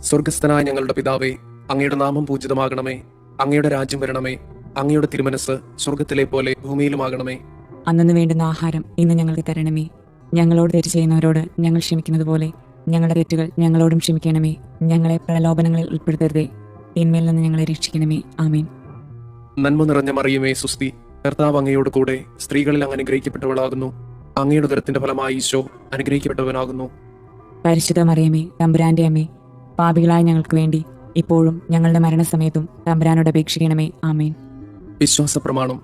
സ്വർഗസ്ഥനായ ഞങ്ങളുടെ പിതാവേ, അങ്ങയുടെ നാമം പൂജിതമാകണമേ. അങ്ങയുടെ രാജ്യം വരണമേ. അങ്ങയുടെ തിരുമനസ് സ്വർഗത്തിലെ പോലെ ഭൂമിയിലുമാകണമേ. അന്നു വേണ്ടുന്ന ആഹാരം ഇന്ന് ഞങ്ങൾക്ക് തരണമേ. ഞങ്ങളോട് തെറ്റ് ചെയ്യുന്നവരോട് ഞങ്ങൾ ക്ഷമിക്കുന്നത് പോലെ ഞങ്ങളുടെ തെറ്റുകൾ ഞങ്ങളോടും ക്ഷമിക്കണമേ. ഞങ്ങളെ പ്രലോഭനങ്ങളിൽ ഉൾപ്പെടുത്തരുതേ, തിന്മയിൽ നിന്ന് ഞങ്ങളെ രക്ഷിക്കണമേ. ആമേൻ. നന്മ നിറഞ്ഞ മറിയമേ, സുസ്തി. കർത്താവ് അങ്ങയോട് കൂടെ സ്ത്രീകളിൽ അങ്ങ് അനുഗ്രഹിക്കപ്പെട്ടവളാകുന്നു. അങ്ങയുടെ ഉദരത്തിന്റെ ഫലമായി ഈശോ അനുഗ്രഹിക്കപ്പെട്ടവനാകുന്നു. പരിശുദ്ധ മറിയമേ, തമ്പുരാന്റെ അമ്മേ, പാപികളായ ഞങ്ങൾക്ക് വേണ്ടി ഇപ്പോഴും ഞങ്ങളുടെ മരണസമയത്തും തമ്പുരാനോട് അപേക്ഷിക്കണമേ. ആമേൻ. വിശ്വാസ പ്രമാണം.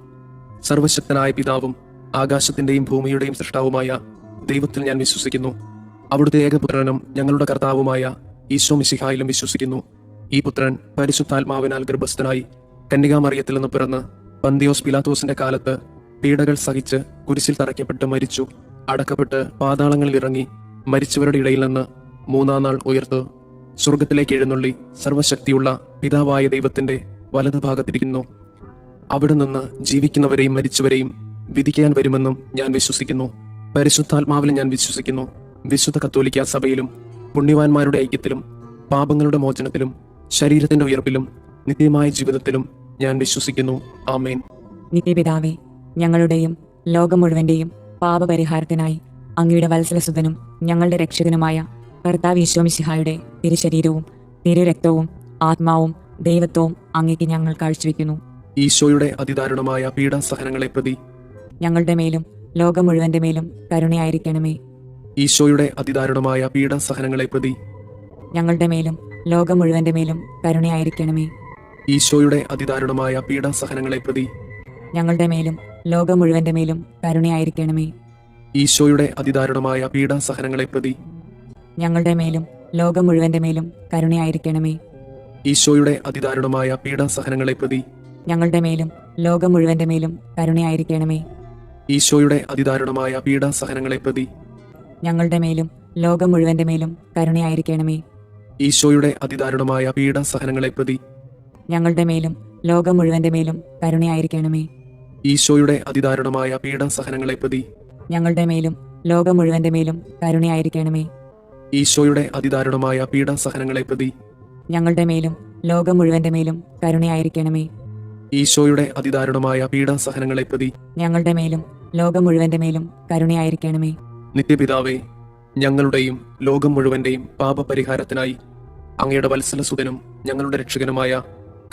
സർവശക്തനായ പിതാവും ആകാശത്തിന്റെയും ഭൂമിയുടെയും സൃഷ്ടാവുമായ ദൈവത്തിൽ ഞാൻ വിശ്വസിക്കുന്നു. അവിടുത്തെ ഏകപുത്രനും ഞങ്ങളുടെ കർത്താവുമായ ഈശോ മിശിഹായിലും വിശ്വസിക്കുന്നു. ഈ പുത്രൻ പരിശുദ്ധാത്മാവിനാൽ ഗർഭസ്ഥനായി കന്യകാമറിയത്തിൽ നിന്ന് പിറന്ന് പന്തിയോസ് പിലാത്തോസിന്റെ കാലത്ത് പീഡകൾ സഹിച്ച് കുരിശിൽ തറയ്ക്കപ്പെട്ട് മരിച്ചു, അടക്കപ്പെട്ട് പാതാളങ്ങളിൽ ഇറങ്ങി, മരിച്ചവരുടെ ഇടയിൽ നിന്ന് മൂന്നാം നാൾ ഉയർത്ത് സ്വർഗത്തിലേക്ക് എഴുന്നള്ളി സർവശക്തിയുള്ള പിതാവായ ദൈവത്തിന്റെ വലതുഭാഗത്തിരിക്കുന്നു. അവിടെ നിന്ന് ജീവിക്കുന്നവരെയും മരിച്ചവരെയും വിധിക്കാൻ വരുമെന്നും ഞാൻ വിശ്വസിക്കുന്നു. പരിശുദ്ധാത്മാവിലും ഞാൻ വിശ്വസിക്കുന്നു. വിശുദ്ധ കത്തോലിക്കാ സഭയിലും പുണ്യവാന്മാരുടെ ഐക്യത്തിലും പാപങ്ങളുടെ മോചനത്തിലും ശരീരത്തിന്റെ ഉയർപ്പിലും നിത്യമായ ജീവിതത്തിലും ഞാൻ വിശ്വസിക്കുന്നു. ആമേൻ. നിത്യപിതാവേ, ഞങ്ങളുടെയും ലോകം മുഴുവന്റെയും പാപപരിഹാരത്തിനായി അങ്ങയുടെ വത്സലസുതനും ഞങ്ങളുടെ രക്ഷകനുമായ കർത്താവ് ഈശോ മിശിഹായുടെ തിരുശരീരവും തിരുരക്തവും ആത്മാവും ദൈവത്വവും അങ്ങേക്ക് ഞങ്ങൾ കാഴ്ചവെക്കുന്നു. ഈശോയുടെ അതിദാരുണമായ പീഡാസഹനങ്ങളെ പ്രതി ഞങ്ങളുടെ മേലും ലോകം മുഴുവന്റെ മേലും കരുണയായിരിക്കണമേ. ഈശോയുടെ അതിദാരുണമായ പീഡാസഹനങ്ങളെ പ്രതി ഞങ്ങളുടെ മേലും ലോകം മുഴുവന്റെ മേലും കരുണയായിരിക്കണമേ. ഈശോയുടെ അതിദാരുണമായ പീഡാസഹനങ്ങളെ പ്രതി ഞങ്ങളുടെ മേലും ലോകം മുഴുവന്റെ മേലും കരുണയായിരിക്കണമേ. ഈശോയുടെ അതിദാരുണമായ പീഡാസഹനങ്ങളെ പ്രതി ഞങ്ങളുടെ മേലും ലോകം മുഴുവന്റെ മേലും കരുണയായിരിക്കണമേ. ഈശോയുടെ അതിദാരുണമായ പീഡാസഹനങ്ങളെ പ്രതി ഞങ്ങളുടെ മേലും ലോകം മുഴുവന്റെ മേലും കരുണയായിരിക്കണമേ. ഈശോയുടെ അതിദാരുണമായ പീഡാസഹനങ്ങളെ പ്രതി ഞങ്ങളുടെ മേലും ലോകം മുഴുവന്റെ മേലും കരുണയായിരിക്കണമേ. ഈശോയുടെ അതിദാരുണമായ പീഡാസഹനങ്ങളെ പ്രതി ഞങ്ങളുടെ മേലും ലോകം മുഴുവന്റെ മേലും കരുണയായിരിക്കണമേ. ഈശോയുടെ അതിദാരുണമായ പീഡാസഹനങ്ങളെ പ്രതി ഞങ്ങളുടെ മേലും ലോകം മുഴുവന്റെ മേലും കരുണയായിരിക്കണമേ. ഈശോയുടെ അതിദാരുണമായ പീഡാസഹനങ്ങളെ പ്രതി ഞങ്ങളുടെ മേലും ലോകം മുഴുവന്റെ മേലും കരുണയായിരിക്കണമേ. ഈശോയുടെ അതിദാരുണമായ പീഡാസഹനങ്ങളെ പ്രതി ഞങ്ങളുടെ മേലും ലോകം മുഴുവന്റെ മേലും കരുണയായിരിക്കണമേ. നിത്യപിതാവേ, ഞങ്ങളുടെയും ലോകം മുഴുവന്റെയും പാപപരിഹാരത്തിനായി അങ്ങയുടെ വത്സലസുതനും ഞങ്ങളുടെ രക്ഷകനുമായ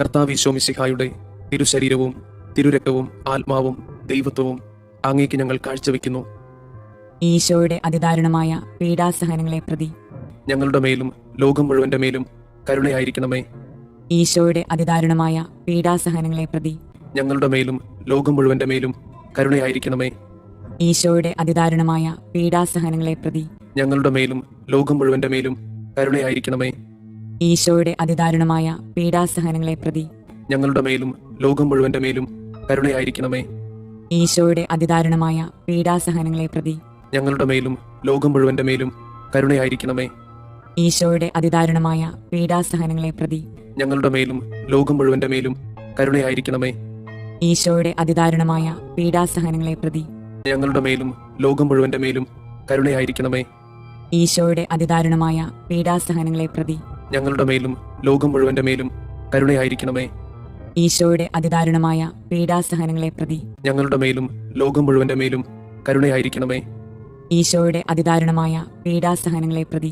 കർത്താവ് ഈശോ മിശിഹായുടെ തിരുശരീരവും തിരുരക്തവും ആത്മാവും ദൈവത്വവും അങ്ങേക്ക് ഞങ്ങൾ കാഴ്ചവെക്കുന്നു. ഈശോയുടെ അതിദാരുണമായ പീഡാസഹനങ്ങളെ പ്രതി ഞങ്ങളുടെ മേലും ലോകം മുഴുവന്റെ മേലും കരുണയായിരിക്കണമേ. ഈശോയുടെ അതിദാരുണമായ പീഡാസഹനങ്ങളെ പ്രതി ഞങ്ങളുടെ മേലും ലോകം മുഴുവന്റെ മേലും കരുണയായിരിക്കണമേ. ഈശോയുടെ അതിദാരുണമായ പീഡാസഹനങ്ങളെ പ്രതി ഞങ്ങളുടെ മേലും ലോകം മുഴുവന്റെ മേലും കരുണയായിരിക്കണമേ. ഈശോയുടെ അതിദാരുണമായ പീഡാസഹനങ്ങളെ പ്രതി ഞങ്ങളുടെ മേലും ലോകം മുഴുവന്റെ മേലും കരുണയായിരിക്കണമേ. ഈശോയുടെ അതിദാരുണമായ പീഡാസഹനങ്ങളെ പ്രതി ഞങ്ങളുടെ മേലും ലോകം മുഴുവന്റെ മേലും കരുണയായിരിക്കണമേ. ഈശോയുടെ അതിദാരുണമായ പീഡാസഹനങ്ങളെ പ്രതി ഞങ്ങളുടെ മേലും ലോകം മുഴുവന്റെ മേലും കരുണയായിരിക്കണമേ. ഈശോയുടെ അതിദാരുണമായ പീഡാസഹനങ്ങളെ പ്രതി ഞങ്ങളുടെ മേലും ലോകം മുഴുവന്റെ മേലും കരുണയായിരിക്കണമേ. ഈശോയുടെ അതിദാരുണമായ പീഡാസഹനങ്ങളെ പ്രതി ഞങ്ങളുടെ മേലും ലോകം മുഴുവന്റെ മേലും കരുണയായിരിക്കണമേ. ഈശോയുടെ അതിദാരുണമായ പീഡാസഹനങ്ങളെ പ്രതി ഞങ്ങളുടെ മേലും ലോകം മുഴുവന്റെ മേലും കരുണയായിരിക്കണമേ. ഈശോയുടെ അതിദാരുണമായ പീഡാസഹനങ്ങളെ പ്രതി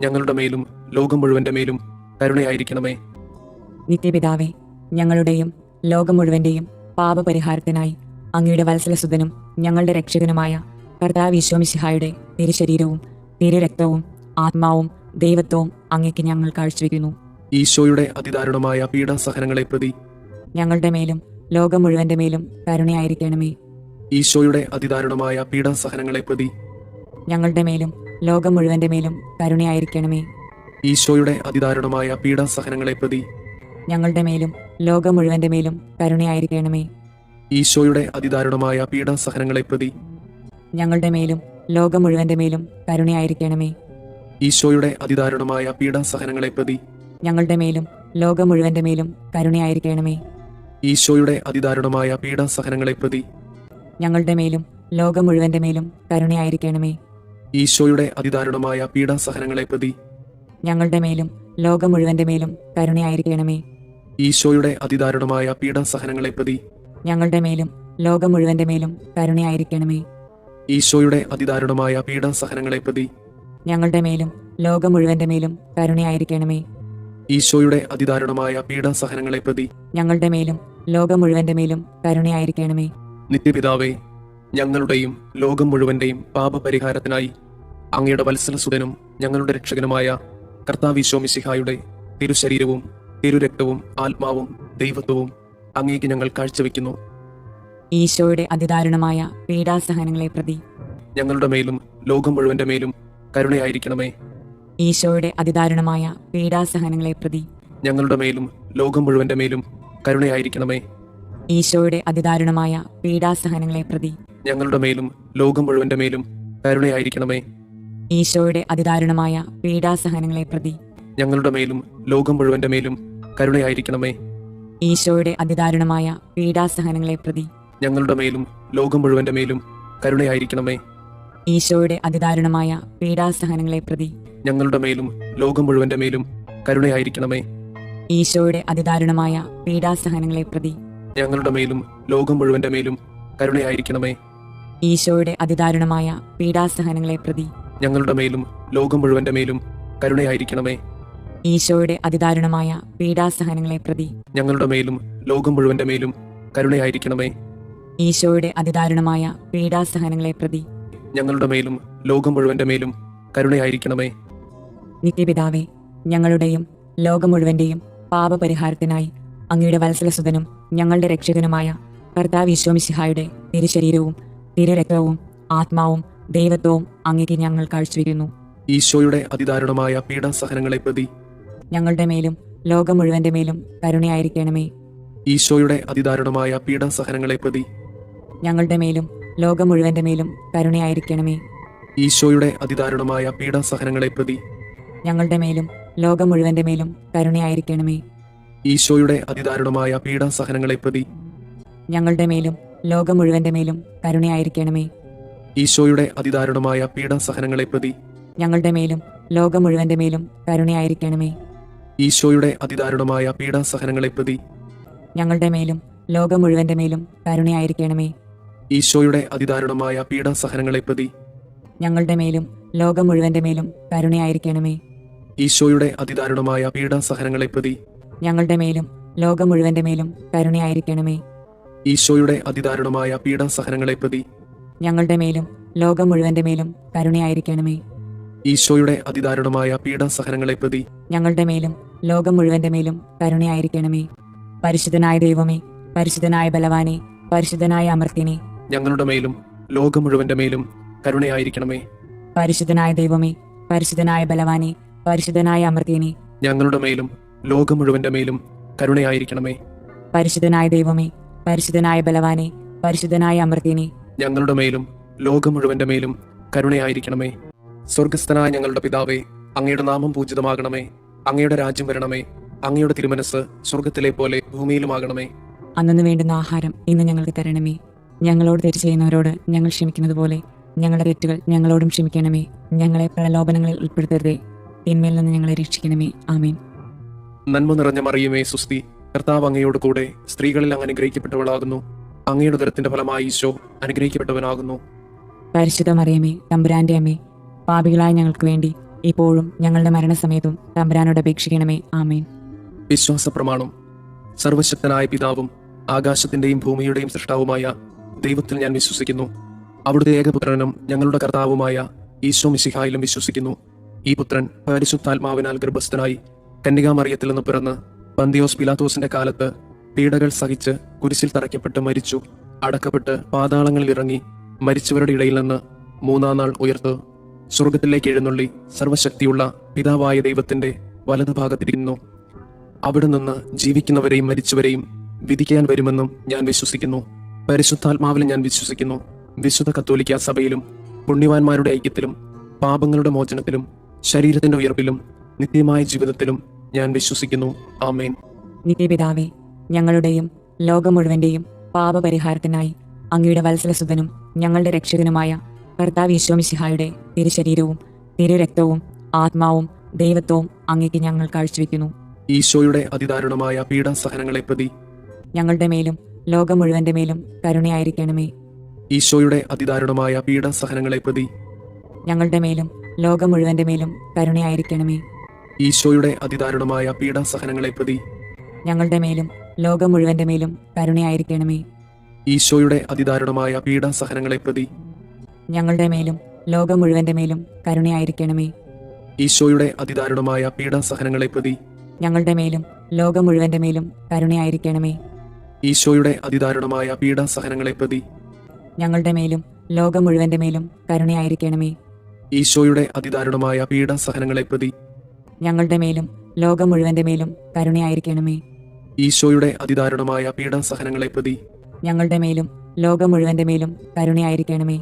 ഞങ്ങളുടെ മേലും ലോകം മുഴുവന്റെ മേലും കരുണയായിരിക്കണമേ. നിത്യപിതാവേ, ഞങ്ങളുടെയും ലോകം മുഴുവന്റെയും പാപപരിഹാരത്തിനായി അങ്ങയുടെ വത്സലസുതനും ഞങ്ങളുടെ രക്ഷകനുമായ കർത്താവ് ഈശോ മിശിഹായുടെ തിരുശരീരവും തിരുരക്തവും ആത്മാവും ദൈവത്വവും അങ്ങേക്ക് ഞങ്ങൾ കാഴ്ചവെക്കുന്നു. ഈശോയുടെ അതിദാരുണമായ പീഡാസഹനങ്ങളെ പ്രതി ഞങ്ങളുടെ മേലും ലോകം മുഴുവന്റെ മേലും കരുണയായിരിക്കണമേ. ഈശോയുടെ അതിദാരുണമായ പീഡാസഹനങ്ങളെ പ്രതി ഞങ്ങളുടെ മേലും ലോകം മുഴുവന്റെ മേലും കരുണയായിരിക്കണമേ. ഈശോയുടെ അതിദാരുണമായ പീഡാസഹനങ്ങളെ പ്രതി ഞങ്ങളുടെ മേലും ലോകം മുഴുവന്റെ മേലും കരുണയായിരിക്കണമേ. ഈശോയുടെ അതിദാരുണമായ പീഡാസഹനങ്ങളെ പ്രതി ഞങ്ങളുടെ മേലും ലോകം മുഴുവന്റെ മേലും കരുണയായിരിക്കണമേ. ഈശോയുടെ അതിദാരുണമായ പീഡാസഹനങ്ങളെ പ്രതി ഞങ്ങളുടെ മേലും ലോകം മുഴുവന്റെ മേലും കരുണയായിരിക്കണമേ. ഈശോയുടെ അതിദാരുണമായ പീഡാസഹനങ്ങളെ പ്രതി ഞങ്ങളുടെ മേലും ലോകം മുഴുവന്റെ മേലും കരുണയായിരിക്കണമേ. ഈശോയുടെ അതിദാരുണമായ പീഡാസഹനങ്ങളെ പ്രതി ഞങ്ങളുടെ മേലും ലോകം മുഴുവന്റെ മേലും കരുണയായിരിക്കണമേ. ഈശോയുടെ അതിദാരുണമായ പീഡാസഹനങ്ങളെ പ്രതി ഞങ്ങളുടെ മേലും ലോകം മുഴുവന്റെ മേലും കരുണയായിരിക്കണമേ. ഈശോയുടെ അതിദാരുണമായ പീഡാസഹനങ്ങളെ പ്രതി ഞങ്ങളുടെ മേലും ലോകം മുഴുവന്റെ മേലും കരുണയായിരിക്കണമേ. ഈശോയുടെ അതിദാരുണമായ പീഡാസഹനങ്ങളെ പ്രതി ഞങ്ങളുടെ മേലും ലോകം മുഴുവന്റെ മേലും കരുണയായിരിക്കണമേ. നിത്യപിതാവേ, ഞങ്ങളുടെയും ലോകം മുഴുവന്റെയും പാപപരിഹാരത്തിനായി അങ്ങയുടെ വത്സലസുതനും ഞങ്ങളുടെ രക്ഷകനുമായ കർത്താവ് മിശിഹായുടെ തിരുശരീരവും തിരുരക്തവും ആത്മാവും ദൈവത്വവും അങ്ങേക്ക് ഞങ്ങൾ കാഴ്ചവെക്കുന്നു. ഈശോയുടെ അതിദാരുണമായ പീഡാസഹനങ്ങളെ പ്രതി ഞങ്ങളുടെ മേലും ലോകം മുഴുവന്റെ മേലും കരുണയായിരിക്കണമേ. ഈശോയുടെ അതിദാരുണമായ പീഡാസഹനങ്ങളെ പ്രതി ഞങ്ങളുടെ മേലും ലോകം മുഴുവന്റെ മേലും കരുണയായിരിക്കണമേ. ഈശോയുടെ അതിദാരുണമായ പീഡാസഹനങ്ങളെ പ്രതി ഞങ്ങളുടെ മേലും ലോകം മുഴുവന്റെ മേലും കരുണയായിരിക്കണമേ. ഈശോയുടെ അതിദാരുണമായ പീഡാസഹനങ്ങളെ പ്രതി ഞങ്ങളുടെ മേലും ലോകം മുഴുവന്റെ മേലും കരുണയായിരിക്കണമേ. ഈശോയുടെ അതിദാരുണമായ പീഡാസഹനങ്ങളെ പ്രതി ഞങ്ങളുടെ മേലും ലോകം മുഴുവന്റെ മേലും കരുണയായിരിക്കണമേ. ഈശോയുടെ അതിദാരുണമായ പീഡാസഹനങ്ങളെ പ്രതി ഞങ്ങളുടെ മേലും ലോകം മുഴുവന്റെ മേലും കരുണയായിരിക്കണമേ. ഈശോയുടെ അതിദാരുണമായ പീഡാസഹനങ്ങളെ പ്രതി ഞങ്ങളുടെ മേലും ലോകം മുഴുവന്റെ മേലും കരുണയായിരിക്കണമേ. ഈശോയുടെ അതിദാരുണമായ പീഡാസഹനങ്ങളെ പ്രതി ഞങ്ങളുടെ മേലും ലോകം മുഴുവന്റെ മേലും കരുണയായിരിക്കണമേ. ഈശോയുടെ അതിദാരുണമായ പീഡാസഹനങ്ങളെ പ്രതി ഞങ്ങളുടെ മേലും ലോകം മുഴുവന്റെ മേലും കരുണയായിരിക്കണമേ. ഈശോയുടെ അതിദാരുണമായ പീഡാസഹനങ്ങളെ പ്രതി ഞങ്ങളുടെ മേലും ലോകം മുഴുവന്റെ മേലും കരുണയായിരിക്കണമേ. നിത്യപിതാവേ, ഞങ്ങളുടെയും ലോകം മുഴുവന്റെയും പാപപരിഹാരത്തിനായി അങ്ങയുടെ വത്സലസുതനും ഞങ്ങളുടെ രക്ഷകനുമായ കർത്താവ് മിശിഹായുടെ തിരുശരീരവും തിരുരക്തവും ആത്മാവും ദൈവത്വവും അങ്ങേക്ക് ഞങ്ങൾ കാഴ്ചവെക്കുന്നു. ഈശോയുടെ അതിദാരുണമായ പീഡാസഹനങ്ങളെ പ്രതി ഞങ്ങളുടെ മേലും ലോകം മുഴുവന്റെ മേലും കരുണയായിരിക്കണമേ. ഈശോയുടെ അതിദാരുണമായ പീഡാസഹനങ്ങളെ പ്രതി ഞങ്ങളുടെ മേലും ലോകം മുഴുവന്റെ മേലും കരുണയായിരിക്കണമേ. ഈശോയുടെ അതിദാരുണമായ പീഡാസഹനങ്ങളെ പ്രതി ഞങ്ങളുടെ മേലും ലോകം മുഴുവന്റെ മേലും കരുണയായിരിക്കണമേ. ഈശോയുടെ അതിദാരുണമായ പീഡാസഹനങ്ങളെ പ്രതി ഞങ്ങളുടെ മേലും ലോകം മുഴുവന്റെ മേലും കരുണയായിരിക്കണമേ. ഈശോയുടെ അതിദാരുണമായ പീഡാസഹനങ്ങളെ പ്രതി ഞങ്ങളുടെ മേലും ലോകം മുഴുവന്റെ മേലും കരുണയായിരിക്കണമേ. ഈശോയുടെ അതിദാരുണമായ പീഡാസഹനങ്ങളെ പ്രതി ഞങ്ങളുടെ മേലും ലോകം മുഴുവന്റെ മേലും കരുണയായിരിക്കണമേ. ഈശോയുടെ അതിദാരുണമായ പീഡാസഹനങ്ങളെ പ്രതി ഞങ്ങളുടെ മേലും ലോകം മുഴുവന്റെ മേലും കരുണയായിരിക്കണമേ. ഈശോയുടെ അതിദാരുണമായ പീഡാസഹനങ്ങളെ പ്രതി ഞങ്ങളുടെ മേലും ലോകം മുഴുവന്റെ മേലും കരുണയായിരിക്കണമേ. ഈശോയുടെ അതിദാരുണമായ പീഡാസഹനങ്ങളെ പ്രതി ഞങ്ങളുടെ മേലും ലോകം മുഴുവന്റെ മേലും കരുണയായിരിക്കണമേ. ഈശോയുടെ അതിദാരുണമായ പീഡാസഹനങ്ങളെ പ്രതി ഞങ്ങളുടെ മേലും ലോകം മുഴുവന്റെ മേലും കരുണയായിരിക്കണമേ. പരിശുദ്ധനായ ദൈവമേ, പരിശുദ്ധനായ ബലവാനെ, പരിശുദ്ധനായ അമർത്തിനെ, ഞങ്ങളുടെ മേലും ലോകം മുഴുവന്റെ മേലും കരുണയായിരിക്കണമേ. പരിശുദ്ധനായ ദൈവമേ, പരിശുദ്ധനായ ബലവാനെ, പരിശുദ്ധനായ അമർത്തിനെ, ഞങ്ങളുടെ മേലും ലോകം മുഴുവന്റെ മേലും കരുണയായിരിക്കണമേ. പരിശുദ്ധനായ ദൈവമേ, പരിശുദ്ധനായ ബലവാനെ, പരിശുദ്ധനായ അമർത്തിനെ, ഞങ്ങളുടെ മേലും ലോകം മുഴുവന്റെ മേലും കരുണയായിരിക്കണമേ. സ്വർഗസ്ഥനായ ഞങ്ങളുടെ പിതാവേ, അങ്ങയുടെ നാമം പൂജിതമാകണമേ. അങ്ങയുടെ രാജ്യം വരണമേ. അങ്ങയുടെ തിരുമനസ് സ്വർഗത്തിലെ പോലെ ഭൂമിയിലുമാകണമേ. അന്നു വേണ്ടുന്ന ആഹാരം ഇന്ന് ഞങ്ങൾക്ക് തരണമേ. ഞങ്ങളോട് തെറ്റ് ചെയ്യുന്നവരോട് ഞങ്ങൾ ക്ഷമിക്കുന്നത് പോലെ ഞങ്ങളുടെ തെറ്റുകൾ ഞങ്ങളോടും ക്ഷമിക്കണമേ. ഞങ്ങളെ പ്രലോഭനങ്ങളിൽ ഉൾപ്പെടുത്തരുതേ, തിന്മയിൽ നിന്ന് ഞങ്ങളെ രക്ഷിക്കണമേ. ആമേൻ. നന്മ നിറഞ്ഞ മറിയമേ, സുസ്തി, കർത്താവ് അങ്ങയോട് കൂടെ സ്ത്രീകളിൽ അങ്ങ് അനുഗ്രഹിക്കപ്പെട്ടവളാകുന്നു. അങ്ങയുടെ ഉദരത്തിന്റെ ഫലമായി ഈശോ അനുഗ്രഹിക്കപ്പെട്ടവനാകുന്നു. പരിശുദ്ധ മറിയമേ, തമ്പുരാന്റെ അമ്മേ, പാപികളായ ഞങ്ങൾക്ക് വേണ്ടി ഇപ്പോഴും ഞങ്ങളുടെ മരണസമയത്തും തമ്പുരാനോട് അപേക്ഷിക്കണമേ. ആമേൻ. വിശ്വാസ പ്രമാണം. സർവശക്തനായ പിതാവും ആകാശത്തിന്റെയും ഭൂമിയുടെയും സൃഷ്ടാവുമായ ദൈവത്തിൽ ഞാൻ വിശ്വസിക്കുന്നു. അവിടുത്തെ ഏകപുത്രനും ഞങ്ങളുടെ കർത്താവുമായ ഈശോ മിശിഹായിലും വിശ്വസിക്കുന്നു. ഈ പുത്രൻ പരിശുദ്ധാത്മാവിനാൽ ഗർഭസ്ഥനായി കന്യകാമറിയത്തിൽ നിന്ന് പിറന്ന് പന്തിയോസ് പിലാത്തോസിന്റെ കാലത്ത് പീഡകൾ സഹിച്ച് കുരിശിൽ തറയ്ക്കപ്പെട്ട് മരിച്ചു, അടക്കപ്പെട്ട് പാതാളങ്ങളിൽ ഇറങ്ങി മരിച്ചവരുടെ ഇടയിൽ നിന്ന് മൂന്നാം നാൾ ഉയർത്ത് സ്വർഗത്തിലേക്ക് എഴുന്നള്ളി സർവശക്തിയുള്ള പിതാവായ ദൈവത്തിന്റെ വലതുഭാഗത്തിരിക്കുന്നു. അവിടെ നിന്ന് ജീവിക്കുന്നവരെയും മരിച്ചവരെയും വിധിക്കാൻ വരുമെന്നും ഞാൻ വിശ്വസിക്കുന്നു. പരിശുദ്ധാത്മാവിലും ഞാൻ വിശ്വസിക്കുന്നു. വിശുദ്ധ കത്തോലിക്ക സഭയിലും പുണ്യവാന്മാരുടെ ഐക്യത്തിലും പാപങ്ങളുടെ മോചനത്തിലും ശരീരത്തിന്റെ ഉയർപ്പിലും നിത്യമായ ജീവിതത്തിലും ഞാൻ വിശ്വസിക്കുന്നു. ആമേൻ. നിത്യപിതാവേ, ഞങ്ങളുടെയും ലോകം മുഴുവന്റെയും പാപപരിഹാരത്തിനായി അങ്ങയുടെ വത്സലസുതനും ഞങ്ങളുടെ രക്ഷകനുമായ കർത്താവ് മിശിഹായുടെ തിരുശരീരവും തിരുരക്തവും ആത്മാവും ദൈവത്വവും അങ്ങേക്ക് ഞങ്ങൾ കാഴ്ചവെക്കുന്നു. ഈശോയുടെ അതിദാരുണമായ പീഡാസഹനങ്ങളെ പ്രതി ഞങ്ങളുടെ മേലും ലോകം മുഴുവന്റെ മേലും കരുണയായിരിക്കണമേ. ഈശോയുടെ അതിദാരുണമായ പീഡാസഹനങ്ങളെ പ്രതി ഞങ്ങളുടെ മേലും ലോകം മുഴുവന്റെ മേലും കരുണയായിരിക്കണമേ. ഈശോയുടെ അതിദാരുണമായ പീഡാസഹനങ്ങളെ പ്രതി ഞങ്ങളുടെ മേലും ലോകം മുഴുവന്റെ മേലും കരുണയായിരിക്കണമേ. ഈശോയുടെ അതിദാരുണമായ പീഡാസഹനങ്ങളെ പ്രതി ഞങ്ങളുടെ മേലും ലോകം മുഴുവന്റെ മേലും കരുണയായിരിക്കണമേ. ഈശോയുടെ അതിദാരുണമായ പീഡാസഹനങ്ങളെ പ്രതി ഞങ്ങളുടെ മേലും ലോകം മുഴുവന്റെ മേലും കരുണയായിരിക്കണമേ. ഈശോയുടെ അതിദാരുണമായ പീഡാസഹനങ്ങളെ പ്രതി ഞങ്ങളുടെ മേലും ലോകം മുഴുവന്റെ മേലും കരുണയായിരിക്കണമേ. ഈശോയുടെ അതിദാരുണമായ പീഡാസഹനങ്ങളെ പ്രതി ഞങ്ങളുടെ മേലും ലോകം മുഴുവന്റെ മേലും കരുണയായിരിക്കണമേ. ഈശോയുടെ അതിദാരുണമായ പീഡാസഹനങ്ങളെ പ്രതി ഞങ്ങളുടെ മേലും ലോകം മുഴുവന്റെ മേലും കരുണയായിരിക്കണമേ.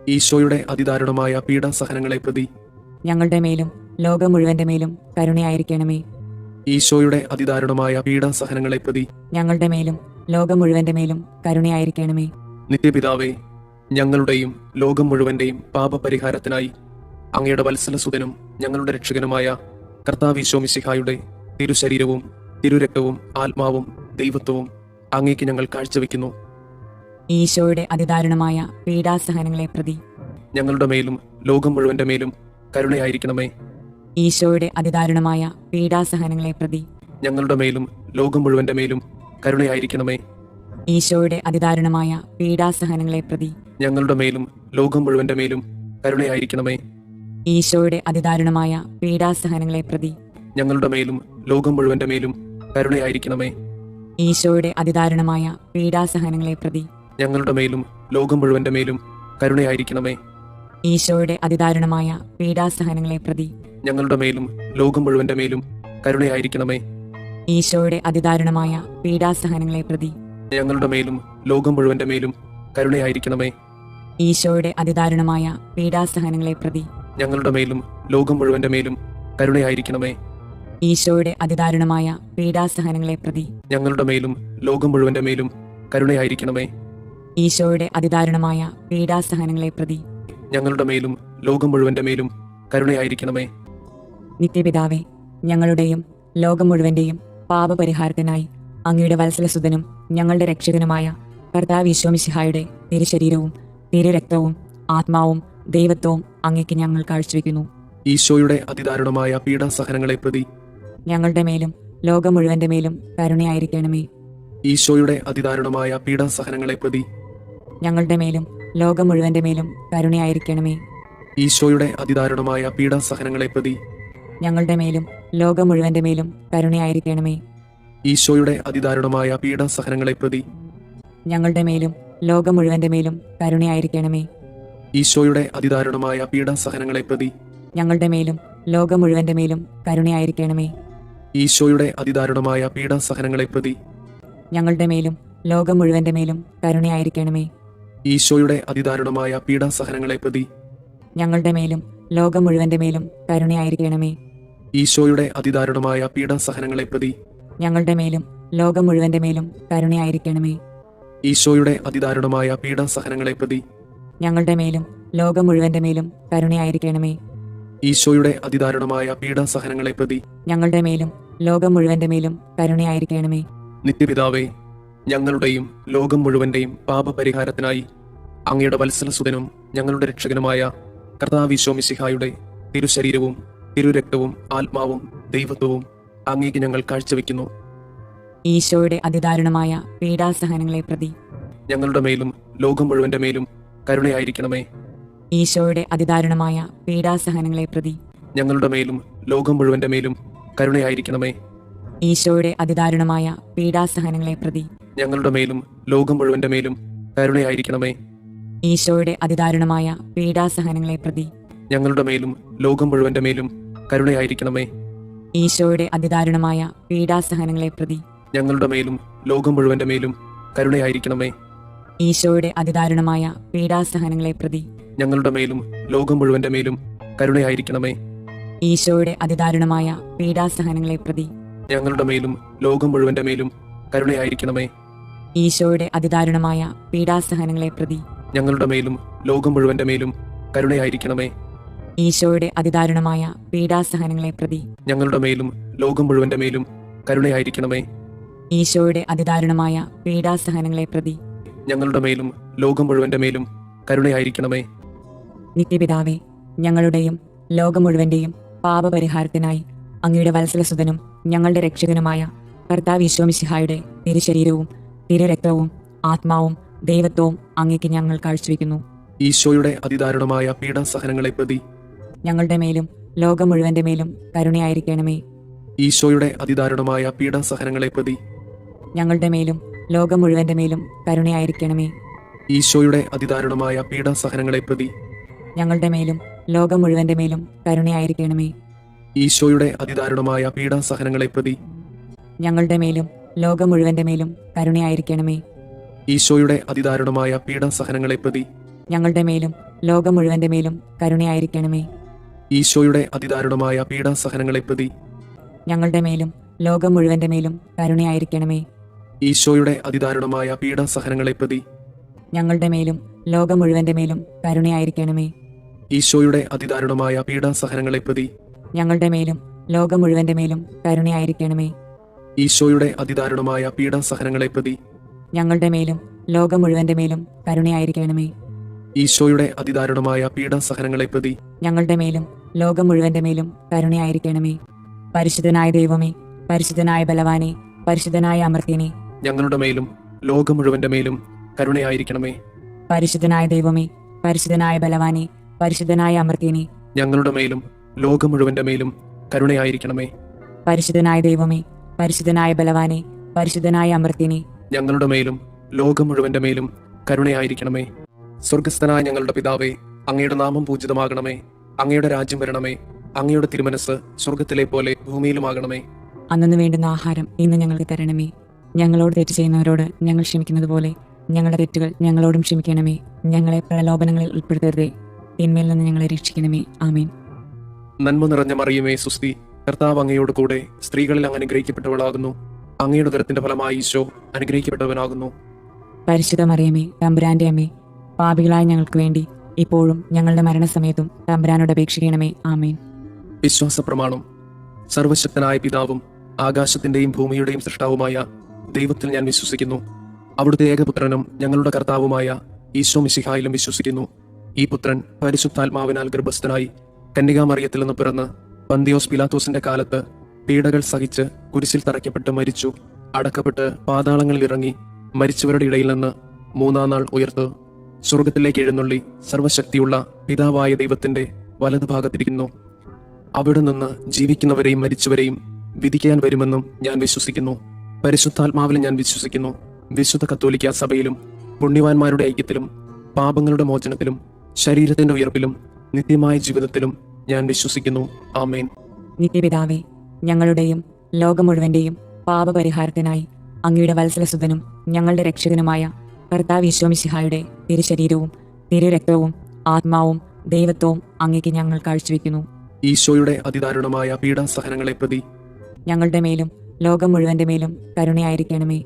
ഈശോയുടെ അതിദാരുണമായ പീഡാസഹനങ്ങളെ പ്രതി ഞങ്ങളുടെ മേലും ലോകം മുഴുവന്റെ മേലും കരുണയായിരിക്കണമേ. ഈശോയുടെ അതിദാരുണമായ പീഡാസഹനങ്ങളെ പ്രതി ഞങ്ങളുടെ മേലും ലോകം മുഴുവന്റെ മേലും കരുണയായിരിക്കണമേ. നിത്യപിതാവേ, ഞങ്ങളുടെയും ലോകം മുഴുവന്റെയും പാപപരിഹാരത്തിനായി അങ്ങയുടെ വത്സലസുതനും ഞങ്ങളുടെ രക്ഷകനുമായ കർത്താവ് ഈശോ മിശിഹായുടെ തിരുശരീരവും തിരുരക്തവും ആത്മാവും ദൈവത്വവും അങ്ങേക്ക് ഞങ്ങൾ കാഴ്ചവെക്കുന്നു. ഈശോയുടെ അതിദാരുണമായ പീഡാസഹനങ്ങളെ പ്രതി ഞങ്ങളുടെ മേലും ലോകം മുഴുവന്റെ മേലും കരുണയായിരിക്കണമേ. ഈശോയുടെ അതിദാരുണമായ പീഡാസഹനങ്ങളെ പ്രതി ഞങ്ങളുടെ മേലും ലോകം മുഴുവന്റെ മേലും കരുണയായിരിക്കണമേ. ഈശോയുടെ അതിദാരുണമായ പീഡാസഹനങ്ങളെ പ്രതി ഞങ്ങളുടെ മേലും ലോകം മുഴുവന്റെ മേലും കരുണയായിരിക്കണമേ. ഈശോയുടെ അതിദാരുണമായ പീഡാസഹനങ്ങളെ പ്രതി ഞങ്ങളുടെ മേലും ലോകം മുഴുവന്റെ മേലും കരുണയായിരിക്കണമേ. ഈശോയുടെ അതിദാരുണമായ പീഡാസഹനങ്ങളെ പ്രതി ഞങ്ങളുടെ മേലും ലോകം മുഴുവന്റെ മേലും കരുണയായിരിക്കണമേ. ഈശോയുടെ അതിദാരുണമായ പീഡാസഹനങ്ങളെ പ്രതി ഞങ്ങളുടെ മേലും ലോകം മുഴുവന്റെ മേലും കരുണയായിരിക്കണമേ. ഈശോയുടെ അതിദാരുണമായ പീഡാസഹനങ്ങളെ പ്രതി ഞങ്ങളുടെ മേലും ലോകം മുഴുവന്റെ മേലും കരുണയായിരിക്കണമേ. ഈശോയുടെ അതിദാരുണമായ പീഡാസഹനങ്ങളെ പ്രതി ഞങ്ങളുടെ മേലും ലോകം മുഴുവന്റെ മേലും കരുണയായിരിക്കണമേ. ഈശോയുടെ അതിദാരുണമായ പീഡാസഹനങ്ങളെ പ്രതി ഞങ്ങളുടെ മേലും ലോകം മുഴുവന്റെ മേലും കരുണയായിരിക്കണമേ. ഈശോയുടെ അതിദാരുണമായ പീഡാസഹനങ്ങളെ പ്രതി ഞങ്ങളുടെ മേലും ലോകം മുഴുവന്റെ മേലും കരുണയായിരിക്കണമേ. നിത്യപിതാവേ, ഞങ്ങളുടെയും ലോകം മുഴുവന്റെയും പാപപരിഹാരത്തിനായി അങ്ങയുടെ വത്സലസുതനും ഞങ്ങളുടെ രക്ഷകനുമായ കർത്താവ് ഈശോ മിശിഹായുടെ തിരുശരീരവും തിരുരക്തവും ആത്മാവും ദൈവത്വവും അങ്ങേക്ക് ഞങ്ങൾ കാഴ്ചവെക്കുന്നു. ഈശോയുടെ അതിദാരുണമായ പീഡാസഹനങ്ങളെ പ്രതി ഞങ്ങളുടെ മേലും ലോകം മുഴുവന്റെ മേലും കരുണയായിരിക്കണമേ. ഈശോയുടെ അതിദാരുണമായ പീഡാസഹനങ്ങളെ പ്രതി ഞങ്ങളുടെ മേലും ലോകം മുഴുവന്റെ മേലും കരുണയായിരിക്കണമേ. ഈശോയുടെ അതിദാരുണമായ പീഡാസഹനങ്ങളെ പ്രതി ഞങ്ങളുടെ മേലും ലോകം മുഴുവന്റെ മേലും കരുണയായിരിക്കണമേ. ഈശോയുടെ അതിദാരുണമായ പീഡാസഹനങ്ങളെ പ്രതി ഞങ്ങളുടെ മേലും ലോകം മുഴുവന്റെ മേലും കരുണയായിരിക്കണമേ. ഈശോയുടെ അതിദാരുണമായ പീഡാസഹനങ്ങളെ പ്രതി ഞങ്ങളുടെ മേലും ലോകം മുഴുവന്റെ മേലും കരുണയായിരിക്കണമേ. ഈശോയുടെ അതിദാരുണമായ പീഡാസഹനങ്ങളെ പ്രതി ഞങ്ങളുടെ മേലും ലോകം മുഴുവന്റെ മേലും കരുണയായിരിക്കണമേ. ഈശോയുടെ അതിദാരുണമായ പീഡാസഹനങ്ങളെ പ്രതി ഞങ്ങളുടെ മേലും ലോകം മുഴുവന്റെ മേലും കരുണയായിരിക്കണമേ. ഈശോയുടെ അതിദാരുണമായ പീഡാസഹനങ്ങളെ പ്രതി ഞങ്ങളുടെ മേലും ലോകം മുഴുവന്റെ മേലും കരുണയായിരിക്കണമേ. ഈശോയുടെ അതിദാരുണമായ പീഡാസഹനങ്ങളെ പ്രതി ഞങ്ങളുടെ മേലും ലോകം മുഴുവന്റെ മേലും കരുണയായിരിക്കണമേ. ഈശോയുടെ അതിദാരുണമായ പീഡാസഹനങ്ങളെ പ്രതി ഞങ്ങളുടെ മേലും ലോകം മുഴുവന്റെ മേലും കരുണയായിരിക്കണമേ. നിത്യപിതാവേ, ഞങ്ങളുടെയും ലോകം മുഴുവന്റെയും പാപപരിഹാരത്തിനായി അങ്ങയുടെ വത്സലസുതനും ഞങ്ങളുടെ രക്ഷകനുമായ കർത്താവ് ഈശോ മിശിഹായുടെ തിരുശരീരവും തിരുരക്തവും ആത്മാവും ദൈവത്വവും അങ്ങേക്ക് ഞങ്ങൾ കാഴ്ചവെക്കുന്നു. ഈശോയുടെ അതിദാരുണമായ പീഡാസഹനങ്ങളെ പ്രതി ഞങ്ങളുടെ മേലും ലോകം മുഴുവന്റെ മേലും കരുണയായിരിക്കണമേ. ഈശോയുടെ അതിദാരുണമായ പീഡാസഹനങ്ങളെ പ്രതി ഞങ്ങളുടെ മേലും ലോകം മുഴുവന്റെ മേലും കരുണയായിരിക്കണമേ. ഈശോയുടെ അതിദാരുണമായ പീഡാസഹനങ്ങളെ പ്രതി ഞങ്ങളുടെ മേലും ലോകം മുഴുവന്റെ മേലും കരുണയായിരിക്കണമേ. ഈശോയുടെ അതിദാരുണമായ പീഡാസഹനങ്ങളെ പ്രതി ഞങ്ങളുടെ മേലും ലോകം മുഴുവന്റെ മേലും കരുണയായിരിക്കണമേ. ഈശോയുടെ അതിദാരുണമായ പീഡാസഹനങ്ങളെ പ്രതി ഞങ്ങളുടെ മേലും ലോകം മുഴുവന്റെ മേലും കരുണയായിരിക്കണമേ. ഈശോയുടെ അതിദാരുണമായ പീഡാസഹനങ്ങളെ പ്രതി ഞങ്ങളുടെ മേലും ലോകം മുഴുവന്റെ മേലും കരുണയായിരിക്കണമേ. ഈശോയുടെ അതിദാരുണമായ പീഡാസഹനങ്ങളെ പ്രതി ഞങ്ങളുടെ മേലും ലോകം മുഴുവന്റെ മേലും കരുണയായിരിക്കണമേ. ഈശോയുടെ അതിദാരുണമായ പീഡാസഹനങ്ങളെ പ്രതി ഞങ്ങളുടെ മേലും ലോകം മുഴുവന്റെ മേലും കരുണയായിരിക്കണമേ. ഈശോയുടെ അതിദാരുണമായ പീഡാസഹനങ്ങളെ പ്രതി ഞങ്ങളുടെ മേലും ലോകം മുഴുവന്റെ മേലും കരുണയായിരിക്കണമേ. ഈശോയുടെ അതിദാരുണമായ പീഡാസഹനങ്ങളെ പ്രതി ഞങ്ങളുടെ മേലും ലോകം മുഴുവന്റെ മേലും കരുണയായിരിക്കണമേ. നിത്യപിതാവേ, ഞങ്ങളുടെയും ലോകം മുഴുവന്റെയും പാപപരിഹാരത്തിനായി അങ്ങയുടെ വത്സലസുതനും ഞങ്ങളുടെ രക്ഷകനുമായ കർത്താവ് ഈശോ മിശിഹായുടെ തിരുശരീരവും തിരുരക്തവും ആത്മാവും ദൈവത്വവും അങ്ങേക്ക് ഞങ്ങൾ കാഴ്ചവെക്കുന്നു. ഈശോയുടെ അതിദാരുണമായ പീഡാസഹനങ്ങളെ പ്രതി ഞങ്ങളുടെ മേലും ലോകം മുഴുവന്റെ മേലും കരുണയായിരിക്കണമേ. ഈശോയുടെ അതിദാരുണമായ പീഡാസഹനങ്ങളെ പ്രതി ഞങ്ങളുടെ മേലും ലോകം മുഴുവന്റെ മേലും കരുണയായിരിക്കണമേ. ഈശോയുടെ അതിദാരുണമായ പീഡാസഹനങ്ങളെ പ്രതി ഞങ്ങളുടെ മേലും ലോകം മുഴുവന്റെ മേലും കരുണയായിരിക്കണമേ. ഈശോയുടെ അതിദാരുണമായ പീഡാസഹനങ്ങളെ പ്രതി ഞങ്ങളുടെ മേലും ലോകം മുഴുവന്റെ മേലും കരുണയായിരിക്കണമേ. ഈശോയുടെ അതിദാരുണമായ പീഡാസഹനങ്ങളെ പ്രതി ഞങ്ങളുടെ മേലും ലോകം മുഴുവന്റെ മേലും കരുണയായിരിക്കണമേ. ഈശോയുടെ അതിദാരുണമായ പീഡാസഹനങ്ങളെ പ്രതി ഞങ്ങളുടെ മേലും ലോകം മുഴുവന്റെ മേലും കരുണയായിരിക്കണമേ. ഈശോയുടെ അതിദാരുണമായ പീഡാസഹനങ്ങളെ പ്രതി ഞങ്ങളുടെ മേലും ലോകം മുഴുവന്റെ മേലും കരുണയായിരിക്കണമേ. ഈശോയുടെ അതിദാരുണമായ പീഡാസഹനങ്ങളെ പ്രതി ഞങ്ങളുടെ മേലും ലോകം മുഴുവന്റെ മേലും കരുണയായിരിക്കണമേ. ഈശോയുടെ അതിദാരുണമായ പീഡാസഹനങ്ങളെ പ്രതി ഞങ്ങളുടെ മേലും ലോകം മുഴുവന്റെ മേലും കരുണയായിരിക്കണമേ. ഈശോയുടെ അതിദാരുണമായ പീഡാസഹനങ്ങളെ പ്രതി ഞങ്ങളുടെ മേലും ലോകം മുഴുവന്റെ മേലും കരുണയായിരിക്കണമേ. പരിശുദ്ധനായ ദൈവമേ, പരിശുദ്ധനായ ബലവാനെ, പരിശുദ്ധനായ അമർത്യനെ, ഞങ്ങളുടെ മേലും ലോകം മുഴുവന്റെ മേലും കരുണയായിരിക്കണമേ. പരിശുദ്ധനായ ദൈവമേ, പരിശുദ്ധനായ ബലവാനെ, പരിശുദ്ധനായ അമർത്യനെ, ഞങ്ങളുടെ മേലും ലോകം മുഴുവന്റെ മേലും കരുണയായിരിക്കണമേ. പരിശുദ്ധനായ ദൈവമേ, പരിശുദ്ധനായ ബലവാനെ, പരിശുദ്ധനായ അമർത്യനെ, ഞങ്ങളുടെ മേലും ലോകം മുഴുവന്റെ മേലും കരുണയായിരിക്കണമേ. സ്വർഗസ്ഥനായ ഞങ്ങളുടെ പിതാവേ, അങ്ങയുടെ നാമം പൂജിതമാകണമേ. അങ്ങയുടെ രാജ്യം വരണമേ. അങ്ങയുടെ തിരുമനസ് സ്വർഗത്തിലെ പോലെ ഭൂമിയിലുമാകണമേ. അന്നു വേണ്ടുന്ന ആഹാരം ഇന്ന് ഞങ്ങൾക്ക് തരണമേ. ഞങ്ങളോട് തെറ്റ് ചെയ്യുന്നവരോട് ഞങ്ങൾ ക്ഷമിക്കുന്നത് പോലെ ഞങ്ങളുടെ തെറ്റുകൾ ഞങ്ങളോടും ക്ഷമിക്കണമേ. ഞങ്ങളെ പ്രലോഭനങ്ങളിൽ ഉൾപ്പെടുത്തരുതേ, തിന്മയിൽ നിന്ന് ഞങ്ങളെ രക്ഷിക്കണമേ. ആമേൻ. നന്മ നിറഞ്ഞ മറിയമേ, സുസ്തി, കർത്താവ് അങ്ങയോട് കൂടെ സ്ത്രീകളിൽ അങ്ങ് അനുഗ്രഹിക്കപ്പെട്ടവളാകുന്നു. അങ്ങയുടെ ഉദരത്തിന്റെ ഫലമായി ഈശോ അനുഗ്രഹിക്കപ്പെട്ടവനാകുന്നു. പരിശുദ്ധ മറിയമേ, തമ്പുരാന്റെ അമ്മേ, പാപികളായ ഞങ്ങൾക്ക് വേണ്ടി ഇപ്പോഴും ഞങ്ങളുടെ മരണസമയത്തും തമ്പുരാനോട് അപേക്ഷിക്കണമേ. ആമേൻ. വിശ്വാസ പ്രമാണം. സർവശക്തനായ പിതാവും ആകാശത്തിന്റെയും ഭൂമിയുടെയും സൃഷ്ടാവുമായ ദൈവത്തിൽ ഞാൻ വിശ്വസിക്കുന്നു. അവിടുത്തെ ഏകപുത്രനും ഞങ്ങളുടെ കർത്താവുമായ ഈശോ മിശിഹായിലും വിശ്വസിക്കുന്നു. ഈ പുത്രൻ പരിശുദ്ധാത്മാവിനാൽ ഗർഭസ്ഥനായി കന്യകാമറിയത്തിൽ നിന്ന് പിറന്ന് പന്തിയോസ് പിലാത്തോസിന്റെ കാലത്ത് പീഡകൾ സഹിച്ച് കുരിശിൽ തറയ്ക്കപ്പെട്ട് മരിച്ചു, അടക്കപ്പെട്ട് പാതാളങ്ങളിൽ ഇറങ്ങി, മരിച്ചവരുടെ ഇടയിൽ നിന്ന് മൂന്നാം നാൾ ഉയർത്ത് സ്വർഗത്തിലേക്ക് എഴുന്നള്ളി സർവശക്തിയുള്ള പിതാവായ ദൈവത്തിന്റെ വലതുഭാഗത്തിരിക്കുന്നു. അവിടെ നിന്ന് ജീവിക്കുന്നവരെയും മരിച്ചവരെയും വിധിക്കാൻ വരുമെന്നും ഞാൻ വിശ്വസിക്കുന്നു. പരിശുദ്ധാത്മാവിൽ ഞാൻ വിശ്വസിക്കുന്നു. വിശുദ്ധ കത്തോലിക്ക സഭയിലും പുണ്യവാന്മാരുടെ ഐക്യത്തിലും പാപങ്ങളുടെ മോചനത്തിലും ശരീരത്തിന്റെ ഉയർപ്പിലും നിത്യമായ ജീവിതത്തിലും ഞാൻ വിശ്വസിക്കുന്നു. ആമേൻ. നിത്യപിതാവേ, ഞങ്ങളുടെയും ലോകം മുഴുവന്റെയും പാപപരിഹാരത്തിനായി അങ്ങയുടെ വത്സലസുതനും ഞങ്ങളുടെ രക്ഷകനുമായ കർത്താവ് ഈശോ മിശിഹായുടെ തിരുശരീരവും തിരുരക്തവും ആത്മാവും ദൈവത്വവും അങ്ങേക്ക് ഞങ്ങൾ കാഴ്ചവെക്കുന്നു. ഈശോയുടെ അതിദാരുണമായ പീഡാസഹനങ്ങളെ പ്രതി ഞങ്ങളുടെ മേലും ലോകം മുഴുവന്റെ മേലും കരുണയായിരിക്കണമേ.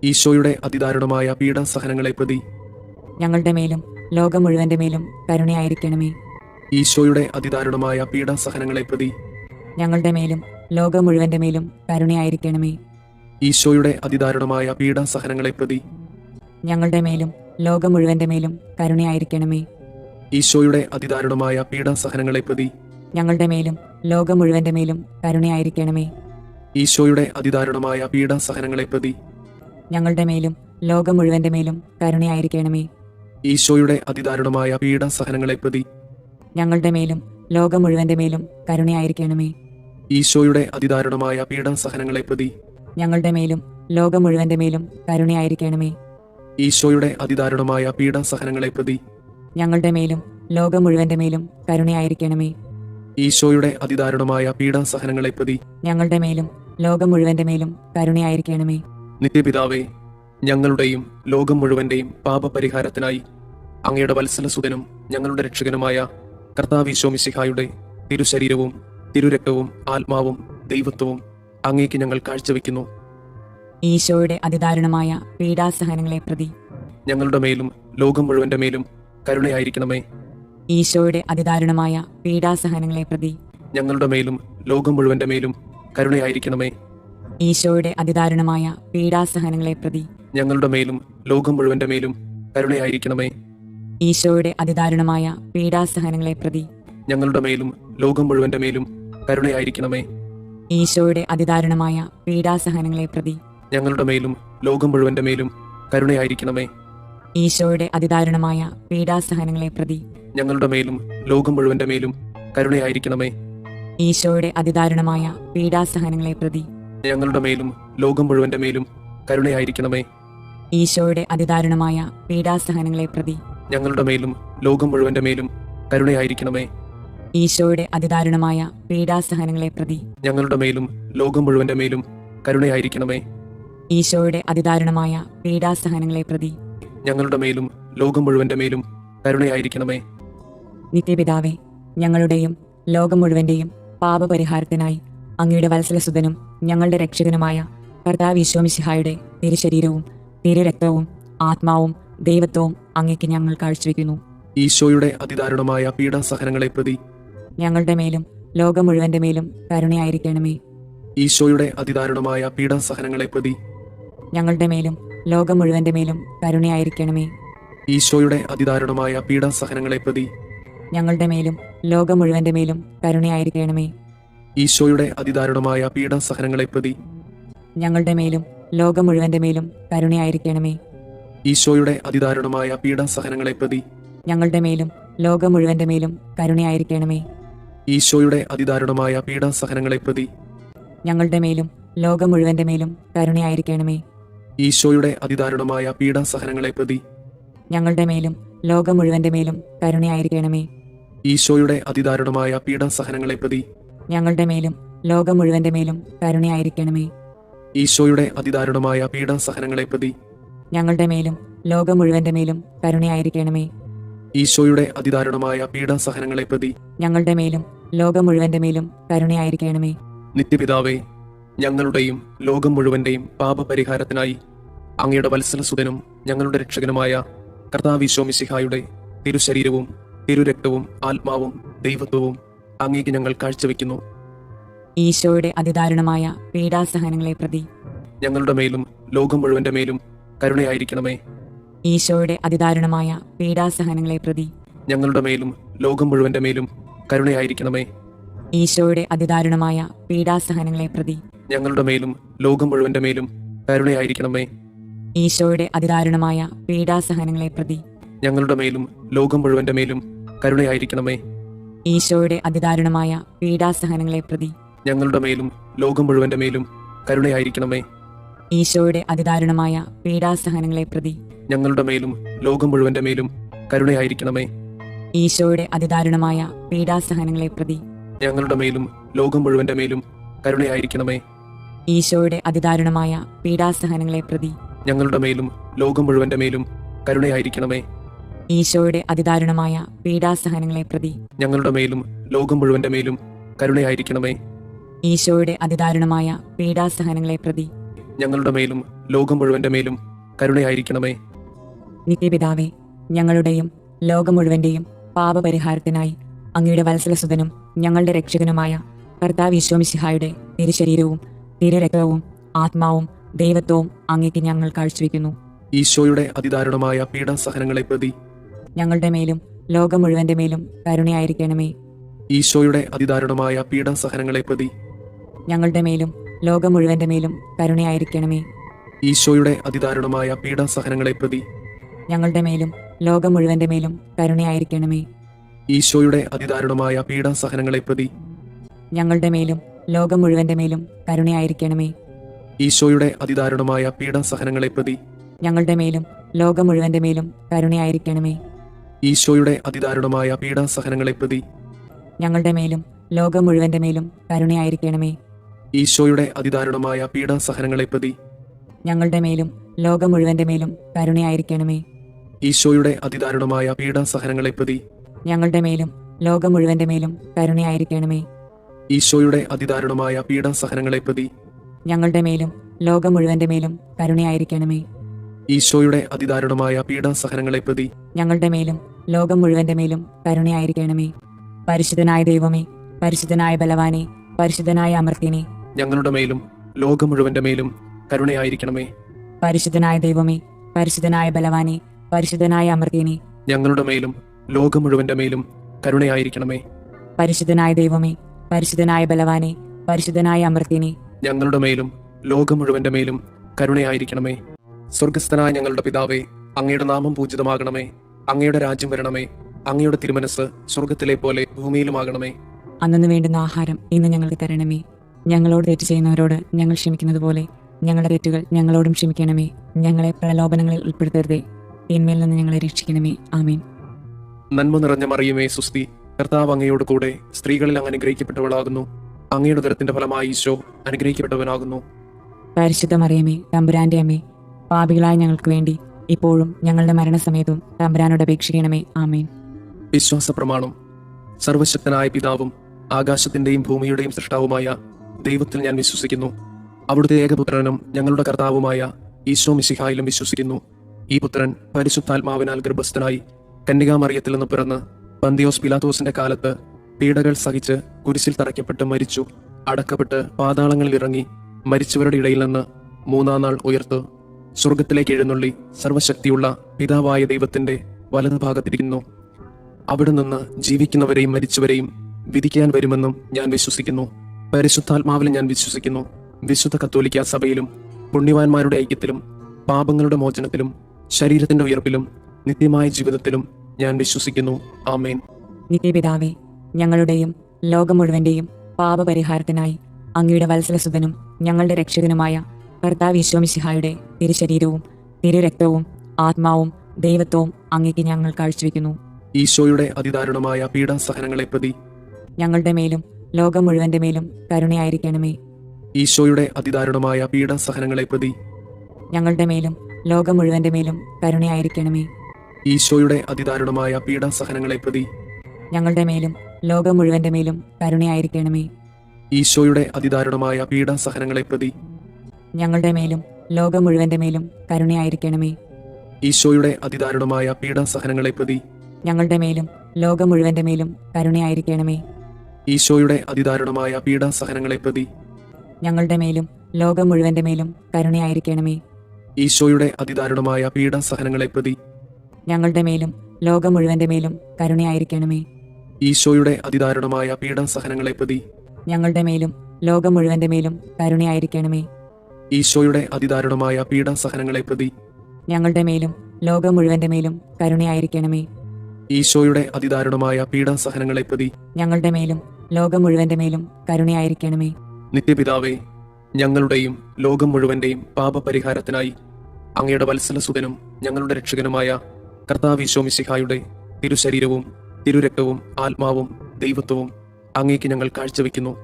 ഈശോയുടെ അതിദാരുണമായ പീഡാസഹനങ്ങളെ പ്രതി ഞങ്ങളുടെ മേലും ലോകം മുഴുവന്റെ മേലും കരുണയായിരിക്കണമേ. ഈശോയുടെ അതിദാരുണമായ പീഡാസഹനങ്ങളെ പ്രതി ഞങ്ങളുടെ മേലും ലോകം മുഴുവന്റെ മേലും കരുണയായിരിക്കണമേ. ഈശോയുടെ അതിദാരുണമായ പീഡാസഹനങ്ങളെ പ്രതി ഞങ്ങളുടെ മേലും ലോകം മുഴുവന്റെ മേലും കരുണയായിരിക്കണമേ. ഈശോയുടെ അതിദാരുണമായ പീഡാസഹനങ്ങളെ പ്രതി ഞങ്ങളുടെ മേലും ലോകം മുഴുവന്റെ മേലും കരുണയായിരിക്കണമേ. ഈശോയുടെ അതിദാരുണമായ പീഡാസഹനങ്ങളെ പ്രതി ഞങ്ങളുടെ മേലും ലോകം മുഴുവന്റെ മേലും കരുണയായിരിക്കണമേ. ഈശോയുടെ അതിദാരുണമായ പീഡാസഹനങ്ങളെ പ്രതി ഞങ്ങളുടെ മേലും ലോകം മുഴുവന്റെ മേലും കരുണയായിരിക്കണമേ. ഈശോയുടെ അതിദാരുണമായ പീഡാസഹനങ്ങളെ പ്രതി ഞങ്ങളുടെ മേലും ലോകം മുഴുവന്റെ മേലും കരുണയായിരിക്കണമേ. ഈശോയുടെ അതിദാരുണമായ പീഡാസഹനങ്ങളെ പ്രതി ഞങ്ങളുടെ മേലും ലോകം മുഴുവന്റെ മേലും കരുണയായിരിക്കണമേ. ഈശോയുടെ അതിദാരുണമായ പീഡാസഹനങ്ങളെ പ്രതി ഞങ്ങളുടെ മേലും ലോകം മുഴുവന്റെ മേലും കരുണയായിരിക്കണമേ. നിത്യപിതാവേ, ഞങ്ങളുടെയും ലോകം മുഴുവന്റെയും പാപപരിഹാരത്തിനായി അങ്ങയുടെ വത്സലസുതനും ഞങ്ങളുടെ രക്ഷകനുമായ കർത്താവ് ഈശോ മിശിഹായുടെ തിരുശരീരവും തിരുരക്തവും ആത്മാവും ദൈവത്വവും അങ്ങേക്ക് ഞങ്ങൾ കാഴ്ചവെക്കുന്നു. ഈശോയുടെ അതിദാരുണമായ പീഡാസഹനങ്ങളെ പ്രതി ഞങ്ങളുടെ മേലും ലോകം മുഴുവന്റെ മേലും കരുണയായിരിക്കണമേ. ഈശോയുടെ അതിദാരുണമായ പീഡാസഹനങ്ങളെ പ്രതി ഞങ്ങളുടെ മേലും ലോകം മുഴുവന്റെ മേലും കരുണയായിരിക്കണമേ. ഈശോയുടെ അതിദാരുണമായ പീഡാസഹനങ്ങളെ പ്രതി ഞങ്ങളുടെ മേലും ലോകം മുഴുവന്റെ മേലും കരുണയായിരിക്കണമേ. ഈശോയുടെ അതിദാരുണമായ പീഡാസഹനങ്ങളെ പ്രതി ഞങ്ങളുടെ മേലും ലോകം മുഴുവന്റെ മേലും കരുണയായിരിക്കണമേ. ഈശോയുടെ അതിദാരുണമായ പീഡാസഹനങ്ങളെ പ്രതി ഞങ്ങളുടെ മേലും ലോകം മുഴുവന്റെ മേലും കരുണയായിരിക്കണമേ. ഈശോയുടെ അതിദാരുണമായ പീഡാസഹനങ്ങളെ പ്രതി ഞങ്ങളുടെ മേലും ലോകം മുഴുവന്റെ മേലും കരുണയായിരിക്കണമേ. ഈശോയുടെ അതിദാരുണമായ പീഡാസഹനങ്ങളെ പ്രതി ഞങ്ങളുടെ മേലും ലോകം മുഴുവന്റെ മേലും കരുണയായിരിക്കണമേ. ഈശോയുടെ അതിദാരുണമായ പീഡാസഹനങ്ങളെ പ്രതി ഞങ്ങളുടെ മേലും ലോകം മുഴുവന്റെ മേലും കരുണയായിരിക്കണമേ. ഈശോയുടെ അതിദാരുണമായ പീഡാസഹനങ്ങളെ പ്രതി ഞങ്ങളുടെ മേലും ലോകം മുഴുവന്റെ മേലും കരുണയായിരിക്കണമേ. ഈശോയുടെ അതിദാരുണമായ പീഡാസഹനങ്ങളെ പ്രതി ഞങ്ങളുടെ മേലും ലോകം മുഴുവന്റെ മേലും കരുണയായിരിക്കണമേ. നിത്യപിതാവേ, ഞങ്ങളുടെയും ലോകം മുഴുവന്റെയും പാപപരിഹാരത്തിനായി അങ്ങയുടെ വത്സലസുതനും ഞങ്ങളുടെ രക്ഷകനുമായ കർത്താവ് ഈശോമിശിഹായുടെ തിരുശരീരവും തിരുരക്തവും ആത്മാവും ദൈവത്വവും അങ്ങേക്ക് ഞങ്ങൾ കാഴ്ചവെക്കുന്നു. ഈശോയുടെ അതിദാരുണമായ പീഡാസഹനങ്ങളെ പ്രതി ഞങ്ങളുടെ മേലും ലോകം മുഴുവന്റെ മേലും കരുണയായിരിക്കണമേ. ഈശോയുടെ അതിദാരുണമായ പീഡാസഹനങ്ങളെ പ്രതി ഞങ്ങളുടെ മേലും ലോകം മുഴുവന്റെ മേലും കരുണയായിരിക്കണമേ. ഈശോയുടെ അതിദാരുണമായ പീഡാസഹനങ്ങളെ പ്രതി ഞങ്ങളുടെ മേലും ലോകം മുഴുവന്റെ മേലും കരുണയായിരിക്കണമേ. ഈശോയുടെ അതിദാരുണമായ പീഡാസഹനങ്ങളെ പ്രതി ഞങ്ങളുടെ മേലും ലോകം മുഴുവന്റെ മേലും കരുണയായിരിക്കണമേ. ഈശോയുടെ അതിദാരുണമായ പീഡാസഹനങ്ങളെ പ്രതി ഞങ്ങളുടെ മേലും ലോകം മുഴുവന്റെ മേലും കരുണയായിരിക്കണമേ. ഈശോയുടെ അതിദാരുണമായ പീഡാസഹനങ്ങളെ പ്രതി ഞങ്ങളുടെ മേലും ലോകം മുഴുവന്റെ മേലും കരുണയായിരിക്കണമേ. ഈശോയുടെ അതിദാരുണമായ പീഡാസഹനങ്ങളെ പ്രതി ഞങ്ങളുടെ മേലും ലോകം മുഴുവന്റെ മേലും കരുണയായിരിക്കണമേ. ഈശോയുടെ അതിദാരുണമായ പീഡാസഹനങ്ങളെ പ്രതി ഞങ്ങളുടെ മേലും ലോകം മുഴുവന്റെ മേലും കരുണയായിരിക്കണമേ. ഈശോയുടെ അതിദാരുണമായ പീഡാസഹനങ്ങളെ പ്രതി ഞങ്ങളുടെ മേലും ലോകം മുഴുവന്റെ മേലും കരുണയായിരിക്കണമേ. ഈശോയുടെ അതിദാരുണമായ പീഡാസഹനങ്ങളെ പ്രതി ഞങ്ങളുടെ മേലും ലോകം മുഴുവന്റെ മേലും കരുണയായിരിക്കണമേ. നിത്യപിതാവേ, ഞങ്ങളുടെയും ലോകം മുഴുവന്റെയും പാപപരിഹാരത്തിനായി അങ്ങയുടെ വത്സലസുതനും ഞങ്ങളുടെ രക്ഷകനുമായ കർത്താവ് ഈശോമിശിഹായുടെ തിരുശരീരവും തിരുരക്തവും ആത്മാവും ദൈവത്വവും അങ്ങേക്ക് ഞങ്ങൾ കാഴ്ചവെക്കുന്നു. ഈശോയുടെ അതിദാരുണമായ പീഡാസഹനങ്ങളെ പ്രതി ഞങ്ങളുടെ മേലും ലോകം മുഴുവന്റെ മേലും കരുണയായിരിക്കണമേ. ഈശോയുടെ അതിദാരുണമായ പീഡാസഹനങ്ങളെ പ്രതി ഞങ്ങളുടെ മേലും ലോകം മുഴുവന്റെ മേലും കരുണയായിരിക്കണമേ. ഈശോയുടെ അതിദാരുണമായ പീഡാസഹനങ്ങളെ പ്രതി ഞങ്ങളുടെ മേലും ലോകം മുഴുവന്റെ മേലും കരുണയായിരിക്കണമേ. ഈശോയുടെ അതിദാരുണമായ പീഡാസഹനങ്ങളെ പ്രതി ഞങ്ങളുടെ മേലും ലോകം മുഴുവന്റെ മേലും കരുണയായിരിക്കണമേ. ഈശോയുടെ അതിദാരുണമായ പീഡാസഹനങ്ങളെ പ്രതി ഞങ്ങളുടെ മേലും ലോകം മുഴുവന്റെ മേലും കരുണയായിരിക്കണമേ. ഈശോയുടെ അതിദാരുണമായ പീഡാസഹനങ്ങളെ പ്രതി ഞങ്ങളുടെ മേലും ലോകം മുഴുവന്റെ മേലും കരുണയായിരിക്കണമേ. ഈശോയുടെ അതിദാരുണമായ പീഡാസഹനങ്ങളെ പ്രതി ഞങ്ങളുടെ മേലും ലോകം മുഴുവന്റെ മേലും കരുണയായിരിക്കണമേ. ഈശോയുടെ അതിദാരുണമായ പീഡാസഹനങ്ങളെ പ്രതി ഞങ്ങളുടെ മേലും ലോകം മുഴുവന്റെ മേലും കരുണയായിരിക്കണമേ. ഈശോയുടെ അതിദാരുണമായ പീഡാസഹനങ്ങളെ പ്രതി ഞങ്ങളുടെ മേലും ലോകം മുഴുവന്റെ മേലും കരുണയായിരിക്കണമേ. ഈശോയുടെ അതിദാരുണമായ പീഡാസഹനങ്ങളെ പ്രതി ഞങ്ങളുടെ മേലും ലോകം മുഴുവന്റെ മേലും കരുണയായിരിക്കണമേ. നിത്യപിതാവേ, ഞങ്ങളുടെയും ലോകം മുഴുവന്റെയും പാപപരിഹാരത്തിനായി അങ്ങയുടെ വത്സലസുതനും ഞങ്ങളുടെ രക്ഷകനുമായ കർത്താവ് ഈശോമിശിഹായുടെ തിരുശരീരവും തിരുരക്തവും ആത്മാവും ദൈവത്വവും അങ്ങേക്ക് ഞങ്ങൾ കാഴ്ചവെക്കുന്നു. ഈശോയുടെ അതിദാരുണമായ പീഡാസഹനങ്ങളെ പ്രതി ഞങ്ങളുടെ മേലും ലോകം മുഴുവന്റെ മേലും കരുണയായിരിക്കണമേ. ഈശോയുടെ അതിദാരുണമായ പീഡാസഹനങ്ങളെ പ്രതി ഞങ്ങളുടെ മേലും ലോകം മുഴുവന്റെ മേലും കരുണയായിരിക്കണമേ. ഈശോയുടെ അതിദാരുണമായ പീഡാസഹനങ്ങളെ പ്രതി ഞങ്ങളുടെ മേലും ലോകം മുഴുവന്റെ മേലും കരുണയായിരിക്കണമേ. ഈശോയുടെ അതിദാരുണമായ പീഡാസഹനങ്ങളെ പ്രതി ഞങ്ങളുടെ മേലും ലോകം മുഴുവന്റെ മേലും കരുണയായിരിക്കണമേ. ഈശോയുടെ അതിദാരുണമായ പീഡാസഹനങ്ങളെ പ്രതി ഞങ്ങളുടെ മേലും ലോകം മുഴുവന്റെ മേലും കരുണയായിരിക്കണമേ. ഈശോയുടെ അതിദാരുണമായ പീഡാസഹനങ്ങളെ പ്രതി ഞങ്ങളുടെ മേലും ലോകം മുഴുവന്റെ മേലും കരുണയായിരിക്കണമേ. ഈശോയുടെ അതിദാരുണമായ പീഡാസഹനങ്ങളെ പ്രതി ഞങ്ങളുടെ മേലും ലോകം മുഴുവന്റെ മേലും കരുണയായിരിക്കണമേ. ഈശോയുടെ അതിദാരുണമായ പീഡാസഹനങ്ങളെ പ്രതി ഞങ്ങളുടെ മേലും ലോകം മുഴുവന്റെ മേലും കരുണയായിരിക്കണമേ. ഈശോയുടെ അതിദാരുണമായ പീഡാസഹനങ്ങളെ പ്രതി ഞങ്ങളുടെ മേലും ലോകം മുഴുവന്റെ മേലും കരുണയായിരിക്കണമേ. ഈശോയുടെ അതിദാരുണമായ പീഡാസഹനങ്ങളെ പ്രതി ഞങ്ങളുടെ മേലും ലോകം മുഴുവന്റെ മേലും കരുണയായിരിക്കണമേ. പരിശുദ്ധനായ ദൈവമേ, പരിശുദ്ധനായ ബലവാനെ, പരിശുദ്ധനായ അമർത്യനെ, ഞങ്ങളുടെ മേലും ലോകം മുഴുവന്റെ മേലും കരുണയായിരിക്കണമേ. പരിശുദ്ധനായ ദൈവമേ, പരിശുദ്ധനായ ബലവാനെ, പരിശുദ്ധനായ അമർത്യനെ, ഞങ്ങളുടെ മേലും ലോകം മുഴുവന്റെ മേലും കരുണയായിരിക്കണമേ. പരിശുദ്ധനായ ദൈവമേ, പരിശുദ്ധനായ ബലവാനെ, പരിശുദ്ധനായ അമർത്യനെ, ഞങ്ങളുടെ മേലും ലോകം മുഴുവന്റെ മേലും കരുണയായിരിക്കണമേ. സ്വർഗസ്ഥനായ ഞങ്ങളുടെ പിതാവേ, അങ്ങയുടെ നാമം പൂജിതമാകണമേ. അങ്ങയുടെ രാജ്യം വരണമേ. അങ്ങയുടെ തിരുമനസ് സ്വർഗത്തിലെ പോലെ ഭൂമിയിലുമാകണമേ. അന്നു വേണ്ടുന്ന ആഹാരം ഇന്ന് ഞങ്ങൾക്ക് തരണമേ. ഞങ്ങളോട് തെറ്റ് ചെയ്യുന്നവരോട് ഞങ്ങൾ ക്ഷമിക്കുന്നത് പോലെ ഞങ്ങളുടെ തെറ്റുകൾ ഞങ്ങളോടും ക്ഷമിക്കണമേ. ഞങ്ങളെ പ്രലോഭനങ്ങളിൽ ഉൾപ്പെടുത്തരുതേ, തിന്മയിൽ നിന്ന് ഞങ്ങളെ രക്ഷിക്കണമേ. ആമേൻ. നന്മ നിറഞ്ഞ മറിയമേ, സുസ്തി, കർത്താവ് അങ്ങയോട് കൂടെ സ്ത്രീകളിൽ അങ്ങ് അനുഗ്രഹിക്കപ്പെട്ടവളാകുന്നു. അങ്ങയുടെ ഉദരത്തിന്റെ ഫലമായി ഈശോ അനുഗ്രഹിക്കപ്പെട്ടവനാകുന്നു. പരിശുദ്ധ മറിയമേ, തമ്പുരാന്റെ അമ്മേ, പാപികളായ ഞങ്ങൾക്ക് വേണ്ടി ഇപ്പോഴും ഞങ്ങളുടെ മരണസമയത്തും തമ്പുരാനോട് അപേക്ഷിക്കണമേ. ആമേൻ. വിശ്വാസ പ്രമാണം. സർവശക്തനായ പിതാവും ആകാശത്തിന്റെയും ഭൂമിയുടെയും സൃഷ്ടാവുമായ ദൈവത്തിൽ ഞാൻ വിശ്വസിക്കുന്നു. അവിടുത്തെ ഏകപുത്രനും ഞങ്ങളുടെ കർത്താവുമായ ഈശോ മിശിഹായിലും വിശ്വസിക്കുന്നു. ഈ പുത്രൻ പരിശുദ്ധാത്മാവിനാൽ ഗർഭസ്ഥനായി കന്യകാമറിയത്തിൽ നിന്ന് പിറന്ന് പന്തിയോസ് പിലാത്തോസിന്റെ കാലത്ത് പീഡകൾ സഹിച്ച് കുരിശിൽ തറയ്ക്കപ്പെട്ട് മരിച്ചു, അടക്കപ്പെട്ട് പാതാളങ്ങളിൽ ഇറങ്ങി, മരിച്ചവരുടെ ഇടയിൽ നിന്ന് മൂന്നാം നാൾ ഉയർത്ത് സ്വർഗത്തിലേക്ക് എഴുന്നള്ളി സർവശക്തിയുള്ള പിതാവായ ദൈവത്തിന്റെ വലതുഭാഗത്തിരിക്കുന്നു. അവിടെ നിന്ന് ജീവിക്കുന്നവരെയും മരിച്ചവരെയും വിധിക്കാൻ വരുമെന്നും ഞാൻ വിശ്വസിക്കുന്നു. പരിശുദ്ധാത്മാവിൽ ഞാൻ വിശ്വസിക്കുന്നു. വിശുദ്ധ കത്തോലിക്ക സഭയിലും പുണ്യവാന്മാരുടെ ഐക്യത്തിലും പാപങ്ങളുടെ മോചനത്തിലും ശരീരത്തിന്റെ ഉയർപ്പിലും നിത്യമായ ജീവിതത്തിലും ഞാൻ വിശ്വസിക്കുന്നു. ആമേൻ. നിത്യപിതാവേ, ഞങ്ങളുടെയും ലോകം മുഴുവന്റെയും പാപപരിഹാരത്തിനായി അങ്ങയുടെ വത്സലസുതനും ഞങ്ങളുടെ രക്ഷകനുമായ കർത്താവ് ഈശോ മിശിഹായുടെ തിരുശരീരവും തിരുരക്തവും ആത്മാവും ദൈവത്വവും അങ്ങേക്ക് ഞങ്ങൾ കാഴ്ചവെക്കുന്നു. ഈശോയുടെ അതിദാരുണമായ പീഡാസഹനങ്ങളെ പ്രതി ഞങ്ങളുടെ മേലും ലോകം മുഴുവന്റെ മേലും കരുണയായിരിക്കണമേ. ഈശോയുടെ അതിദാരുണമായ പീഡാസഹനങ്ങളെ പ്രതി ഞങ്ങളുടെ മേലും ലോകം മുഴുവന്റെ മേലും കരുണയായിരിക്കണമേ. ഈശോയുടെ അതിദാരുണമായ പീഡാസഹനങ്ങളെ പ്രതി ഞങ്ങളുടെ മേലും ലോകം മുഴുവന്റെ മേലും കരുണയായിരിക്കണമേ. ഈശോയുടെ അതിദാരുണമായ പീഡാസഹനങ്ങളെ പ്രതി ഞങ്ങളുടെ മേലും ലോകം മുഴുവന്റെ മേലും കരുണയായിരിക്കണമേ. ഈശോയുടെ അതിദാരുണമായ പീഡാസഹനങ്ങളെ പ്രതി ഞങ്ങളുടെ മേലും ലോകം മുഴുവന്റെ മേലും കരുണയായിരിക്കണമേ. ഈശോയുടെ അതിദാരുണമായ പീഡാസഹനങ്ങളെ പ്രതി ഞങ്ങളുടെ മേലും ലോകം മുഴുവന്റെ മേലും കരുണയായിരിക്കണമേ. ഈശോയുടെ അതിദാരുണമായ പീഡാസഹനങ്ങളെ പ്രതി ഞങ്ങളുടെ മേലും ലോകം മുഴുവന്റെ മേലും കരുണയായിരിക്കണമേ. ഈശോയുടെ അതിദാരുണമായ പീഡാസഹനങ്ങളെ പ്രതി ഞങ്ങളുടെ മേലും ലോകം മുഴുവന്റെ മേലും കരുണയായിരിക്കണമേ. ഈശോയുടെ അതിദാരുണമായ പീഡാസഹനങ്ങളെ പ്രതി ഞങ്ങളുടെ മേലും ലോകം മുഴുവന്റെ മേലും കരുണയായിരിക്കണമേ. ഈശോയുടെ അതിദാരുണമായ പീഡാസഹനങ്ങളെ പ്രതി ഞങ്ങളുടെ മേലും ലോകം മുഴുവന്റെ മേലും കരുണയായിരിക്കണമേ. നിത്യപിതാവേ, ഞങ്ങളുടെയും ലോകം മുഴുവന്റെയും പാപപരിഹാരത്തിനായി അങ്ങയുടെ വത്സലസുതനും ഞങ്ങളുടെ രക്ഷകനുമായ കർത്താവ് ഈശോ മിശിഹായുടെ തിരുശരീരവും തിരുരക്തവും ആത്മാവും ദൈവത്വവും അങ്ങേക്ക് ഞങ്ങൾ കാഴ്ചവെക്കുന്നു.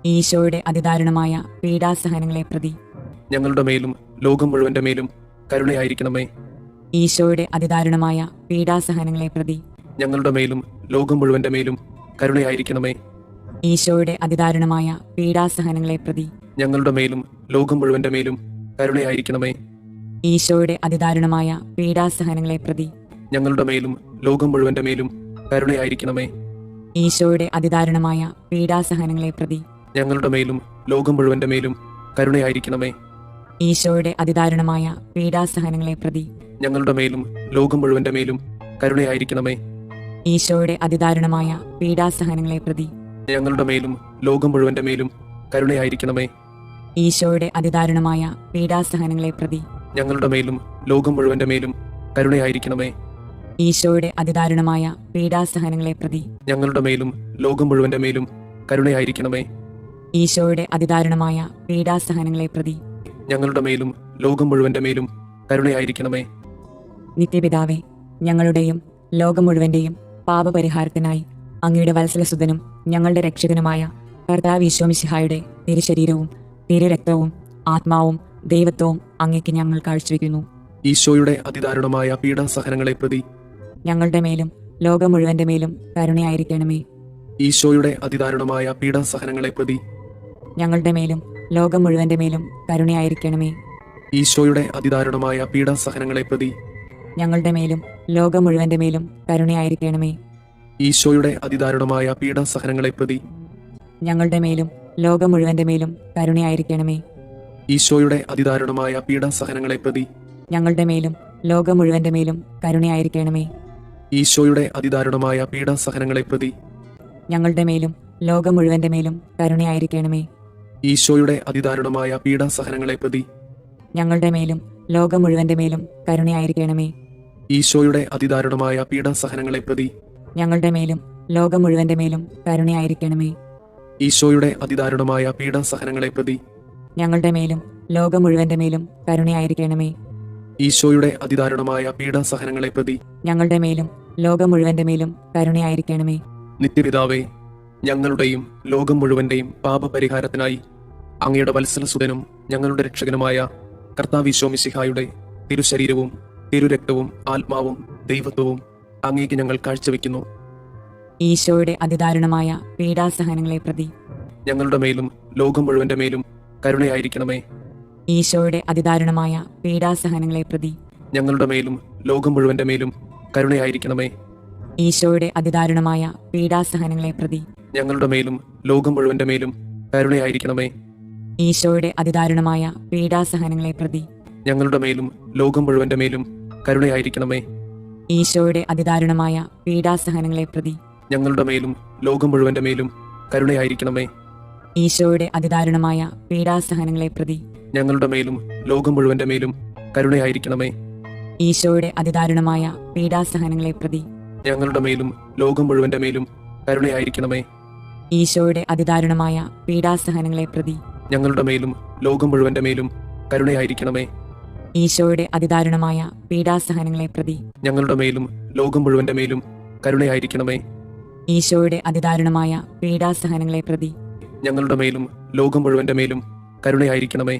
ഈശോയുടെ അതിദാരുണമായ പീഡാസഹനങ്ങളെ പ്രതി ഞങ്ങളുടെ മേലും ലോകം മുഴുവന്റെ മേലും കരുണയായിരിക്കണമേ. ഈശോയുടെ അതിദാരുണമായ പീഡാസഹനങ്ങളെ പ്രതി ഞങ്ങളുടെ മേലും ലോകം മുഴുവന്റെ മേലും കരുണയായിരിക്കണമേ. ഈശോയുടെ അതിദാരുണമായ പീഡാസഹനങ്ങളെ പ്രതി ഞങ്ങളുടെ മേലും ലോകം മുഴുവന്റെ മേലും കരുണയായിരിക്കണമേ. ഈശോയുടെ അതിദാരുണമായ പീഡാസഹനങ്ങളെ പ്രതി ഞങ്ങളുടെ മേലും ലോകം മുഴുവന്റെ മേലും കരുണയായിരിക്കണമേ. ഈശോയുടെ അതിദാരുണമായ പീഡാസഹനങ്ങളെ പ്രതി ഞങ്ങളുടെ മേലും ലോകം മുഴുവന്റെ മേലും കരുണയായിരിക്കണമേ. ഈശോയുടെ അതിദാരുണമായ പീഡാസഹനങ്ങളെ പ്രതി ഞങ്ങളുടെ മേലും ലോകം മുഴുവന്റെ മേലും കരുണയായിരിക്കണമേ. ഈശോയുടെ അതിദാരുണമായ പീഡാസഹനങ്ങളെ പ്രതി ഞങ്ങളുടെ മേലും ലോകം മുഴുവന്റെ മേലും കരുണയായിരിക്കണമേ. ഈശോയുടെ അതിദാരുണമായ പീഡാസഹനങ്ങളെ പ്രതി ഞങ്ങളുടെ മേലും ലോകം മുഴുവന്റെ മേലും കരുണയായിരിക്കണമേ. ഈശോയുടെ അതിദാരുണമായ പീഡാസഹനങ്ങളെ പ്രതി ഞങ്ങളുടെ മേലും ലോകം മുഴുവന്റെ മേലും കരുണയായിരിക്കണമേ. ഈശോയുടെ അതിദാരുണമായ പീഡാസഹനങ്ങളെ പ്രതി ഞങ്ങളുടെ മേലും ലോകം മുഴുവന്റെ മേലും കരുണയായിരിക്കണമേ. നിത്യപിതാവേ, ഞങ്ങളുടെയും ലോകം മുഴുവന്റെയും പാപപരിഹാരത്തിനായി അങ്ങയുടെ വത്സലസുതനും ഞങ്ങളുടെ രക്ഷകനുമായ കർത്താവ് ഈശോ മിശിഹായുടെ തിരുശരീരവും തിരുരക്തവും ആത്മാവും ദൈവത്വവും അങ്ങേക്ക് ഞങ്ങൾ കാഴ്ചവെക്കുന്നു. ഈശോയുടെ അതിദാരുണമായ പീഡാസഹനങ്ങളെ പ്രതി ഞങ്ങളുടെ മേലും ലോകം മുഴുവന്റെ മേലും കരുണയായിരിക്കണമേ. ഈശോയുടെ അതിദാരുണമായ പീഡാസഹനങ്ങളെ പ്രതി ഞങ്ങളുടെ മേലും ലോകം മുഴുവന്റെ മേലും കരുണയായിരിക്കണമേ. ഈശോയുടെ അതിദാരുണമായ പീഡാസഹനങ്ങളെ പ്രതി ഞങ്ങളുടെ മേലും ലോകം മുഴുവന്റെ മേലും കരുണയായിരിക്കണമേ. ഈശോയുടെ അതിദാരുണമായ പീഡാസഹനങ്ങളെ പ്രതി ഞങ്ങളുടെ മേലും ലോകം മുഴുവന്റെ മേലും കരുണയായിരിക്കണമേ. ഈശോയുടെ അതിദാരുണമായ പീഡാസഹനങ്ങളെ പ്രതി ഞങ്ങളുടെ മേലും ലോകം മുഴുവന്റെ മേലും കരുണയായിരിക്കണമേ. ഈശോയുടെ അതിദാരുണമായ പീഡാസഹനങ്ങളെ പ്രതി ഞങ്ങളുടെ മേലും ലോകം മുഴുവന്റെ മേലും കരുണയായിരിക്കണമേ. ഈശോയുടെ അതിദാരുണമായ പീഡാസഹനങ്ങളെ പ്രതി ഞങ്ങളുടെ മേലും ലോകം മുഴുവന്റെ മേലും കരുണയായിരിക്കണമേ. ഈശോയുടെ അതിദാരുണമായ പീഡാസഹനങ്ങളെ പ്രതി ഞങ്ങളുടെ മേലും ലോകം മുഴുവന്റെ മേലും കരുണയായിരിക്കണമേ. ഈശോയുടെ അതിദാരുണമായ പീഡാസഹനങ്ങളെ പ്രതി ഞങ്ങളുടെ മേലും ലോകം മുഴുവന്റെ മേലും കരുണയായിരിക്കണമേ. ഈശോയുടെ അതിദാരുണമായ പീഡാസഹനങ്ങളെ പ്രതി ഞങ്ങളുടെ മേലും ലോകം മുഴുവന്റെ മേലും കരുണയായിരിക്കണമേ. നിത്യപിതാവേ, ഞങ്ങളുടെയും ലോകം മുഴുവന്റെയും പാപപരിഹാരത്തിനായി അങ്ങയുടെ വത്സലസുതനും ഞങ്ങളുടെ രക്ഷകനുമായ കർത്താവ് മിശിഹായുടെ തിരുശരീരവും തിരുരക്തവും ആത്മാവും ദൈവത്വവും അങ്ങേക്ക് ഞങ്ങൾ കാഴ്ചവെക്കുന്നു. ഈശോയുടെ അതിദാരുണമായ പീഡാസഹനങ്ങളെ പ്രതി ഞങ്ങളുടെ മേലും ലോകം മുഴുവന്റെ മേലും കരുണയായിരിക്കണമേ. ഈശോയുടെ അതിദാരുണമായ പീഡാസഹനങ്ങളെ പ്രതി ഞങ്ങളുടെ മേലും ലോകം മുഴുവന്റെ മേലും കരുണയായിരിക്കണമേ. ഈശോയുടെ അതിദാരുണമായ പീഡാസഹനങ്ങളെ പ്രതി ഞങ്ങളുടെ മേലും ലോകം മുഴുവന്റെ മേലും കരുണയായിരിക്കണമേ. ഈശോയുടെ അതിദാരുണമായ പീഡാസഹനങ്ങളെ പ്രതി ഞങ്ങളുടെ മേലും ലോകം മുഴുവന്റെ മേലും കരുണയായിരിക്കണമേ. ഈശോയുടെ അതിദാരുണമായ പീഡാസഹനങ്ങളെ പ്രതി ഞങ്ങളുടെ മേലും ലോകം മുഴുവന്റെ മേലും കരുണയായിരിക്കണമേ. ഈശോയുടെ അതിദാരുണമായ പീഡാസഹനങ്ങളെ പ്രതി ഞങ്ങളുടെ മേലും ലോകം മുഴുവന്റെ മേലും കരുണയായിരിക്കണമേ. ഈശോയുടെ അതിദാരുണമായ പീഡാസഹനങ്ങളെ പ്രതി ഞങ്ങളുടെ മേലും ലോകം മുഴുവന്റെ മേലും കരുണയായിരിക്കണമേ. ഈശോയുടെ അതിദാരുണമായ പീഡാസഹനങ്ങളെ പ്രതി ഞങ്ങളുടെ മേലും ലോകം മുഴുവന്റെ മേലും കരുണയായിരിക്കണമേ. ഈശോയുടെ അതിദാരുണമായ പീഡാസഹനങ്ങളെ പ്രതി ഞങ്ങളുടെ മേലും ലോകം മുഴുവന്റെ മേലും കരുണയായിരിക്കണമേ. ഈശോയുടെ അതിദാരുണമായ പീഡാസഹനങ്ങളെ പ്രതി ഞങ്ങളുടെ മേലും ലോകം മുഴുവന്റെ മേലും കരുണയായിരിക്കണമേ.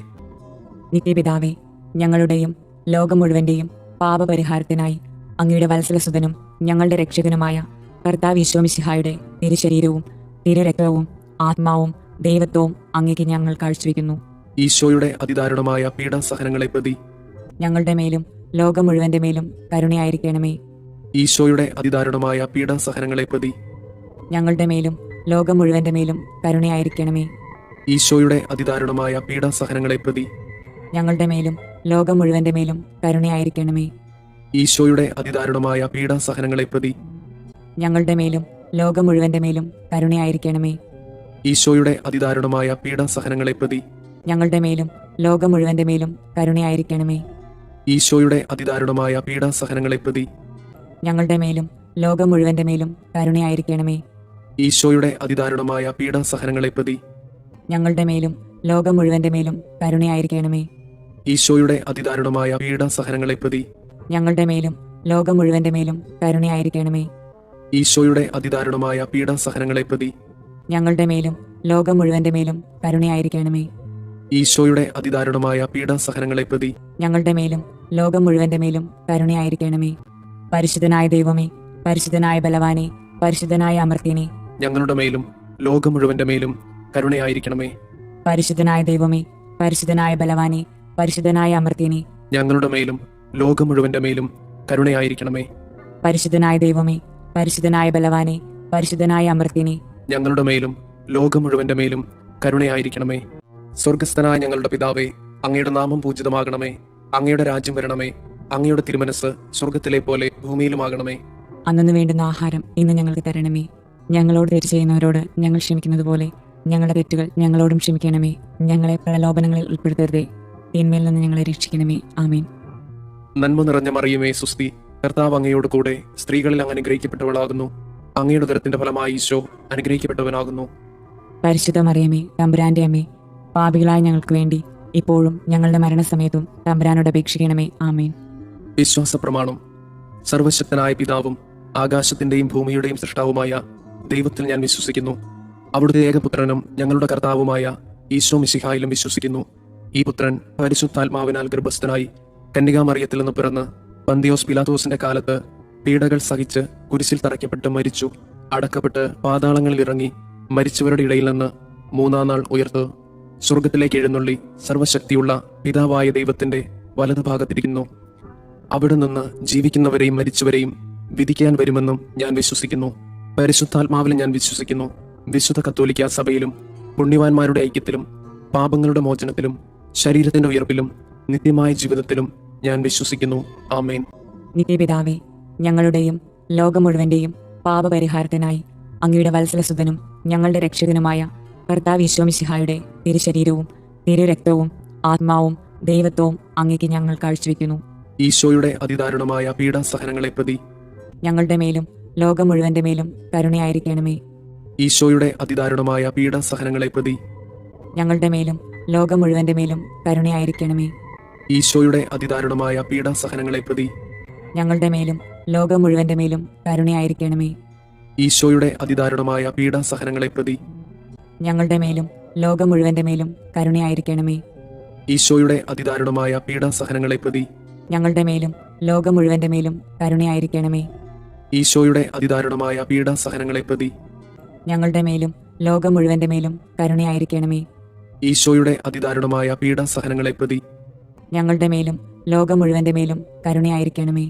നിത്യപിതാവേ, ഞങ്ങളുടെയും ലോകം മുഴുവന്റെയും പാപപരിഹാരത്തിനായി അങ്ങയുടെ വത്സലസുതനും ഞങ്ങളുടെ രക്ഷകനുമായ കർത്താവ് മിശിഹായുടെ തിരുശരീരവും തിരുരക്തവും ആത്മാവും ദൈവത്വവും അങ്ങേക്ക് ഞങ്ങൾ കാഴ്ചവെക്കുന്നു. ഈശോയുടെ അതിദാരുണമായ പീഡാസഹനങ്ങളെ പ്രതി ഞങ്ങളുടെ മേലും ലോകം മുഴുവന്റെ മേലും കരുണയായിരിക്കണമേ. ഈശോയുടെ അതിദാരുണമായ പീഡാസഹനങ്ങളെ പ്രതി ഞങ്ങളുടെ മേലും ലോകം മുഴുവന്റെ മേലും കരുണയായിരിക്കണമേ. ഈശോയുടെ അതിദാരുണമായ പീഡാസഹനങ്ങളെ പ്രതി ഞങ്ങളുടെ മേലും ലോകം മുഴുവന്റെ മേലും കരുണയായിരിക്കണമേ. ഈശോയുടെ അതിദാരുണമായ പീഡാസഹനങ്ങളെ പ്രതി ഞങ്ങളുടെ മേലും ലോകം മുഴുവന്റെ മേലും കരുണയായിരിക്കണമേ. ഈശോയുടെ അതിദാരുണമായ പീഡാസഹനങ്ങളെ പ്രതി ഞങ്ങളുടെ മേലും ലോകം മുഴുവന്റെ മേലും കരുണയായിരിക്കണമേ. ഈശോയുടെ അതിദാരുണമായ പീഡാസഹനങ്ങളെ പ്രതി ഞങ്ങളുടെ മേലും ലോകം മുഴുവന്റെ മേലും കരുണയായിരിക്കണമേ. ഈശോയുടെ അതിദാരുണമായ പീഡാസഹനങ്ങളെ പ്രതി ഞങ്ങളുടെ മേലും ലോകം മുഴുവന്റെ മേലും കരുണയായിരിക്കണമേ. ഈശോയുടെ അതിദാരുണമായ പീഡാസഹനങ്ങളെ പ്രതി ഞങ്ങളുടെ മേലും ലോകം മുഴുവന്റെ മേലും കരുണയായിരിക്കണമേ. ഈശോയുടെ അതിദാരുണമായ പീഡാസഹനങ്ങളെ പ്രതി ഞങ്ങളുടെ മേലും ലോകം മുഴുവന്റെ മേലും കരുണയായിരിക്കണമേ. ഈശോയുടെ അതിദാരുണമായ പീഡാസഹനങ്ങളെ പ്രതി ഞങ്ങളുടെ മേലും ലോകം മുഴുവന്റെ മേലും കരുണയായിരിക്കണമേ. പരിശുദ്ധനായ ദൈവമേ, പരിശുദ്ധനായ ബലവാനെ, പരിശുദ്ധനായ അമർത്യനെ, ഞങ്ങളുടെ മേലും ലോകം മുഴുവന്റെ മേലും കരുണയായിരിക്കണമേ. പരിശുദ്ധനായ ദൈവമേ, പരിശുദ്ധനായ ബലവാനെ, പരിശുദ്ധനായ അമർത്യനെ, ഞങ്ങളുടെ മേലും ലോകം മുഴുവന്റെ മേലും കരുണയായിരിക്കണമേ. പരിശുദ്ധനായ ദൈവമേ, പരിശുദ്ധനായ ബലവാനെ, പരിശുദ്ധനായ അമർത്യനെ, ഞങ്ങളുടെ മേലും ലോകം മുഴുവന്റെ മേലും കരുണയായിരിക്കണമേ. സ്വർഗസ്ഥനായ ഞങ്ങളുടെ പിതാവേ, അങ്ങയുടെ നാമം പൂജിതമാകണമേ. അങ്ങയുടെ രാജ്യം വരണമേ. അങ്ങയുടെ തിരുമനസ് സ്വർഗത്തിലെ പോലെ ഭൂമിയിലുമാകണമേ. അന്നു വേണ്ടുന്ന ആഹാരം ഇന്ന് ഞങ്ങൾക്ക് തരണമേ. ഞങ്ങളോട് തെറ്റ് ചെയ്യുന്നവരോട് ഞങ്ങൾ ക്ഷമിക്കുന്നത് പോലെ ഞങ്ങളുടെ തെറ്റുകൾ ഞങ്ങളോടും ക്ഷമിക്കണമേ. ഞങ്ങളെ പ്രലോഭനങ്ങളിൽ ഉൾപ്പെടുത്തരുതേ, തിന്മയിൽ നിന്ന് ഞങ്ങളെ രക്ഷിക്കണമേ. ആമേൻ. നന്മ നിറഞ്ഞ മറിയമേ, സുസ്തി, കർത്താവ് അങ്ങയോട് കൂടെ സ്ത്രീകളിൽ അങ്ങ് അനുഗ്രഹിക്കപ്പെട്ടവളാകുന്നു. അങ്ങയുടെ ഉദരത്തിന്റെ ഫലമായി ഈശോ അനുഗ്രഹിക്കപ്പെട്ടവനാകുന്നു. പരിശുദ്ധ മറിയമേ, തമ്പുരാന്റെ അമ്മേ, പാപികളായ ഞങ്ങൾക്ക് വേണ്ടി ഇപ്പോഴും ഞങ്ങളുടെ മരണസമയത്തും തമ്പുരാനോട് അപേക്ഷിക്കണമേ. ആമേൻ. വിശ്വാസ പ്രമാണം. സർവശക്തനായ പിതാവും ആകാശത്തിന്റെയും ഭൂമിയുടെയും സൃഷ്ടാവുമായ ദൈവത്തിൽ ഞാൻ വിശ്വസിക്കുന്നു. അവിടുത്തെ ഏകപുത്രനും ഞങ്ങളുടെ കർത്താവുമായ ഈശോ മിശിഹായിലും വിശ്വസിക്കുന്നു. ഈ പുത്രൻ പരിശുദ്ധാത്മാവിനാൽ ഗർഭസ്ഥനായി കന്യകാമറിയത്തിൽ നിന്ന് പിറന്ന് പന്തിയോസ് പിലാത്തോസിന്റെ കാലത്ത് പീഡകൾ സഹിച്ച് കുരിശിൽ തറയ്ക്കപ്പെട്ട് മരിച്ചു, അടക്കപ്പെട്ട് പാതാളങ്ങളിൽ ഇറങ്ങി മരിച്ചവരുടെ ഇടയിൽ നിന്ന് മൂന്നാം നാൾ ഉയർത്ത് സ്വർഗത്തിലേക്ക് എഴുന്നള്ളി സർവശക്തിയുള്ള പിതാവായ ദൈവത്തിന്റെ വലതുഭാഗത്തിരിക്കുന്നു. അവിടെ നിന്ന് ജീവിക്കുന്നവരെയും മരിച്ചവരെയും വിധിക്കാൻ വരുമെന്നും ഞാൻ വിശ്വസിക്കുന്നു. പരിശുദ്ധാത്മാവിൽ ഞാൻ വിശ്വസിക്കുന്നു. വിശുദ്ധ കത്തോലിക്കാ സഭയിലും പുണ്യവാന്മാരുടെ ഐക്യത്തിലും പാപങ്ങളുടെ മോചനത്തിലും ശരീരത്തിന്റെ ഉയർപ്പിലും നിത്യമായ ജീവിതത്തിലും ഞാൻ വിശ്വസിക്കുന്നു. ആമേൻ. നിത്യപിതാവേ, ഞങ്ങളുടെയും ലോകം മുഴുവന്റെയും പാപപരിഹാരത്തിനായി അങ്ങയുടെ വത്സലസുതനും ഞങ്ങളുടെ രക്ഷകനുമായ കർത്താവ് ഈശോ മിശിഹായുടെ തിരുശരീരവും തിരുരക്തവും ആത്മാവും ദൈവത്വവും അങ്ങേക്ക് ഞങ്ങൾ കാഴ്ചവെക്കുന്നു. ഈശോയുടെ അതിദാരുണമായ പീഡാസഹനങ്ങളെ പ്രതി ഞങ്ങളുടെ മേലും ലോകം മുഴുവന്റെ മേലും കരുണയായിരിക്കണമേ. ഈശോയുടെ അതിദാരുണമായ പീഡാസഹനങ്ങളെ പ്രതി ഞങ്ങളുടെ മേലും ലോകം മുഴുവന്റെ മേലും കരുണയായിരിക്കണമേ. ഈശോയുടെ അതിദാരുണമായ പീഡാസഹനങ്ങളെ പ്രതി ഞങ്ങളുടെ മേലും ലോകം മുഴുവന്റെ മേലും കരുണയായിരിക്കണമേ. ഈശോയുടെ അതിദാരുണമായ പീഡാസഹനങ്ങളെ പ്രതി ഞങ്ങളുടെ മേലും ലോകം മുഴുവന്റെ മേലും കരുണയായിരിക്കണമേ. ഈശോയുടെ അതിദാരുണമായ പീഡാസഹനങ്ങളെ പ്രതി ഞങ്ങളുടെ മേലും ലോകം മുഴുവന്റെ മേലും കരുണയായിരിക്കണമേ. ഈശോയുടെ അതിദാരുണമായ പീഡാസഹനങ്ങളെ പ്രതി ഞങ്ങളുടെ മേലും ലോകം മുഴുവന്റെ മേലും കരുണയായിരിക്കണമേ. ഈശോയുടെ അതിദാരുണമായ പീഡാസഹനങ്ങളെ പ്രതി ഞങ്ങളുടെ മേലും ലോകം മുഴുവന്റെ മേലും കരുണയായിരിക്കണമേ.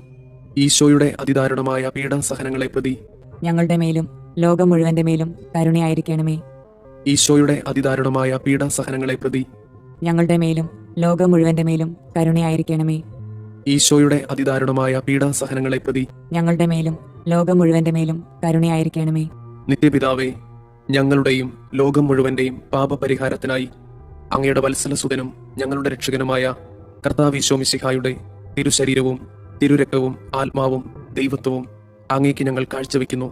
ഈശോയുടെ അതിദാരുണമായ പീഡാസഹനങ്ങളെ പ്രതി ഞങ്ങളുടെ മേലും ലോകം മുഴുവന്റെ മേലും കരുണയായിരിക്കണമേ. ഈശോയുടെ അതിദാരുണമായ പീഡാസഹനങ്ങളെ പ്രതി ഞങ്ങളുടെ മേലും ലോകം മുഴുവന്റെ മേലും കരുണയായിരിക്കണമേ. ഈശോയുടെ അതിദാരുണമായ പീഡാസഹനങ്ങളെ പ്രതി ഞങ്ങളുടെ മേലും ലോകം മുഴുവന്റെ മേലും കരുണയായിരിക്കണമേ. നിത്യപിതാവേ, ഞങ്ങളുടെയും ലോകം മുഴുവന്റെയും പാപപരിഹാരത്തിനായി അങ്ങയുടെ വത്സലസുതനും ഞങ്ങളുടെ രക്ഷകനുമായ കർത്താവ് ഈശോ മിശിഹായുടെ തിരുശരീരവും തിരുരക്തവും ആത്മാവും ദൈവത്വവും അങ്ങേക്ക് ഞങ്ങൾ കാഴ്ചവെക്കുന്നു.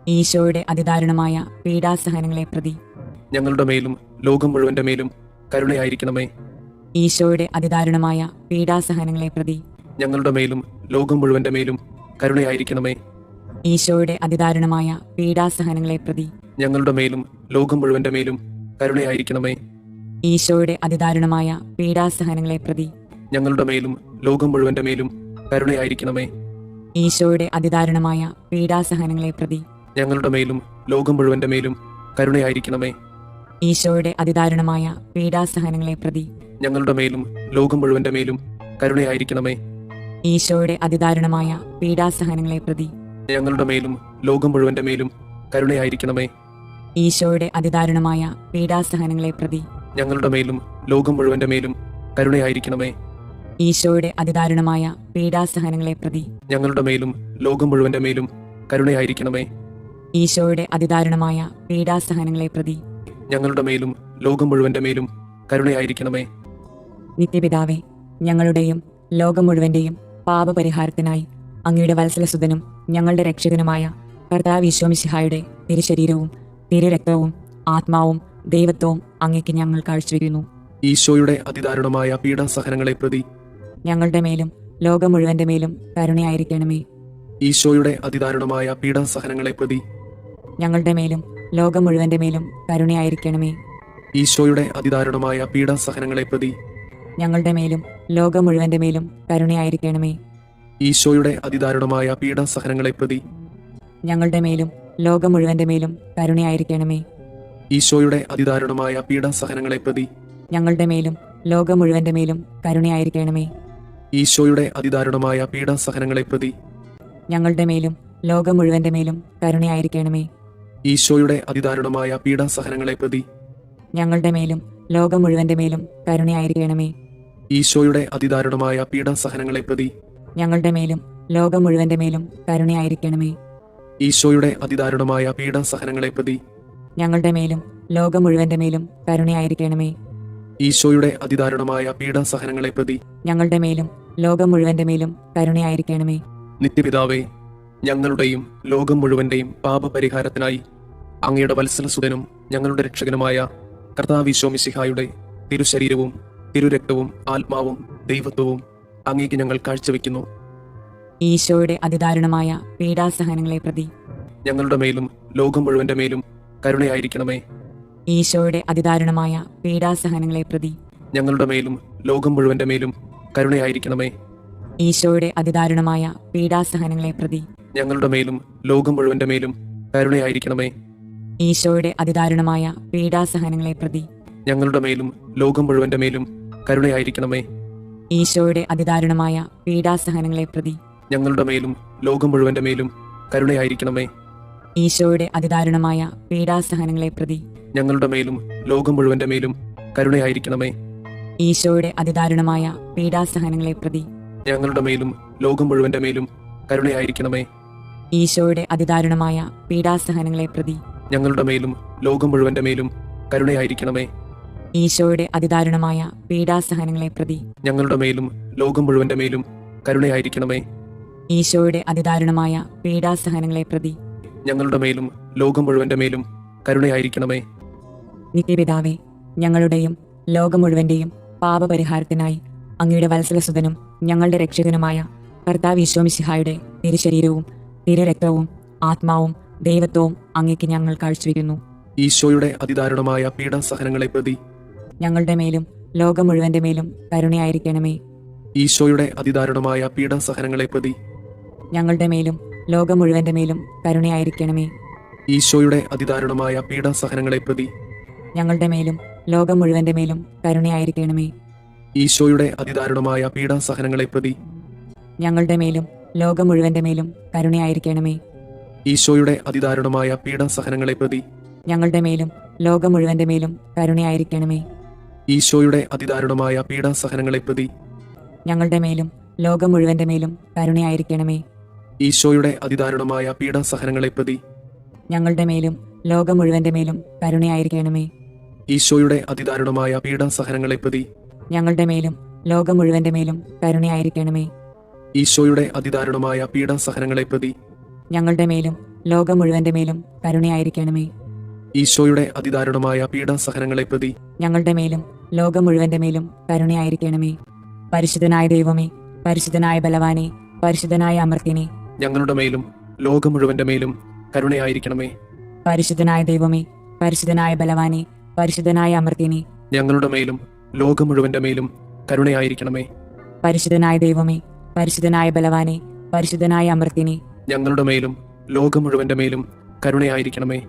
ഈശോയുടെ അതിദാരുണമായ പീഡാസഹനങ്ങളെ പ്രതി ഞങ്ങളുടെ മേലും ലോകം മുഴുവന്റെ മേലും കരുണയായിരിക്കണമേ. ഈശോയുടെ അതിദാരുണമായ പീഡാസഹനങ്ങളെ പ്രതി ഞങ്ങളുടെ മേലും ലോകം മുഴുവന്റെ മേലും കരുണയായിരിക്കണമേ. ഈശോയുടെ അതിദാരുണമായ പീഡാസഹനങ്ങളെ പ്രതി ഞങ്ങളുടെ മേലും ലോകം മുഴുവന്റെ മേലും കരുണയായിരിക്കണമേ. ഈശോയുടെ അതിദാരുണമായ പീഡാസഹനങ്ങളെ പ്രതി ഞങ്ങളുടെ മേലും ലോകം മുഴുവന്റെ മേലും കരുണയായിരിക്കണമേ. ഈശോയുടെ അതിദാരുണമായ പീഡാസഹനങ്ങളെ പ്രതി ഞങ്ങളുടെ മേലും ലോകം മുഴുവന്റെ മേലും കരുണയായിരിക്കണമേ. ഈശോയുടെ അതിദാരുണമായ പീഡാസഹനങ്ങളെ പ്രതി ഞങ്ങളുടെ മേലും ലോകം മുഴുവന്റെ മേലും കരുണയായിരിക്കണമേ. ഈശോയുടെ അതിദാരുണമായ പീഡാസഹനങ്ങളെ പ്രതി ഞങ്ങളുടെ മേലും ലോകം മുഴുവന്റെ മേലും കരുണയായിരിക്കണമേ. ഈശോയുടെ അതിദാരുണമായ പീഡാസഹനങ്ങളെ പ്രതി ഞങ്ങളുടെ മേലും ലോകം മുഴുവന്റെ മേലും കരുണയായിരിക്കണമേ. ഈശോയുടെ അതിദാരുണമായ പീഡാസഹനങ്ങളെ പ്രതി ഞങ്ങളുടെ മേലും ലോകം മുഴുവന്റെ മേലും കരുണയായിരിക്കണമേ. ഈശോയുടെ അതിദാരുണമായ പീഡാസഹനങ്ങളെ പ്രതി ഞങ്ങളുടെ മേലും ലോകം മുഴുവന്റെ മേലും കരുണയായിരിക്കണമേ. നിത്യപിതാവേ, ഞങ്ങളുടെയും ലോകം മുഴുവന്റെയും പാപപരിഹാരത്തിനായി അങ്ങയുടെ വത്സലസുതനും ഞങ്ങളുടെ രക്ഷകനുമായ കർത്താവ് ഈശോ മിശിഹായുടെ തിരുശരീരവും തിരുരക്തവും ആത്മാവും ദൈവത്വവും അങ്ങേക്ക് ഞങ്ങൾ കാഴ്ചവെക്കുന്നു. ഈശോയുടെ അതിദാരുണമായ പീഡാസഹനങ്ങളെ പ്രതി ഞങ്ങളുടെ മേലും ലോകം മുഴുവന്റെ മേലും കരുണയായിരിക്കണമേ. ഈശോയുടെ അതിദാരുണമായ പീഡാസഹനങ്ങളെ പ്രതി ഞങ്ങളുടെ മേലും ലോകം മുഴുവന്റെ മേലും കരുണയായിരിക്കണമേ. ഈശോയുടെ അതിദാരുണമായ പീഡാസഹനങ്ങളെ പ്രതി ഞങ്ങളുടെ മേലും ലോകം മുഴുവന്റെ മേലും കരുണയായിരിക്കണമേ. ഈശോയുടെ അതിദാരുണമായ പീഡാസഹനങ്ങളെ പ്രതി ഞങ്ങളുടെ മേലും ലോകം മുഴുവന്റെ മേലും കരുണയായിരിക്കണമേ. ഈശോയുടെ അതിദാരുണമായ പീഡാസഹനങ്ങളെ പ്രതി ഞങ്ങളുടെ മേലും ലോകം മുഴുവന്റെ മേലും കരുണയായിരിക്കണമേ. ഈശോയുടെ അതിദാരുണമായ പീഡാസഹനങ്ങളെ പ്രതി ഞങ്ങളുടെ മേലും ലോകം മുഴുവന്റെ മേലും കരുണയായിരിക്കണമേ. ഈശോയുടെ അതിദാരുണമായ പീഡാസഹനങ്ങളെ പ്രതി ഞങ്ങളുടെ മേലും ലോകം മുഴുവന്റെ മേലും കരുണയായിരിക്കണമേ. ഈശോയുടെ അതിദാരുണമായ പീഡാസഹനങ്ങളെ പ്രതി ഞങ്ങളുടെ മേലും ലോകം മുഴുവന്റെ മേലും കരുണയായിരിക്കണമേ. ഈശോയുടെ അതിദാരുണമായ പീഡാസഹനങ്ങളെ പ്രതി ഞങ്ങളുടെ മേലും ലോകം മുഴുവന്റെ മേലും കരുണയായിരിക്കണമേ. ഈശോയുടെ അതിദാരുണമായ പീഡാസഹനങ്ങളെ പ്രതി ഞങ്ങളുടെ മേലും ലോകം മുഴുവന്റെ മേലും കരുണയായിരിക്കണമേ. നിത്യപിതാവേ, ഞങ്ങളുടെയും ലോകം മുഴുവന്റെയും പാപപരിഹാരത്തിനായി അങ്ങയുടെ വത്സലസുതനും ഞങ്ങളുടെ രക്ഷകനുമായ കർത്താവ് ഈശോ മിശിഹായുടെ തിരുശരീരവും തിരുരക്തവും ആത്മാവും ദൈവത്വവും അങ്ങേക്ക് ഞങ്ങൾ കാഴ്ചവെക്കുന്നു. ഈശോയുടെ അതിദാരുണമായ പീഡാസഹനങ്ങളെ പ്രതി ഞങ്ങളുടെ മേലും ലോകം മുഴുവന്റെ മേലും കരുണയായിരിക്കണമേ. ഈശോയുടെ അതിദാരുണമായ പീഡാസഹനങ്ങളെ പ്രതി ഞങ്ങളുടെ മേലും ലോകം മുഴുവന്റെ മേലും കരുണയായിരിക്കണമേ. ഈശോയുടെ അതിദാരുണമായ പീഡാസഹനങ്ങളെ പ്രതി ഞങ്ങളുടെ മേലും ലോകം മുഴുവന്റെ മേലും കരുണയായിരിക്കണമേ. ഈശോയുടെ അതിദാരുണമായ പീഡാസഹനങ്ങളെ പ്രതി ഞങ്ങളുടെ മേലും ലോകം മുഴുവന്റെ മേലും കരുണയായിരിക്കണമേ. ഈശോയുടെ അതിദാരുണമായ പീഡാസഹനങ്ങളെ പ്രതി ഞങ്ങളുടെ മേലും ലോകം മുഴുവന്റെ മേലും കരുണയായിരിക്കണമേ. ഈശോയുടെ അതിദാരുണമായ പീഡാസഹനങ്ങളെ പ്രതി ഞങ്ങളുടെ മേലും ലോകം മുഴുവന്റെ മേലും കരുണയായിരിക്കണമേ. ഈശോയുടെ അതിദാരുണമായ പീഡാസഹനങ്ങളെ പ്രതി ഞങ്ങളുടെ മേലും ലോകം മുഴുവന്റെ മേലും കരുണയായിരിക്കണമേ. ഈശോയുടെ അതിദാരുണമായ പീഡാസഹനങ്ങളെ പ്രതി ഞങ്ങളുടെ മേലും ലോകം മുഴുവന്റെ മേലും കരുണയായിരിക്കണമേ. ഈശോയുടെ അതിദാരുണമായ പീഡാസഹനങ്ങളെ പ്രതി ഞങ്ങളുടെ മേലും ലോകം മുഴുവന്റെ മേലും കരുണയായിരിക്കണമേ. ഈശോയുടെ അതിദാരുണമായ പീഡാസഹനങ്ങളെ പ്രതി ഞങ്ങളുടെ മേലും ലോകം മുഴുവന്റെ മേലും കരുണയായിരിക്കണമേ. നിത്യപിതാവേ, ഞങ്ങളുടെയും ലോകം മുഴുവന്റെയും പാപപരിഹാരത്തിനായി അങ്ങയുടെ വത്സലസുതനും ഞങ്ങളുടെ രക്ഷകനുമായ കർത്താവ് ഈശോ മിശിഹായുടെ തിരുശരീരവും തിരുരക്തവും ആത്മാവും ദൈവത്വവും അങ്ങേക്ക് ഞങ്ങൾ കാഴ്ചവെക്കുന്നു. ഈശോയുടെ അതിദാരുണമായ പീഡാസഹനങ്ങളെ പ്രതി ഞങ്ങളുടെ മേലും ലോകം മുഴുവന്റെ മേലും കരുണയായിരിക്കണമേ. ഈശോയുടെ അതിദാരുണമായ പീഡാസഹനങ്ങളെ പ്രതി ഞങ്ങളുടെ മേലും ലോകം മുഴുവന്റെ മേലും കരുണയായിരിക്കണമേ. ഈശോയുടെ അതിദാരുണമായ പീഡാസഹനങ്ങളെ പ്രതി ഞങ്ങളുടെ മേലും ലോകം മുഴുവന്റെ മേലും കരുണയായിരിക്കണമേ. ഈശോയുടെ അതിദാരുണമായ പീഡാസഹനങ്ങളെ പ്രതി ഞങ്ങളുടെ മേലും ലോകം മുഴുവന്റെ മേലും കരുണയായിരിക്കണമേ. ഈശോയുടെ അതിദാരുണമായ പീഡാസഹനങ്ങളെ പ്രതി ഞങ്ങളുടെ മേലും ലോകം മുഴുവന്റെ മേലും കരുണയായിരിക്കണമേ. ഈശോയുടെ അതിദാരുണമായ പീഡാസഹനങ്ങളെ പ്രതി ഞങ്ങളുടെ മേലും ലോകം മുഴുവന്റെ മേലും കരുണയായിരിക്കണമേ. ഈശോയുടെ അതിദാരുണമായ പീഡാസഹനങ്ങളെ പ്രതി ഞങ്ങളുടെ മേലും ലോകം മുഴുവന്റെ മേലും കരുണയായിരിക്കണമേ. ഈശോയുടെ അതിദാരുണമായ പീഡാസഹനങ്ങളെ പ്രതി ഞങ്ങളുടെ മേലും ലോകം മുഴുവന്റെ മേലും കരുണയായിരിക്കണമേ. ഈശോയുടെ അതിദാരുണമായ പീഡാസഹനങ്ങളെ പ്രതി ഞങ്ങളുടെ മേലും ലോകം മുഴുവന്റെ മേലും കരുണയായിരിക്കണമേ. ഈശോയുടെ അതിദാരുണമായ പീഡാസഹനങ്ങളെ പ്രതി ഞങ്ങളുടെ മേലും ലോകം മുഴുവന്റെ മേലും കരുണയായിരിക്കണമേ. പരിശുദ്ധനായ ദൈവമേ, പരിശുദ്ധനായ ബലവാനെ, പരിശുദ്ധനായ അമർത്യനെ, ഞങ്ങളുടെ മേലും ലോകം മുഴുവന്റെ മേലും കരുണയായിരിക്കണമേ. പരിശുദ്ധനായ ദൈവമേ, പരിശുദ്ധനായ ബലവാനെ, പരിശുദ്ധനായ അമർത്യനെ, ഞങ്ങളുടെ മേലും ലോകം മുഴുവന്റെ മേലും കരുണയായിരിക്കണമേ. പരിശുദ്ധനായ ദൈവമേ, പരിശുദ്ധനായ ബലവാനെ, പരിശുദ്ധനായ അമർത്യനെ, ഞങ്ങളുടെ മേലും ലോകം മുഴുവന്റെ മേലും കരുണയായിരിക്കണമേ.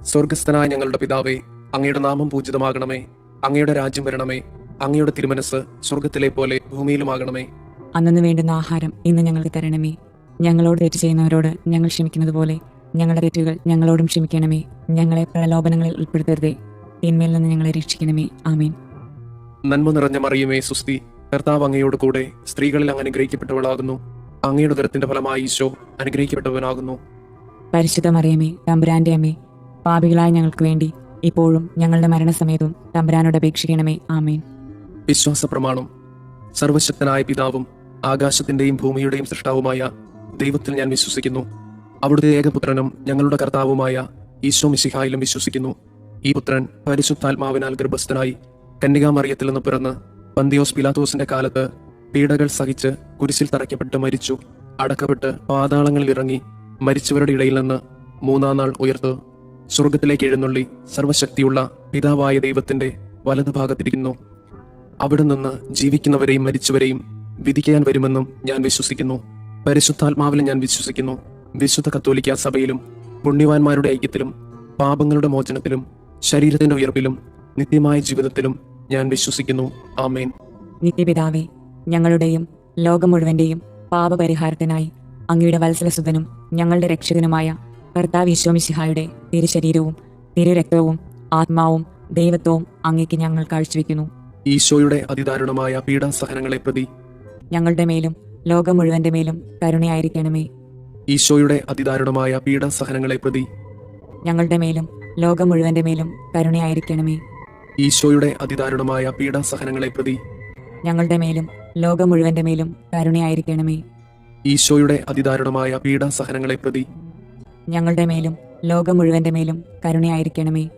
സ്വർഗസ്ഥനായ ഞങ്ങളുടെ പിതാവേ, അങ്ങയുടെ നാമം പൂജിതമാകണമേ. അങ്ങയുടെ രാജ്യം വരണമേ. അങ്ങയുടെ തിരുമനസ് സ്വർഗത്തിലെ പോലെ ഭൂമിയിലുമാകണമേ. അന്നു വേണ്ടുന്ന ആഹാരം ഇന്ന് ഞങ്ങൾക്ക് തരണമേ. ഞങ്ങളോട് തെറ്റ് ചെയ്യുന്നവരോട് ഞങ്ങൾ ക്ഷമിക്കുന്നത് പോലെ ഞങ്ങളുടെ തെറ്റുകൾ ഞങ്ങളോടും ക്ഷമിക്കണമേ. ഞങ്ങളെ പ്രലോഭനങ്ങളിൽ ഉൾപ്പെടുത്തരുതേ, തിന്മയിൽ നിന്ന് ഞങ്ങളെ രക്ഷിക്കണമേ. ആമേൻ. നന്മ നിറഞ്ഞ മറിയമേ, സുസ്തി, കർത്താവ് അങ്ങയോട് കൂടെ സ്ത്രീകളിൽ അങ്ങ് അനുഗ്രഹിക്കപ്പെട്ടവളാകുന്നു. അങ്ങയുടെ ഉദരത്തിന്റെ ഫലമായി ഈശോ അനുഗ്രഹിക്കപ്പെട്ടവനാകുന്നു. പരിശുദ്ധ മറിയമേ, തമ്പുരാന്റെ അമ്മേ, പാപികളായ ഞങ്ങൾക്ക് വേണ്ടി ഇപ്പോഴും ഞങ്ങളുടെ മരണസമയത്തും തമ്പുരാനോട് അപേക്ഷിക്കണമേ. ആമേൻ. വിശ്വാസ പ്രമാണം. സർവശക്തനായ പിതാവും ആകാശത്തിന്റെയും ഭൂമിയുടെയും സൃഷ്ടാവുമായ ദൈവത്തിൽ ഞാൻ വിശ്വസിക്കുന്നു. അവിടുത്തെ ഏകപുത്രനും ഞങ്ങളുടെ കർത്താവുമായ ഈശോ മിശിഹായിലും വിശ്വസിക്കുന്നു. ഈ പുത്രൻ പരിശുദ്ധാത്മാവിനാൽ ഗർഭസ്ഥനായി കന്യകാമറിയത്തിൽ നിന്ന് പിറന്ന് പന്തിയോസ് പിലാത്തോസിന്റെ കാലത്ത് പീഡകൾ സഹിച്ച് കുരിശിൽ തറയ്ക്കപ്പെട്ട് മരിച്ചു, അടക്കപ്പെട്ട് പാതാളങ്ങളിൽ ഇറങ്ങി, മരിച്ചവരുടെ ഇടയിൽ നിന്ന് മൂന്നാം നാൾ ഉയർത്ത് സ്വർഗത്തിലേക്ക് എഴുന്നള്ളി സർവശക്തിയുള്ള പിതാവായ ദൈവത്തിന്റെ വലതുഭാഗത്തിരിക്കുന്നു. അവിടെ നിന്ന് ജീവിക്കുന്നവരെയും മരിച്ചവരെയും വിധിക്കാൻ വരുമെന്നും ഞാൻ വിശ്വസിക്കുന്നു. പരിശുദ്ധാത്മാവിലും ഞാൻ വിശ്വസിക്കുന്നു. വിശുദ്ധ കത്തോലിക്ക സഭയിലും പുണ്യവാന്മാരുടെ ഐക്യത്തിലും പാപങ്ങളുടെ മോചനത്തിലും ശരീരത്തിന്റെ ഉയർപ്പിലും നിത്യമായ ജീവിതത്തിലും ഞാൻ വിശ്വസിക്കുന്നു. ആമേൻ. നിത്യപിതാവേ, ഞങ്ങളുടെയും ലോകം മുഴുവന്റെയും പാപപരിഹാരത്തിനായി അങ്ങയുടെ വത്സലസുതനും ഞങ്ങളുടെ രക്ഷകനുമായ കർത്താവ് ഈശോ മിശിഹായുടെ തിരുശരീരവും തിരുരക്തവും ആത്മാവും ദൈവത്വവും അങ്ങേക്ക് ഞങ്ങൾ കാഴ്ചവെക്കുന്നു. ഈശോയുടെ അതിദാരുണമായ പീഡാസഹനങ്ങളെ പ്രതി ഞങ്ങളുടെ മേലും ലോകം മുഴുവന്റെ മേലും കരുണയായിരിക്കണമേ. ഈശോയുടെ അതിദാരുണമായ പീഡാസഹനങ്ങളെ പ്രതി ഞങ്ങളുടെ മേലും ലോകം മുഴുവന്റെ മേലും കരുണയായിരിക്കണമേ. ഈശോയുടെ അതിദാരുണമായ പീഡാസഹനങ്ങളെ പ്രതി ഞങ്ങളുടെ മേലും ലോകം മുഴുവന്റെ മേലും കരുണയായിരിക്കണമേ. ഈശോയുടെ അതിദാരുണമായ പീഡാസഹനങ്ങളെ പ്രതി ഞങ്ങളുടെ മേലും ലോകം മുഴുവന്റെ മേലും കരുണയായിരിക്കണമേ.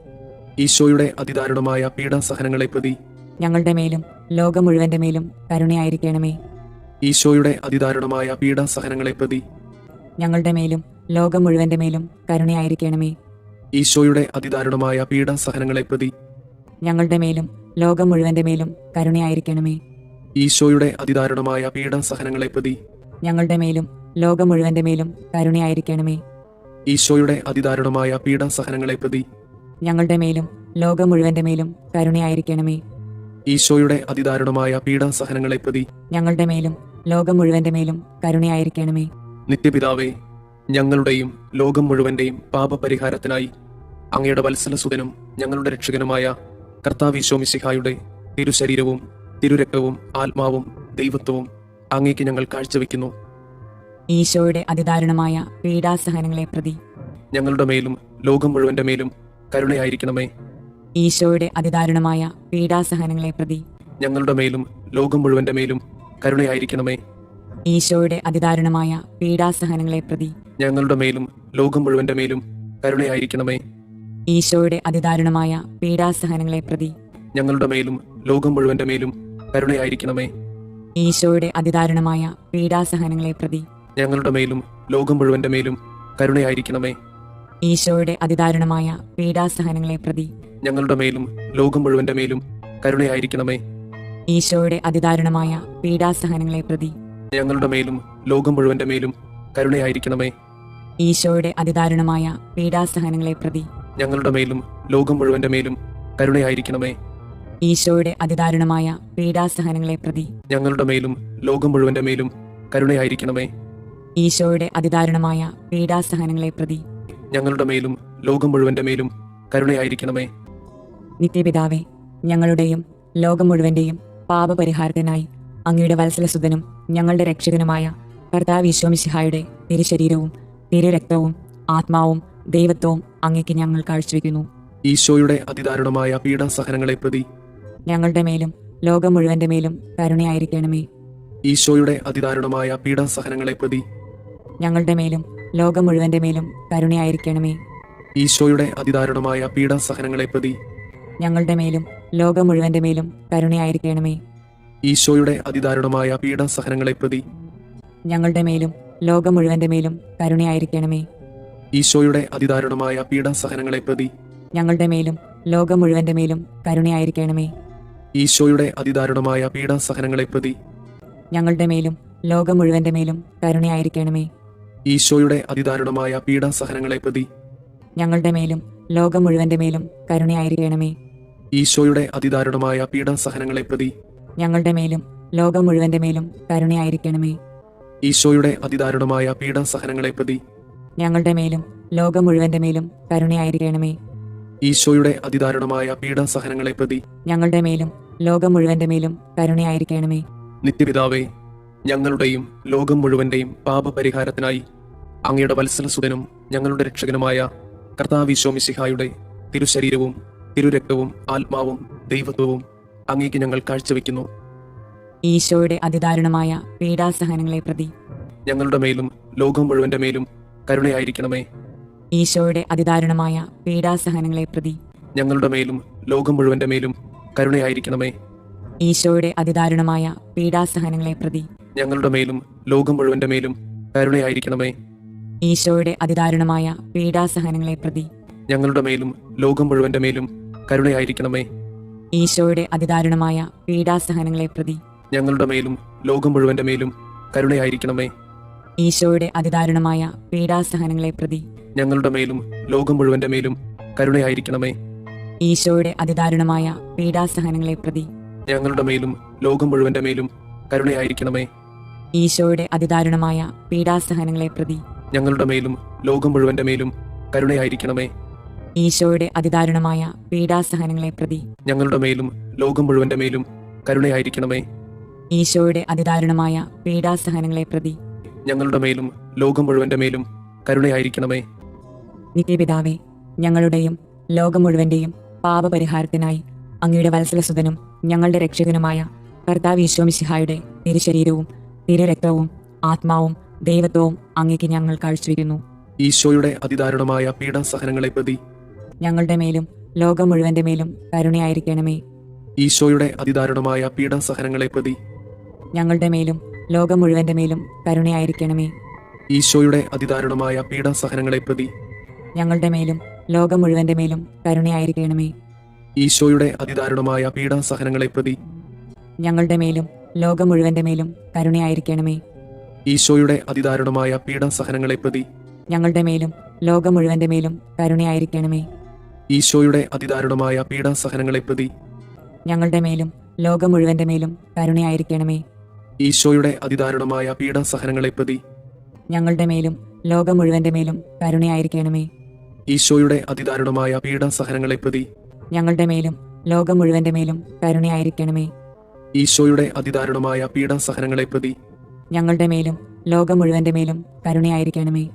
ഈശോയുടെ അതിദാരുണമായ പീഡാസഹനങ്ങളെ പ്രതി ഞങ്ങളുടെ മേലും ലോകം മുഴുവന്റെ മേലും കരുണയായിരിക്കണമേ. ഈശോയുടെ അതിദാരുണമായ പീഡാസഹനങ്ങളെ പ്രതി ഞങ്ങളുടെ മേലും ലോകം മുഴുവന്റെ മേലും കരുണയായിരിക്കണമേ. ഈശോയുടെ അതിദാരുണമായ പീഡാസഹനങ്ങളെ പ്രതി ഞങ്ങളുടെ മേലും ലോകം മുഴുവന്റെ മേലും കരുണയായിരിക്കണമേ. ഈശോയുടെ അതിദാരുണമായ പീഡാസഹനങ്ങളെ പ്രതി ഞങ്ങളുടെ മേലും ലോകം മുഴുവന്റെ മേലും കരുണയായിരിക്കണമേ. ഈശോയുടെ അതിദാരുണമായ പീഡാസഹനങ്ങളെ പ്രതി ഞങ്ങളുടെ മേലും ലോകം മുഴുവന്റെ മേലും കരുണയായിരിക്കണമേ. ഈശോയുടെ അതിദാരുണമായ പീഡാസഹനങ്ങളെ പ്രതി ഞങ്ങളുടെ മേലും ലോകം മുഴുവന്റെ മേലും കരുണയായിരിക്കണമേ. നിത്യപിതാവേ, ഞങ്ങളുടെയും ലോകം മുഴുവന്റെയും പാപപരിഹാരത്തിനായി അങ്ങയുടെ വത്സലസുതനും ഞങ്ങളുടെ രക്ഷകനുമായ കർത്താവ് ഈശോ മിശിഹായുടെ തിരുശരീരവും തിരുരക്തവും ആത്മാവും ദൈവത്വവും അങ്ങേക്ക് ഞങ്ങൾ കാഴ്ചവെക്കുന്നു. ഈശോയുടെ അതിദാരുണമായ പീഡാസഹനങ്ങളെ പ്രതി ഞങ്ങളുടെ മേലും ലോകം മുഴുവന്റെ മേലും കരുണയായിരിക്കണമേ. ഈശോയുടെ അതിദാരുണമായ പീഡാസഹനങ്ങളെ പ്രതി ഞങ്ങളുടെ മേലും ലോകം മുഴുവന്റെ മേലും കരുണയായിരിക്കണമേ. ഈശോയുടെ അതിദാരുണമായ പീഡാസഹനങ്ങളെ പ്രതി ഞങ്ങളുടെ മേലും ലോകം മുഴുവന്റെ മേലും കരുണയായിരിക്കണമേ. ഈശോയുടെ അതിദാരുണമായ പീഡാസഹനങ്ങളെ പ്രതി ഞങ്ങളുടെ മേലും ലോകം മുഴുവന്റെ മേലും കരുണയായിരിക്കണമേ. ഈശോയുടെ അതിദാരുണമായ പീഡാസഹനങ്ങളെ പ്രതി ഞങ്ങളുടെ മേലും ലോകം മുഴുവന്റെ മേലും കരുണയായിരിക്കണമേ. ഈശോയുടെ അതിദാരുണമായ പീഡാസഹനങ്ങളെ പ്രതി ഞങ്ങളുടെ മേലും ലോകം മുഴുവന്റെ മേലും കരുണയായിരിക്കണമേ. ഈശോയുടെ അതിദാരുണമായ പീഡാസഹനങ്ങളെ പ്രതി ഞങ്ങളുടെ മേലും ലോകം മുഴുവന്റെ മേലും കരുണയായിരിക്കണമേ. ഈശോയുടെ അതിദാരുണമായ പീഡാസഹനങ്ങളെ പ്രതി ഞങ്ങളുടെ മേലും ലോകം മുഴുവന്റെ മേലും കരുണയായിരിക്കണമേ. ഈശോയുടെ അതിദാരുണമായ പീഡാസഹനങ്ങളെ പ്രതി ഞങ്ങളുടെ മേലും ലോകം മുഴുവന്റെ മേലും കരുണയായിരിക്കണമേ. ഈശോയുടെ അതിദാരുണമായ പീഡാസഹനങ്ങളെ പ്രതി ഞങ്ങളുടെ മേലും ലോകം മുഴുവന്റെ മേലും കരുണയായിരിക്കണമേ. നിത്യപിതാവേ, ഞങ്ങളുടെയും ലോകം മുഴുവന്റെയും പാപപരിഹാരത്തിനായി അങ്ങയുടെ വത്സലസുതനും ഞങ്ങളുടെ രക്ഷകനുമായ കർത്താവ് ഈശോ മിശിഹായുടെ തിരുശരീരവും തിരുരക്തവും ആത്മാവും ദൈവത്വവും അങ്ങേക്ക് ഞങ്ങൾ കാഴ്ചവെക്കുന്നു. ഈശോയുടെ അതിദാരുണമായ പീഡാസഹനങ്ങളെ പ്രതി ഞങ്ങളുടെ മേലും ലോകം മുഴുവന്റെ മേലും കരുണയായിരിക്കണമേ. ഈശോയുടെ അതിദാരുണമായ പീഡാസഹനങ്ങളെ പ്രതി ഞങ്ങളുടെ മേലും ലോകം മുഴുവന്റെ മേലും കരുണയായിരിക്കണമേ. ഈശോയുടെ അതിദാരുണമായ പീഡാസഹനങ്ങളെ പ്രതി ഞങ്ങളുടെ മേലും ലോകം മുഴുവന്റെ മേലും കരുണയായിരിക്കണമേ. ഈശോയുടെ അതിദാരുണമായ പീഡാസഹനങ്ങളെ പ്രതി ഞങ്ങളുടെ മേലും ലോകം മുഴുവന്റെ മേലും കരുണയായിരിക്കണമേ. ഈശോയുടെ അതിദാരുണമായ പീഡാസഹനങ്ങളെ പ്രതി ഞങ്ങളുടെ മേലും ലോകം മുഴുവന്റെ മേലും കരുണയായിരിക്കണമേ. ഈശോയുടെ അതിദാരുണമായ പീഡാസഹനങ്ങളെ പ്രതി ഞങ്ങളുടെ മേലും ലോകം മുഴുവന്റെ മേലും കരുണയായിരിക്കണമേ. ഈശോയുടെ അതിദാരുണമായ പീഡാസഹനങ്ങളെ പ്രതി ഞങ്ങളുടെ മേലും ലോകം മുഴുവന്റെ മേലും കരുണയായിരിക്കണമേ. ഈശോയുടെ അതിദാരുണമായ പീഡാസഹനങ്ങളെ പ്രതി ഞങ്ങളുടെ മേലും ലോകം മുഴുവന്റെ മേലും കരുണയായിരിക്കണമേ. ഈശോയുടെ അതിദാരുണമായ പീഡാസഹനങ്ങളെ പ്രതി ഞങ്ങളുടെ മേലും ലോകം മുഴുവന്റെ മേലും കരുണയായിരിക്കണമേ. ഈശോയുടെ അതിദാരുണമായ പീഡാസഹനങ്ങളെ പ്രതി ഞങ്ങളുടെ മേലും ലോകം മുഴുവന്റെ മേലും കരുണയായിരിക്കണമേ. നിത്യപിതാവേ, ഞങ്ങളുടെയും ലോകം മുഴുവന്റെയും പാപപരിഹാരത്തിനായി അങ്ങയുടെ വത്സലസുതനും ഞങ്ങളുടെ രക്ഷകനുമായ കർത്താവ് ഈശോ മിശിഹായുടെ തിരുശരീരവും തിരുരക്തവും ആത്മാവും ദൈവത്വവും അങ്ങേക്ക് ഞങ്ങൾ കാഴ്ചവെക്കുന്നു. ഈശോയുടെ അതിദാരുണമായ പീഡാസഹനങ്ങളെ പ്രതി ഞങ്ങളുടെ മേലും ലോകം മുഴുവന്റെ മേലും കരുണയായിരിക്കണമേ. ഈശോയുടെ അതിദാരുണമായ പീഡാസഹനങ്ങളെ പ്രതി ഞങ്ങളുടെ മേലും ലോകം മുഴുവന്റെ മേലും കരുണയായിരിക്കണമേ. ഈശോയുടെ അതിദാരുണമായ പീഡാസഹനങ്ങളെ പ്രതി ഞങ്ങളുടെ മേലും ലോകം മുഴുവന്റെ മേലും കരുണയായിരിക്കണമേ. ഈശോയുടെ അതിദാരുണമായ പീഡാസഹനങ്ങളെ പ്രതി ഞങ്ങളുടെ മേലും ലോകം മുഴുവന്റെ മേലും കരുണയായിരിക്കണമേ. ഈശോയുടെ അതിദാരുണമായ പീഡാസഹനങ്ങളെ പ്രതി ഞങ്ങളുടെ മേലും ലോകം മുഴുവന്റെ മേലും കരുണയായിരിക്കണമേ. ഈശോയുടെ അതിദാരുണമായ പീഡാസഹനങ്ങളെ പ്രതി ഞങ്ങളുടെ മേലും ലോകം മുഴുവന്റെ മേലും കരുണയായിരിക്കണമേ. ഈശോയുടെ അതിദാരുണമായ പീഡാസഹനങ്ങളെ പ്രതി ഞങ്ങളുടെ മേലും ലോകം മുഴുവന്റെ മേലും കരുണയായിരിക്കണമേ. ഈശോയുടെ അതിദാരുണമായ പീഡാസഹനങ്ങളെ പ്രതി ഞങ്ങളുടെ മേലും ലോകം മുഴുവന്റെ മേലും കരുണയായിരിക്കണമേ. ഈശോയുടെ അതിദാരുണമായ പീഡാസഹനങ്ങളെ പ്രതി ഞങ്ങളുടെ മേലും ലോകം മുഴുവന്റെ മേലും കരുണയായിരിക്കണമേ. ഈശോയുടെ അതിദാരുണമായ പീഡാസഹനങ്ങളെ പ്രതി ഞങ്ങളുടെ മേലും ലോകം മുഴുവന്റെ മേലും കരുണയായിരിക്കണമേ. നിത്യപിതാവേ, ഞങ്ങളുടെയും ലോകം മുഴുവന്റെയും പാപപരിഹാരത്തിനായി അങ്ങയുടെ വത്സലസുതനും ഞങ്ങളുടെ രക്ഷകനുമായ കർത്താവ് ഈശോ മിശിഹായുടെ തിരുശരീരവും തിരുരക്തവും ആത്മാവും ദൈവത്വവും അങ്ങേക്ക് ഞങ്ങൾ കാഴ്ചവെക്കുന്നു. ഈശോയുടെ അതിദാരുണമായ പീഡാസഹനങ്ങളെ പ്രതി ഞങ്ങളുടെ മേലും ലോകം മുഴുവന്റെ മേലും കരുണയായിരിക്കണമേ. ഈശോയുടെ അതിദാരുണമായ പീഡാസഹനങ്ങളെ പ്രതി ഞങ്ങളുടെ മേലും ലോകം മുഴുവന്റെ മേലും കരുണയായിരിക്കണമേ. ഈശോയുടെ അതിദാരുണമായ പീഡാസഹനങ്ങളെ പ്രതി ഞങ്ങളുടെ മേലും ലോകം മുഴുവന്റെ മേലും കരുണയായിരിക്കണമേ. ഈശോയുടെ അതിദാരുണമായ പീഡാസഹനങ്ങളെ പ്രതി ഞങ്ങളുടെ മേലും ലോകം മുഴുവന്റെ മേലും കരുണയായിരിക്കണമേ. ഈശോയുടെ അതിദാരുണമായ പീഡാസഹനങ്ങളെ പ്രതി ഞങ്ങളുടെ മേലും ലോകം മുഴുവന്റെ മേലും കരുണയായിരിക്കണമേ. ഈശോയുടെ അതിദാരുണമായ പീഡാസഹനങ്ങളെ പ്രതി ഞങ്ങളുടെ മേലും ലോകം മുഴുവന്റെ മേലും കരുണയായിരിക്കണമേ. ഈശോയുടെ അതിദാരുണമായ പീഡാസഹനങ്ങളെ പ്രതി ഞങ്ങളുടെ മേലും ലോകം മുഴുവന്റെ മേലും കരുണയായിരിക്കണമേ. ഈശോയുടെ അതിദാരുണമായ പീഡാസഹനങ്ങളെ പ്രതി ഞങ്ങളുടെ മേലും ലോകം മുഴുവന്റെ മേലും കരുണയായിരിക്കണമേ. ഈശോയുടെ അതിദാരുണമായ പീഡാസഹനങ്ങളെ പ്രതി ഞങ്ങളുടെ മേലും ലോകം മുഴുവന്റെ മേലും കരുണയായിരിക്കണമേ.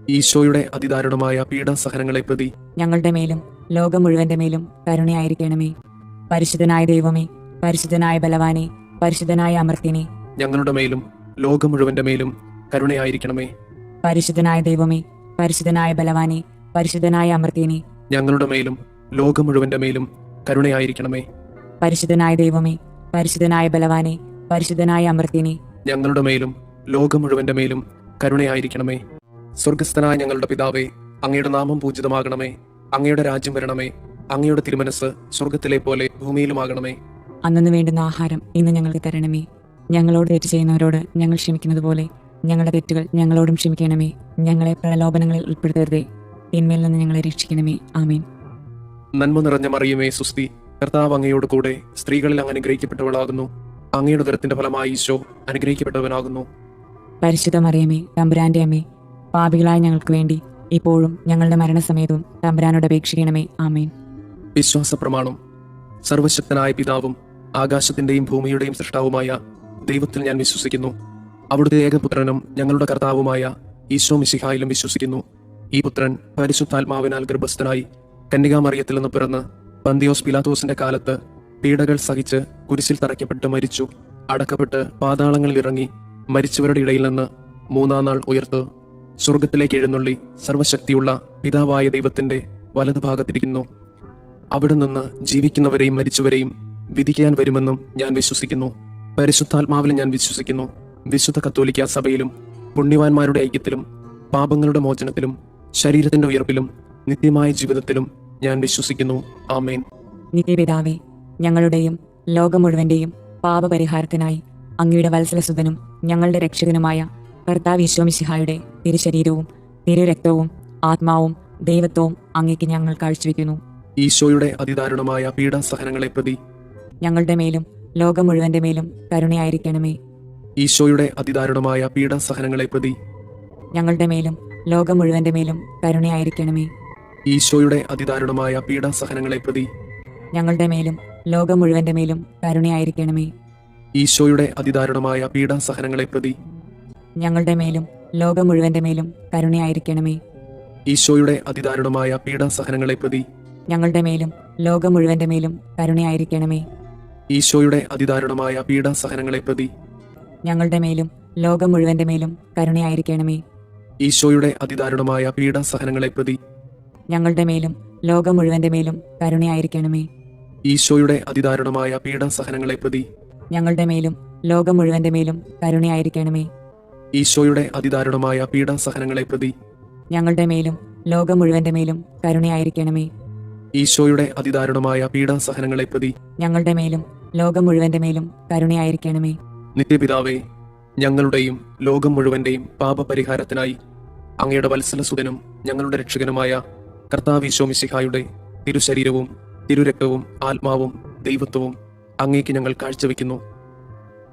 ഈശോയുടെ അതിദാരുണമായ പീഡാസഹനങ്ങളെ പ്രതി ഞങ്ങളുടെ മേലും ലോകം മുഴുവന്റെ മേലും കരുണയായിരിക്കണമേ. പരിശുദ്ധനായ ദൈവമേ, പരിശുദ്ധനായ ബലവാനെ, പരിശുദ്ധനായ അമർത്യനെ, ഞങ്ങളുടെ മേലും ലോകം മുഴുവന്റെ മേലും കരുണയായിരിക്കണമേ. പരിശുദ്ധനായ ദൈവമേ, പരിശുദ്ധനായ ബലവാനെ, പരിശുദ്ധനായ അമർത്യനെ, ഞങ്ങളുടെ മേലും ലോകം മുഴുവന്റെ മേലും കരുണയായിരിക്കണമേ. പരിശുദ്ധനായ ദൈവമേ, പരിശുദ്ധനായ ബലവാനെ, പരിശുദ്ധനായ അമർത്യനെ, ഞങ്ങളുടെ മേലും ലോകം മുഴുവന്റെ മേലും കരുണയായിരിക്കണമേ. സ്വർഗസ്ഥനായ ഞങ്ങളുടെ പിതാവേ, അങ്ങയുടെ നാമം പൂജിതമാകണമേ. അങ്ങയുടെ രാജ്യം വരണമേ. അങ്ങയുടെ തിരുമനസ് സ്വർഗത്തിലെ പോലെ ഭൂമിയിലുമാകണമേ. അന്നു വേണ്ടുന്ന ആഹാരം ഇന്ന് ഞങ്ങൾക്ക് തരണമേ. ഞങ്ങളോട് തെറ്റ് ചെയ്യുന്നവരോട് ഞങ്ങൾ ക്ഷമിക്കുന്നത് പോലെ ഞങ്ങളുടെ തെറ്റുകൾ ഞങ്ങളോടും ക്ഷമിക്കണമേ. ഞങ്ങളെ പ്രലോഭനങ്ങളിൽ ഉൾപ്പെടുത്തരുതേ, തിന്മയിൽ നിന്ന് ഞങ്ങളെ രക്ഷിക്കണമേ. ആമേൻ. നന്മ നിറഞ്ഞ മറിയമേ, സുസ്തി, കർത്താവ് അങ്ങയോട് കൂടെ സ്ത്രീകളിൽ അങ്ങ് അനുഗ്രഹിക്കപ്പെട്ടവളാകുന്നു. അങ്ങയുടെ ഉദരത്തിന്റെ ഫലമായി ഈശോ അനുഗ്രഹിക്കപ്പെട്ടവനാകുന്നു. പരിശുദ്ധ മറിയമേ, തമ്പുരാന്റെ അമ്മേ, പാപികളായ ഞങ്ങൾക്ക് വേണ്ടി ഇപ്പോഴും ഞങ്ങളുടെ മരണസമയത്തും തമ്പുരാനോട് അപേക്ഷിക്കണമേ. ആമേൻ. വിശ്വാസ പ്രമാണം. സർവശക്തനായ പിതാവും ആകാശത്തിന്റെയും ഭൂമിയുടെയും സൃഷ്ടാവുമായ ദൈവത്തിൽ ഞാൻ വിശ്വസിക്കുന്നു. അവിടുത്തെ ഏകപുത്രനും ഞങ്ങളുടെ കർത്താവുമായ ഈശോ മിശിഹായിലും വിശ്വസിക്കുന്നു. ഈ പുത്രൻ പരിശുദ്ധാത്മാവിനാൽ ഗർഭസ്ഥനായി കന്യകാമറിയത്തിൽ നിന്ന് പിറന്ന് പന്തിയോസ് പിലാത്തോസിന്റെ കാലത്ത് പീഡകൾ സഹിച്ച് കുരിശിൽ തറയ്ക്കപ്പെട്ട് മരിച്ചു, അടക്കപ്പെട്ട് പാതാളങ്ങളിൽ ഇറങ്ങി, മരിച്ചവരുടെ ഇടയിൽ നിന്ന് മൂന്നാം നാൾ ഉയർത്ത് സ്വർഗത്തിലേക്ക് എഴുന്നള്ളി സർവശക്തിയുള്ള പിതാവായ ദൈവത്തിന്റെ വലതുഭാഗത്തിരിക്കുന്നു. അവിടെ നിന്ന് ജീവിക്കുന്നവരെയും മരിച്ചവരെയും വിധിക്കാൻ വരുമെന്നും ഞാൻ വിശ്വസിക്കുന്നു. പരിശുദ്ധാത്മാവിലും ഞാൻ വിശ്വസിക്കുന്നു. വിശുദ്ധ കത്തോലിക്ക സഭയിലും പുണ്യവാന്മാരുടെ ഐക്യത്തിലും പാപങ്ങളുടെ മോചനത്തിലും ശരീരത്തിന്റെ ഉയർപ്പിലും നിത്യമായ ജീവിതത്തിലും ഞാൻ വിശ്വസിക്കുന്നു. ആമേൻ. നിത്യപിതാവേ, ഞങ്ങളുടെയും ലോകം മുഴുവന്റെയും പാപപരിഹാരത്തിനായി അങ്ങയുടെ വത്സലസുതനും ഞങ്ങളുടെ രക്ഷകനുമായ കർത്താവ് ഈശോ മിശിഹായുടെ തിരുശരീരവും തിരുരക്തവും ആത്മാവും ദൈവത്വവും അങ്ങേക്ക് ഞങ്ങൾ കാഴ്ചവെക്കുന്നു. ഈശോയുടെ അതിദാരുണമായ പീഡാസഹനങ്ങളെ പ്രതി ഞങ്ങളുടെ മേലും ലോകം മുഴുവന്റെ മേലും കരുണയായിരിക്കണമേ. ഈശോയുടെ അതിദാരുണമായ പീഡാസഹനങ്ങളെ പ്രതി ഞങ്ങളുടെ മേലും ലോകം മുഴുവന്റെ മേലും കരുണയായിരിക്കണമേ. ഈശോയുടെ അതിദാരുണമായ പീഡാസഹനങ്ങളെ പ്രതി ഞങ്ങളുടെ മേലും ലോകം മുഴുവന്റെ മേലും കരുണയായിരിക്കണമേ. ഈശോയുടെ അതിദാരുണമായ പീഡാസഹനങ്ങളെ പ്രതി ഞങ്ങളുടെ മേലും ലോകം മുഴുവന്റെ മേലും കരുണയായിരിക്കണമേ. ഈശോയുടെ അതിദാരുണമായ പീഡാസഹനങ്ങളെ പ്രതി ഞങ്ങളുടെ മേലും ലോകം മുഴുവന്റെ മേലും കരുണയായിരിക്കണമേ. ഈശോയുടെ അതിദാരുണമായ പീഡാസഹനങ്ങളെ പ്രതി ഞങ്ങളുടെ മേലും ലോകം മുഴുവന്റെ മേലും കരുണയായിരിക്കണമേ. ഈശോയുടെ അതിദാരുണമായ പീഡാസഹനങ്ങളെ പ്രതി ഞങ്ങളുടെ മേലും ലോകം മുഴുവന്റെ മേലും കരുണയായിരിക്കണമേ. ഈശോയുടെ അതിദാരുണമായ പീഡാസഹനങ്ങളെ പ്രതി ഞങ്ങളുടെ മേലും ലോകം മുഴുവന്റെ മേലും കരുണയായിരിക്കണമേ. ഈശോയുടെ അതിദാരുണമായ പീഡാസഹനങ്ങളെ പ്രതി ഞങ്ങളുടെ മേലും ലോകം മുഴുവന്റെ മേലും കരുണയായിരിക്കണമേ. ഈശോയുടെ അതിദാരുണമായ പീഡാസഹനങ്ങളെ പ്രതി ഞങ്ങളുടെ മേലും ലോകം മുഴുവന്റെ മേലും കരുണയായിരിക്കണമേ. നിത്യപിതാവേ, ഞങ്ങളുടെയും ലോകം മുഴുവന്റെയും പാപപരിഹാരത്തിനായി അങ്ങയുടെ വത്സലസുതനും ഞങ്ങളുടെ രക്ഷകനുമായ കർത്താവ് ഈശോ മിശിഹായുടെ തിരുശരീരവും തിരുരക്തവും ആത്മാവും ദൈവത്വവും അങ്ങേക്ക് ഞങ്ങൾ കാഴ്ചവെക്കുന്നു.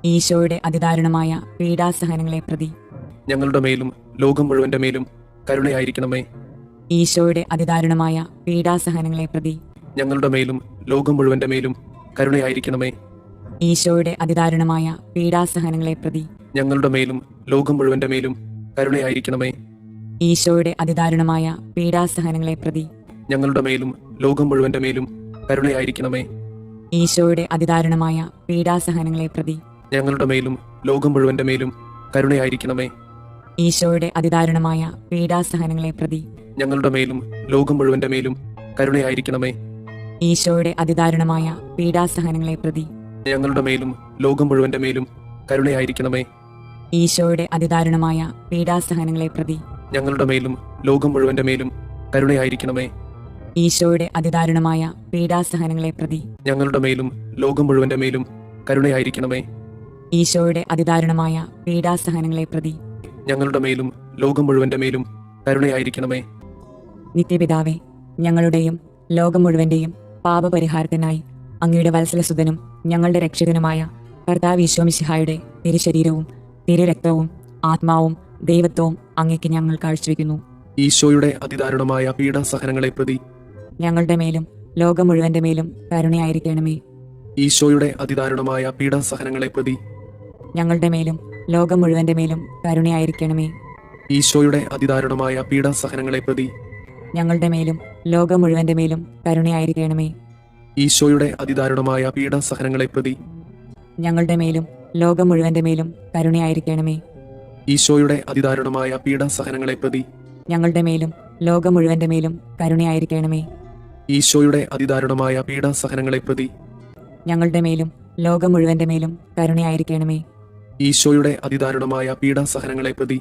ഈശോയുടെ അതിദാരുണമായ പീഡാസഹനങ്ങളെ പ്രതി ഞങ്ങളുടെ മേലും ലോകം മുഴുവന്റെ മേലും കരുണയായിരിക്കണമേ. ഈശോയുടെ അതിദാരുണമായ പീഡാസഹനങ്ങളെ പ്രതി ഞങ്ങളുടെ മേലും ലോകം മുഴുവന്റെ മേലും കരുണയായിരിക്കണമേ. ഈശോയുടെ അതിദാരുണമായ പീഡാസഹനങ്ങളെ പ്രതി ഞങ്ങളുടെ മേലും ലോകം മുഴുവന്റെ മേലും കരുണയായിരിക്കണമേ. ഈശോയുടെ അതിദാരുണമായ പീഡാസഹനങ്ങളെ പ്രതി ഞങ്ങളുടെ മേലും ലോകം മുഴുവന്റെ മേലും കരുണയായിരിക്കണമേ. ഈശോയുടെ അതിദാരുണമായ പീഡാസഹനങ്ങളെ പ്രതി ഞങ്ങളുടെ മേലും ലോകം മുഴുവന്റെ മേലും കരുണയായിരിക്കണമേ. ഈശോയുടെ അതിദാരുണമായ പീഡാസഹനങ്ങളെ പ്രതി ഞങ്ങളുടെ മേലും ലോകം മുഴുവന്റെ മേലും കരുണയായിരിക്കണമേ. ഈശോയുടെ അതിദാരുണമായ പീഡാസഹനങ്ങളെ പ്രതി ഞങ്ങളുടെ മേലും ലോകം മുഴുവന്റെ മേലും കരുണയായിരിക്കണമേ. ഈശോയുടെ അതിദാരുണമായ പീഡാസഹനങ്ങളെ പ്രതി ഞങ്ങളുടെ മേലും ലോകം മുഴുവന്റെ മേലും കരുണയായിരിക്കണമേ. ഈശോയുടെ അതിദാരുണമായ പീഡാസഹനങ്ങളെ പ്രതി ഞങ്ങളുടെ മേലും ലോകം മുഴുവന്റെ മേലും കരുണയായിരിക്കണമേ. ഈശോയുടെ അതിദാരുണമായ പീഡാസഹനങ്ങളെ പ്രതി ഞങ്ങളുടെ മേലും ലോകം മുഴുവന്റെ മേലും കരുണയായിരിക്കണമേ. നിത്യപിതാവേ, ഞങ്ങളുടെയും ലോകം മുഴുവന്റെയും പാപപരിഹാരത്തിനായി അങ്ങയുടെ വത്സലസുതനും ഞങ്ങളുടെ രക്ഷകനുമായ കർത്താവ് ഈശോ മിശിഹായുടെ തിരുശരീരവും തിരുരക്തവും ആത്മാവും ദൈവത്വവും അങ്ങേക്ക് ഞങ്ങൾ കാഴ്ചവെക്കുന്നു. ഈശോയുടെ അതിദാരുണമായ പീഡാസഹനങ്ങളെ പ്രതി ഞങ്ങളുടെ മേലും ലോകം മുഴുവന്റെ മേലും കരുണയായിരിക്കണമേ. ഈശോയുടെ അതിദാരുണമായ പീഡാസഹനങ്ങളെ പ്രതി ഞങ്ങളുടെ മേലും ലോകം മുഴുവന്റെ മേലും കരുണയായിരിക്കണമേ. ഈശോയുടെ അതിദാരുണമായ പീഡാസഹനങ്ങളെ പ്രതി ഞങ്ങളുടെ മേലും ലോകം മുഴുവന്റെ മേലും കരുണയായിരിക്കണമേ. ഈശോയുടെ അതിദാരുണമായ പീഡാസഹനങ്ങളെ പ്രതി ഞങ്ങളുടെ മേലും ലോകം മുഴുവന്റെ മേലും കരുണയായിരിക്കണമേ. ഈശോയുടെ അതിദാരുണമായ പീഡാസഹനങ്ങളെ പ്രതി ഞങ്ങളുടെ മേലും ലോകം മുഴുവന്റെ മേലും കരുണയായിരിക്കണമേ. ഈശോയുടെ അതിദാരുണമായ പീഡാസഹനങ്ങളെ പ്രതി ഞങ്ങളുടെ മേലും ലോകം മുഴുവന്റെ മേലും കരുണയായിരിക്കണമേ. ഈശോയുടെ അതിദാരുണമായ പീഡാസഹനങ്ങളെ പ്രതി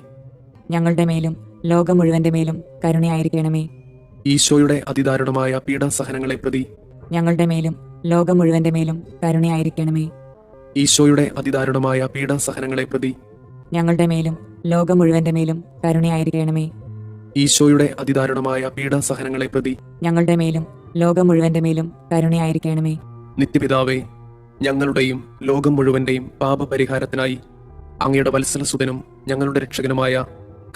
ഞങ്ങളുടെ മേലും ലോകം മുഴുവന്റെ മേലും കരുണയായിരിക്കണമേ. ഈശോയുടെ അതിദാരുണമായ പീഡാസഹനങ്ങളെ പ്രതി ഞങ്ങളുടെ മേലും ലോകം മുഴുവന്റെ മേലും കരുണയായിരിക്കണമേ. ഈശോയുടെ അതിദാരുണമായ പീഡാസഹനങ്ങളെ പ്രതി ഞങ്ങളുടെ മേലും ലോകം മുഴുവന്റെ മേലും കരുണയായിരിക്കണമേ. ഈശോയുടെ അതിദാരുണമായ പീഡാസഹനങ്ങളെ പ്രതി ഞങ്ങളുടെ മേലും ലോകം മുഴുവന്റെ മേലും കരുണയായിരിക്കണമേ. നിത്യപിതാവേ, ഞങ്ങളുടെയും ലോകം മുഴുവന്റെയും പാപപരിഹാരത്തിനായി അങ്ങയുടെ വത്സലസുതനും ഞങ്ങളുടെ രക്ഷകനുമായ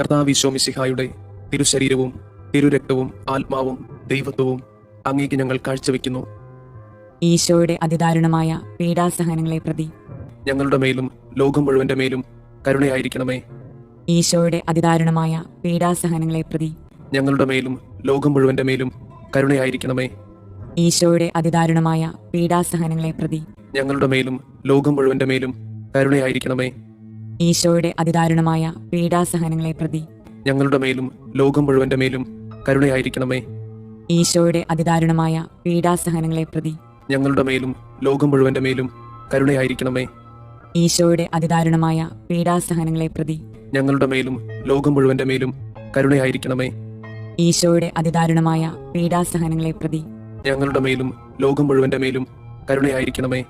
കർത്താവ് ഈശോ മിശിഹായുടെ തിരുശരീരവും തിരുരക്തവും ആത്മാവും ദൈവത്വവും അങ്ങേക്ക് ഞങ്ങൾ കാഴ്ചവെക്കുന്നു. ഈശോയുടെ അതിദാരുണമായ പീഡാസഹനങ്ങളെ പ്രതി ഞങ്ങളുടെ മേലും ലോകം മുഴുവന്റെ മേലും കരുണയായിരിക്കണമേ. ഈശോയുടെ അതിദാരുണമായ പീഡാസഹനങ്ങളെ പ്രതി ഞങ്ങളുടെ മേലും ലോകം മുഴുവന്റെ മേലും കരുണയായിരിക്കണമേ. ഈശോയുടെ അതിദാരുണമായ പീഡാസഹനങ്ങളെ പ്രതി ഞങ്ങളുടെ മേലും ലോകം മുഴുവന്റെ മേലും കരുണയായിരിക്കണമേ. ഈശോയുടെ അതിദാരുണമായ പീഡാസഹനങ്ങളെ പ്രതി ഞങ്ങളുടെ മേലും ലോകം മുഴുവന്റെ മേലും കരുണയായിരിക്കണമേ. ഈശോയുടെ അതിദാരുണമായ പീഡാസഹനങ്ങളെ പ്രതി ഞങ്ങളുടെ മേലും ലോകം മുഴുവന്റെ മേലും കരുണയായിരിക്കണമേ. ഈശോയുടെ അതിദാരുണമായ പീഡാസഹനങ്ങളെ പ്രതി ഞങ്ങളുടെ മേലും ലോകം മുഴുവന്റെ മേലും കരുണയായിരിക്കണമേ. ഈശോയുടെ അതിദാരുണമായ പീഡാസഹനങ്ങളെ പ്രതി ഞങ്ങളുടെ മേലും ലോകം മുഴുവന്റെ മേലും കരുണയായിരിക്കണമേ.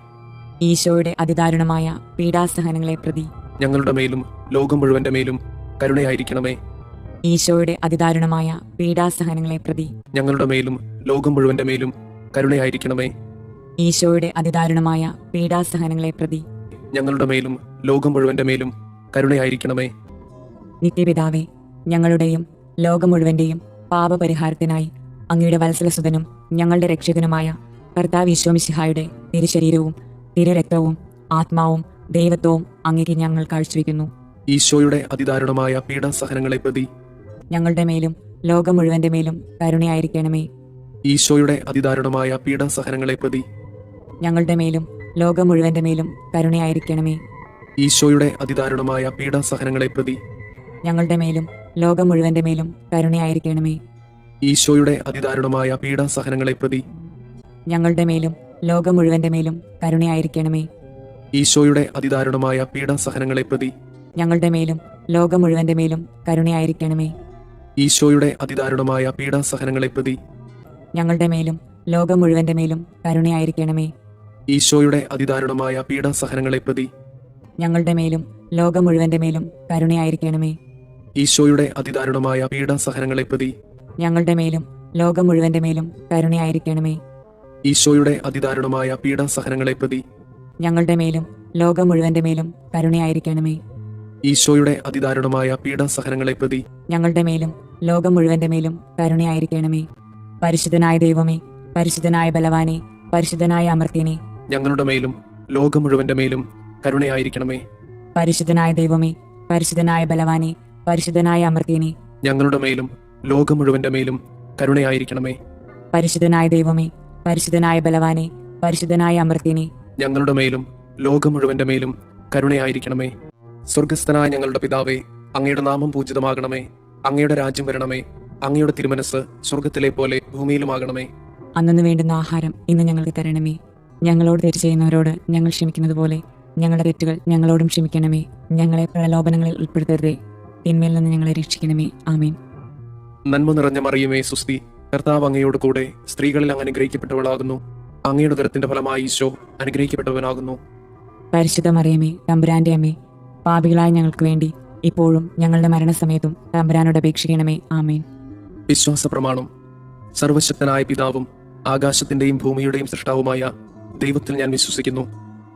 ഈശോയുടെ അതിദാരുണമായ പീഡാസഹനങ്ങളെ പ്രതി ഞങ്ങളുടെ മേലും ലോകം മുഴുവന്റെ മേലും കരുണയായിരിക്കണമേ. ഈശോയുടെ അതിദാരുണമായ പീഡാസഹനങ്ങളെ പ്രതി ഞങ്ങളുടെ മേലും ലോകം മുഴുവന്റെ മേലും കരുണയായിരിക്കണമേ. ഈശോയുടെ അതിദാരുണമായ പീഡാസഹനങ്ങളെ പ്രതി ഞങ്ങളുടെ മേലും ലോകം മുഴുവന്റെ മേലും കരുണയായിരിക്കണമേ. നിത്യപിതാവേ, ഞങ്ങളുടെയും ലോകം മുഴുവന്റെയും പാപപരിഹാരത്തിനായി അങ്ങയുടെ വത്സലസുതനും ഞങ്ങളുടെ രക്ഷകനുമായ കർത്താവ് ഈശോ മിശിഹായുടെ തിരുശരീരവും തിരുരക്തവും ആത്മാവും ദൈവത്വവും അങ്ങേക്ക് ഞങ്ങൾ കാഴ്ചവെക്കുന്നു. ഈശോയുടെ അതിദാരുണമായ പീഡാസഹനങ്ങളെ പ്രതി ഞങ്ങളുടെ മേലും ലോകം മുഴുവന്റെ മേലും കരുണയായിരിക്കണമേ. ഈശോയുടെ അതിദാരുണമായ പീഡാസഹനങ്ങളെ പ്രതി ഞങ്ങളുടെ മേലും ലോകം മുഴുവന്റെ മേലും കരുണയായിരിക്കണമേ. ഈശോയുടെ അതിദാരുണമായ പീഡാസഹനങ്ങളെ പ്രതി ഞങ്ങളുടെ മേലും ലോകം മുഴുവന്റെ മേലും കരുണയായിരിക്കണമേ. ഈശോയുടെ അതിദാരുണമായ പീഡാസഹനങ്ങളെ പ്രതി ഞങ്ങളുടെ മേലും ലോകം മുഴുവന്റെ മേലും കരുണയായിരിക്കണമേ. ഈശോയുടെ അതിദാരുണമായ പീഡാസഹനങ്ങളെ പ്രതി ഞങ്ങളുടെ മേലും ലോകം മുഴുവന്റെ മേലും കരുണയായിരിക്കണമേ. ഈശോയുടെ അതിദാരുണമായ പീഡാസഹനങ്ങളെ പ്രതി ഞങ്ങളുടെ മേലും ലോകം മുഴുവന്റെ മേലും കരുണയായിരിക്കണമേ. ഈശോയുടെ അതിദാരുണമായ പീഡാസഹനങ്ങളെ പ്രതി ഞങ്ങളുടെ മേലും ലോകം മുഴുവന്റെ മേലും കരുണയായിരിക്കണമേ. ഈശോയുടെ അതിദാരുണമായ പീഡാസഹനങ്ങളെ പ്രതി ഞങ്ങളുടെ മേലും ലോകം മുഴുവന്റെ മേലും കരുണയായിരിക്കണമേ. ഈശോയുടെ അതിദാരുണമായ പീഡാസഹനങ്ങളെ പ്രതി ഞങ്ങളുടെ മേലും ലോകം മുഴുവന്റെ മേലും കരുണയായിരിക്കണമേ. ഈശോയുടെ അതിദാരുണമായ പീഡാസഹനങ്ങളെ പ്രതി ഞങ്ങളുടെ മേലും ലോകം മുഴുവന്റെ മേലും കരുണയായിരിക്കണമേ. പരിശുദ്ധനായ ദൈവമേ, പരിശുദ്ധനായ ബലവാനെ, പരിശുദ്ധനായ അമർത്യനെ, ഞങ്ങളുടെ മേലും ലോകം മുഴുവന്റെ മേലും കരുണയായിരിക്കണമേ. പരിശുദ്ധനായ ദൈവമേ, പരിശുദ്ധനായ ബലവാനെ, പരിശുദ്ധനായ അമർത്യനെ, ഞങ്ങളുടെ മേലും ലോകം മുഴുവന്റെ മേലും കരുണയായിരിക്കണമേ. പരിശുദ്ധനായ ദൈവമേ, പരിശുദ്ധനായ ബലവാനെ, പരിശുദ്ധനായ അമർത്യനെ, ഞങ്ങളുടെ മേലും ലോകം മുഴുവന്റെ മേലും കരുണയായിരിക്കണമേ. സ്വർഗസ്ഥനായ ഞങ്ങളുടെ പിതാവേ, അങ്ങയുടെ നാമം പൂജിതമാകണമേ. അങ്ങയുടെ രാജ്യം വരണമേ. അങ്ങയുടെ തിരുമനസ് സ്വർഗത്തിലെ പോലെ ഭൂമിയിലുമാകണമേ. അന്നു വേണ്ടുന്ന ആഹാരം ഇന്ന് ഞങ്ങൾക്ക് തരണമേ. ഞങ്ങളോട് തെറ്റ് ചെയ്യുന്നവരോട് ഞങ്ങൾ ക്ഷമിക്കുന്നത് പോലെ ഞങ്ങളുടെ തെറ്റുകൾ ഞങ്ങളോടും ക്ഷമിക്കണമേ. ഞങ്ങളെ പ്രലോഭനങ്ങളിൽ ഉൾപ്പെടുത്തരുതേ, തിന്മയിൽ നിന്ന് ഞങ്ങളെ രക്ഷിക്കണമേ. ആമേൻ. നന്മ നിറഞ്ഞ മറിയമേ, സുസ്തി, കർത്താവ് അങ്ങയോട് കൂടെ സ്ത്രീകളിൽ അങ്ങ് അനുഗ്രഹിക്കപ്പെട്ടവളാകുന്നു. അങ്ങയുടെ ഉദരത്തിന്റെ ഫലമായി ഈശോ അനുഗ്രഹിക്കപ്പെട്ടവനാകുന്നു. പരിശുദ്ധ മറിയമേ, തമ്പുരാന്റെ അമ്മേ, പാപികളായ ഞങ്ങൾക്ക് വേണ്ടി ഇപ്പോഴും ഞങ്ങളുടെ മരണസമയത്തും തമ്പുരാനോട് അപേക്ഷിക്കണമേ. ആമേൻ. വിശ്വാസ പ്രമാണം. സർവശക്തനായ പിതാവും ആകാശത്തിന്റെയും ഭൂമിയുടെയും സൃഷ്ടാവുമായ ദൈവത്തിൽ ഞാൻ വിശ്വസിക്കുന്നു.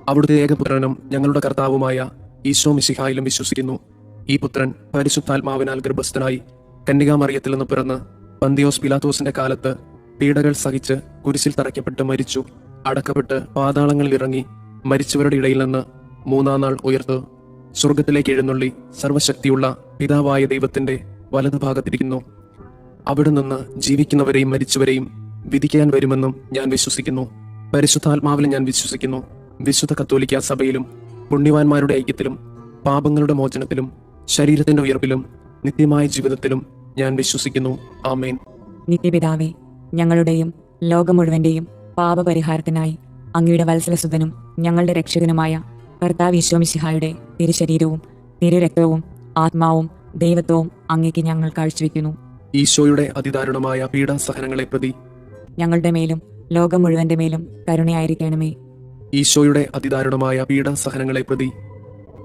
അവിടുത്തെ ഏകപുത്രനും ഞങ്ങളുടെ കർത്താവുമായ ഈശോ മിശിഹായിലും വിശ്വസിക്കുന്നു. ഈ പുത്രൻ പരിശുദ്ധാത്മാവിനാൽ ഗർഭസ്ഥനായി കന്യകാമറിയത്തിൽ നിന്ന് പിറന്ന് പന്തിയോസ് പിലാത്തോസിന്റെ കാലത്ത് പീഡകൾ സഹിച്ച് കുരിശിൽ തറയ്ക്കപ്പെട്ട് മരിച്ചു, അടക്കപ്പെട്ട് പാതാളങ്ങളിൽ ഇറങ്ങി മരിച്ചവരുടെ ഇടയിൽ നിന്ന് മൂന്നാം നാൾ ഉയർത്ത് സ്വർഗത്തിലേക്ക് എഴുന്നള്ളി സർവശക്തിയുള്ള പിതാവായ ദൈവത്തിന്റെ വലതുഭാഗത്തിരിക്കുന്നു. അവിടെ നിന്ന് ജീവിക്കുന്നവരെയും മരിച്ചവരെയും വിധിക്കാൻ വരുമെന്നും ഞാൻ വിശ്വസിക്കുന്നു. പരിശുദ്ധാത്മാവിലും ഞാൻ വിശ്വസിക്കുന്നു. വിശുദ്ധ കത്തോലിക്ക സഭയിലും പുണ്യവാന്മാരുടെ ഐക്യത്തിലും പാപങ്ങളുടെ മോചനത്തിലും ശരീരത്തിന്റെ ഉയർപ്പിലും നിത്യമായ ജീവിതത്തിലും ഞാൻ വിശ്വസിക്കുന്നു. ആമേൻ. നിത്യപിതാവേ, ഞങ്ങളുടെയും ലോകം മുഴുവന്റെയും പാപപരിഹാരത്തിനായി അങ്ങയുടെ വത്സലസുതനും ഞങ്ങളുടെ രക്ഷകനുമായ കർത്താവ് ഈശോ മിശിഹായുടെ തിരുശരീരവും തിരുരക്തവും ആത്മാവും ദൈവത്വവും അങ്ങേക്ക് ഞങ്ങൾ കാഴ്ചവെക്കുന്നു. ഈശോയുടെ അതിദാരുണമായ പീഡാസഹനങ്ങളെ പ്രതി ഞങ്ങളുടെ മേലും ലോകം മുഴുവന്റെ മേലും കരുണയായിരിക്കണമേ. ഈശോയുടെ അതിദാരുണമായ പീഡാസഹനങ്ങളെ പ്രതി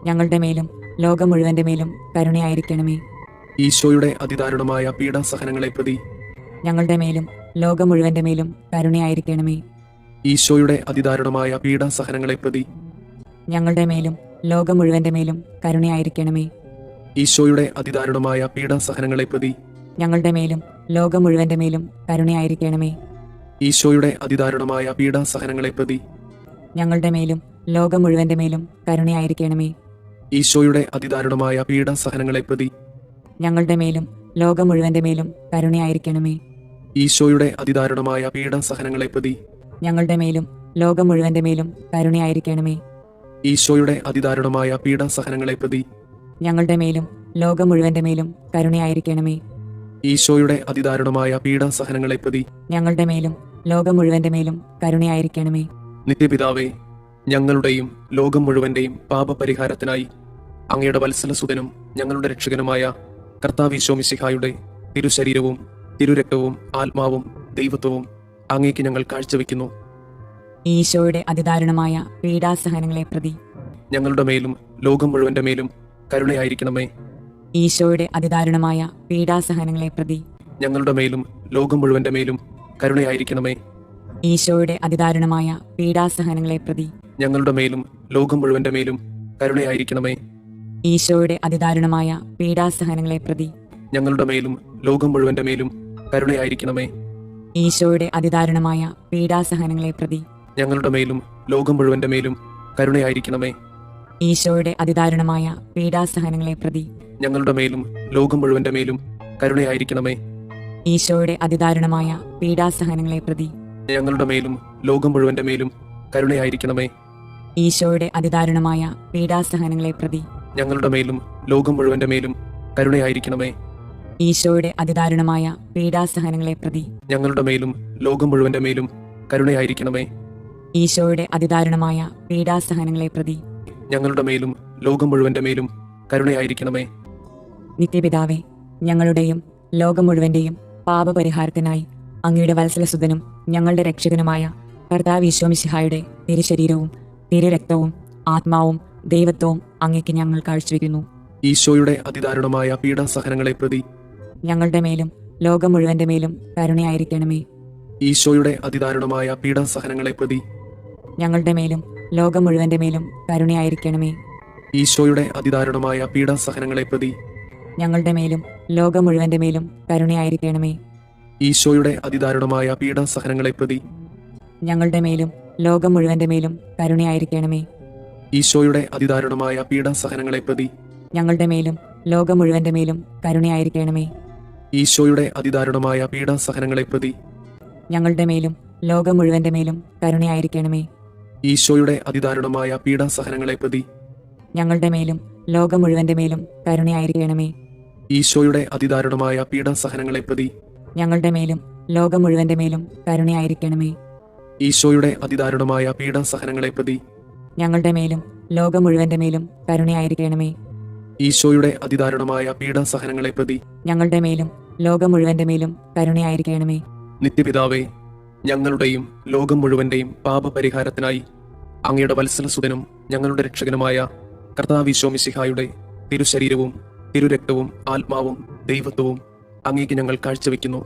ഞങ്ങളുടെ മേലും ലോകം മുഴുവന്റെ മേലും കരുണയായിരിക്കണമേ. ഈശോയുടെ അതിദാരുണമായ പീഡാസഹനങ്ങളെ പ്രതി ഞങ്ങളുടെ മേലും ലോകം മുഴുവന്റെ മേലും കരുണയായിരിക്കണമേ. ഈശോയുടെ അതിദാരുണമായ പീഡാസഹനങ്ങളെ പ്രതി ഞങ്ങളുടെ മേലും ലോകം മുഴുവന്റെ മേലും കരുണയായിരിക്കണമേ. ഈശോയുടെ അതിദാരുണമായ പീഡാസഹനങ്ങളെ പ്രതി ഞങ്ങളുടെ മേലും ലോകം മുഴുവന്റെ മേലും കരുണയായിരിക്കണമേ. ഈശോയുടെ അതിദാരുണമായ പീഡാസഹനങ്ങളെ പ്രതി ഞങ്ങളുടെ മേലും ലോകം മുഴുവന്റെ മേലും കരുണയായിരിക്കണമേ. ഈശോയുടെ അതിദാരുണമായ പീഡാസഹനങ്ങളെ പ്രതി ഞങ്ങളുടെ മേലും ലോകം മുഴുവന്റെ മേലും കരുണയായിരിക്കണമേ. ഈശോയുടെ അതിദാരുണമായ പീഡാസഹനങ്ങളെ പ്രതി ഞങ്ങളുടെ മേലും ലോകം മുഴുവന്റെ മേലും കരുണയായിരിക്കണമേ. ഈശോയുടെ അതിദാരുണമായ പീഡാസഹനങ്ങളെ പ്രതി ഞങ്ങളുടെ മേലും ലോകം മുഴുവന്റെ മേലും കരുണയായിരിക്കണമേ. ഈശോയുടെ അതിദാരുണമായ പീഡാസഹനങ്ങളെ പ്രതി ഞങ്ങളുടെ മേലും ലോകം മുഴുവന്റെ മേലും കരുണയായിരിക്കണമേ. നിത്യപിതാവേ, ഞങ്ങളുടെയും ലോകം മുഴുവന്റെയും പാപപരിഹാരത്തിനായി അങ്ങയുടെ വത്സലസുതനും ഞങ്ങളുടെ രക്ഷകനുമായ കർത്താവ് ഈശോ മിശിഹായുടെ തിരുശരീരവും തിരുരക്തവും ആത്മാവും ദൈവത്വവും അങ്ങേക്ക് ഞങ്ങൾ കാഴ്ചവെക്കുന്നു. ഈശോയുടെ അതിദാരുണമായ പീഡാസഹനങ്ങളെ പ്രതി ഞങ്ങളുടെ മേലും ലോകം മുഴുവന്റെ മേലും കരുണയായിരിക്കണമേ. ഈശോയുടെ അതിദാരുണമായ പീഡാസഹനങ്ങളെ പ്രതി ഞങ്ങളുടെ മേലും ലോകം മുഴുവന്റെ മേലും കരുണയായിരിക്കണമേ. ഈശോയുടെ അതിദാരുണമായ പീഡാസഹനങ്ങളെ പ്രതി ഞങ്ങളുടെ മേലും ലോകം മുഴുവന്റെ മേലും കരുണയായിരിക്കണമേ. ഈശോയുടെ അതിദാരുണമായ പീഡാസഹനങ്ങളെ പ്രതി ഞങ്ങളുടെ മേലും ലോകം മുഴുവന്റെ മേലും കരുണയായിരിക്കണമേ. ഈശോയുടെ അതിദാരുണമായ പീഡാസഹനങ്ങളെ പ്രതി ഞങ്ങളുടെ മേലും ലോകം മുഴുവന്റെ മേലും കരുണയായിരിക്കണമേ. ഈശോയുടെ അതിദാരുണമായ പീഡാസഹനങ്ങളെ പ്രതി ഞങ്ങളുടെ മേലും ലോകം മുഴുവന്റെ മേലും കരുണയായിരിക്കണമേ. ഈശോയുടെ അതിദാരുണമായ പീഡാസഹനങ്ങളെ പ്രതി ഞങ്ങളുടെ മേലും ലോകം മുഴുവന്റെ മേലും കരുണയായിരിക്കണമേ. ഈശോയുടെ അതിദാരുണമായ പീഡാസഹനങ്ങളെ പ്രതി ഞങ്ങളുടെ മേലും ലോകം മുഴുവന്റെ മേലും കരുണയായിരിക്കണമേ. ഈശോയുടെ അതിദാരുണമായ പീഡാസഹനങ്ങളെ പ്രതി ഞങ്ങളുടെ മേലും ലോകം മുഴുവന്റെ മേലും കരുണയായിരിക്കണമേ. ഈശോയുടെ അതിദാരുണമായ പീഡാസഹനങ്ങളെ പ്രതി ഞങ്ങളുടെ മേലും ലോകം മുഴുവന്റെ മേലും കരുണയായിരിക്കണമേ. നിത്യപിതാവേ, ഞങ്ങളുടെയും ലോകം മുഴുവന്റെയും പാപപരിഹാരത്തിനായി അങ്ങയുടെ വത്സലസുതനും ഞങ്ങളുടെ രക്ഷകനുമായ കർത്താവ് ഈശോ മിശിഹായുടെ തിരുശരീരവും തിരുരക്തവും ആത്മാവും ദൈവത്വവും അങ്ങേക്ക് ഞങ്ങൾ കാഴ്ചവെക്കുന്നു. ഈശോയുടെ അതിദാരുണമായ പീഡാസഹനങ്ങളെ പ്രതി ഞങ്ങളുടെ മേലും ലോകം മുഴുവന്റെ മേലും കരുണയായിരിക്കണമേ. ഈശോയുടെ അതിദാരുണമായ പീഡാസഹനങ്ങളെ പ്രതി ഞങ്ങളുടെ മേലും ലോകം മുഴുവന്റെ മേലും കരുണയായിരിക്കണമേ. ഈശോയുടെ അതിദാരുണമായ പീഡാസഹനങ്ങളെ പ്രതി ഞങ്ങളുടെ മേലും ലോകം മുഴുവന്റെ മേലും കരുണയായിരിക്കണമേ. ഈശോയുടെ അതിദാരുണമായ പീഡാസഹനങ്ങളെ പ്രതി ഞങ്ങളുടെ മേലും ലോകം മുഴുവന്റെ മേലും കരുണയായിരിക്കണമേ. ഈശോയുടെ അതിദാരുണമായ പീഡാസഹനങ്ങളെ പ്രതി ഞങ്ങളുടെ മേലും ലോകം മുഴുവന്റെ മേലും കരുണയായിരിക്കണമേ. ഈശോയുടെ അതിദാരുണമായ പീഡാസഹനങ്ങളെ പ്രതി ഞങ്ങളുടെ മേലും ലോകം മുഴുവന്റെ മേലും കരുണയായിരിക്കണമേ. ഈശോയുടെ അതിദാരുണമായ പീഡാസഹനങ്ങളെ പ്രതി ഞങ്ങളുടെ മേലും ലോകം മുഴുവന്റെ മേലും കരുണയായിരിക്കണമേ. ഈശോയുടെ അതിദാരുണമായ പീഡാസഹനങ്ങളെ പ്രതി ഞങ്ങളുടെ മേലും ലോകം മുഴുവന്റെ മേലും കരുണയായിരിക്കണമേ. ഈശോയുടെ അതിദാരുണമായ പീഡാസഹനങ്ങളെ പ്രതി ഞങ്ങളുടെ മേലും ലോകം മുഴുവന്റെ മേലും കരുണയായിരിക്കണമേ. ഈശോയുടെ അതിദാരുണമായ പീഡാസഹനങ്ങളെ പ്രതി ഞങ്ങളുടെ മേലും ലോകം മുഴുവന്റെ മേലും കരുണയായിരിക്കണമേ. നിത്യപിതാവേ, ഞങ്ങളുടെയും ലോകം മുഴുവന്റെയും പാപപരിഹാരത്തിനായി അങ്ങയുടെ വത്സലസുതനും ഞങ്ങളുടെ രക്ഷകനുമായ കർത്താവ് ഈശോ മിശിഹായുടെ തിരുശരീരവും തിരുരക്തവും ആത്മാവും ദൈവത്വവും അങ്ങേക്ക് ഞങ്ങൾ കാഴ്ചവെക്കുന്നു.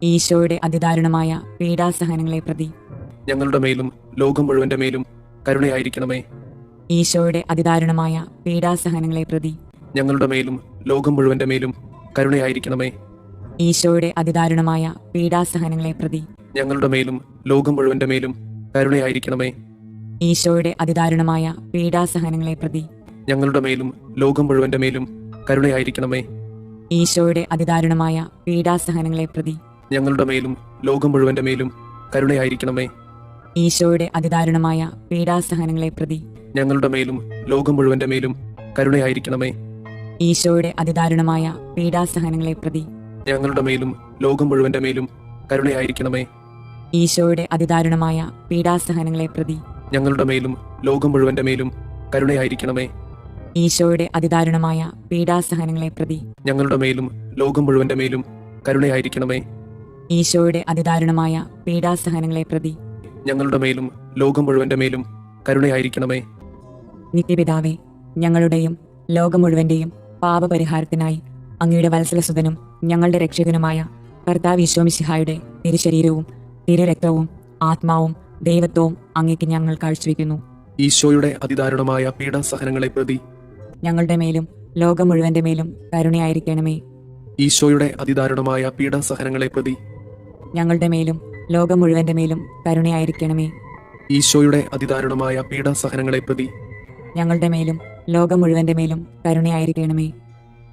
ഈശോയുടെ അതിദാരുണമായ പീഡാസഹനങ്ങളെ പ്രതി ഞങ്ങളുടെ മേലും ലോകം മുഴുവന്റെ മേലും കരുണയായിരിക്കണമേ. ഈശോയുടെ അതിദാരുണമായ പീഡാസഹനങ്ങളെ പ്രതി ഞങ്ങളുടെ മേലും ലോകം മുഴുവന്റെ മേലും കരുണയായിരിക്കണമേ. ഈശോയുടെ അതിദാരുണമായ പീഡാസഹനങ്ങളെ പ്രതി ഞങ്ങളുടെ മേലും ലോകം മുഴുവന്റെ മേലും കരുണയായിരിക്കണമേ. ഈശോയുടെ അതിദാരുണമായ പീഡാസഹനങ്ങളെ പ്രതി ഞങ്ങളുടെ മേലും ലോകം മുഴുവന്റെ മേലും കരുണയായിരിക്കണമേ. ഈശോയുടെ അതിദാരുണമായ പീഡാസഹനങ്ങളെ പ്രതി ഞങ്ങളുടെ മേലും ലോകം മുഴുവന്റെ മേലും കരുണയായിരിക്കണമേ. ഈശോയുടെ അതിദാരുണമായ പീഡാസഹനങ്ങളെ പ്രതി ഞങ്ങളുടെ മേലും ലോകം മുഴുവന്റെ മേലും കരുണയായിരിക്കണമേ. ഈശോയുടെ അതിദാരുണമായ പീഡാസഹനങ്ങളെ പ്രതി ഞങ്ങളുടെ മേലും ലോകം മുഴുവന്റെ മേലും കരുണയായിരിക്കണമേ. ഈശോയുടെ അതിദാരുണമായ പീഡാസഹനങ്ങളെ പ്രതി ഞങ്ങളുടെ മേലും ലോകം മുഴുവന്റെ മേലും കരുണയായിരിക്കണമേ. ഈശോയുടെ അതിദാരുണമായ പീഡാസഹനങ്ങളെ പ്രതി ഞങ്ങളുടെ മേലും ലോകം മുഴുവന്റെ മേലും കരുണയായിരിക്കണമേ. ഈശോയുടെ അതിദാരുണമായ പീഡാസഹനങ്ങളെ പ്രതി ഞങ്ങളുടെ മേലും ലോകം മുഴുവന്റെ മേലും കരുണയായിരിക്കണമേ. നിത്യപിതാവേ, ഞങ്ങളുടെയും ലോകം മുഴുവന്റെയും പാപപരിഹാരത്തിനായി അങ്ങയുടെ വത്സലസുതനും ഞങ്ങളുടെ രക്ഷകനുമായ കർത്താവ് ഈശോ മിശിഹായുടെ തിരുശരീരവും തിരുരക്തവും ആത്മാവും ദൈവത്വവും അങ്ങേക്ക് ഞങ്ങൾ കാഴ്ചവെക്കുന്നു. ഈശോയുടെ അതിദാരുണമായ പീഡാസഹനങ്ങളെ പ്രതി ഞങ്ങളുടെ മേലും ലോകം മുഴുവന്റെ മേലും കരുണയായിരിക്കണമേ. ഈശോയുടെ അതിദാരുണമായ പീഡാസഹനങ്ങളെ പ്രതി ഞങ്ങളുടെ മേലും ലോകം മുഴുവന്റെ മേലും കരുണയായിരിക്കണമേ. ഈശോയുടെ അതിദാരുണമായ പീഡാസഹനങ്ങളെ പ്രതി ഞങ്ങളുടെ മേലും ലോകം മുഴുവന്റെ മേലും കരുണയായിരിക്കണമേ.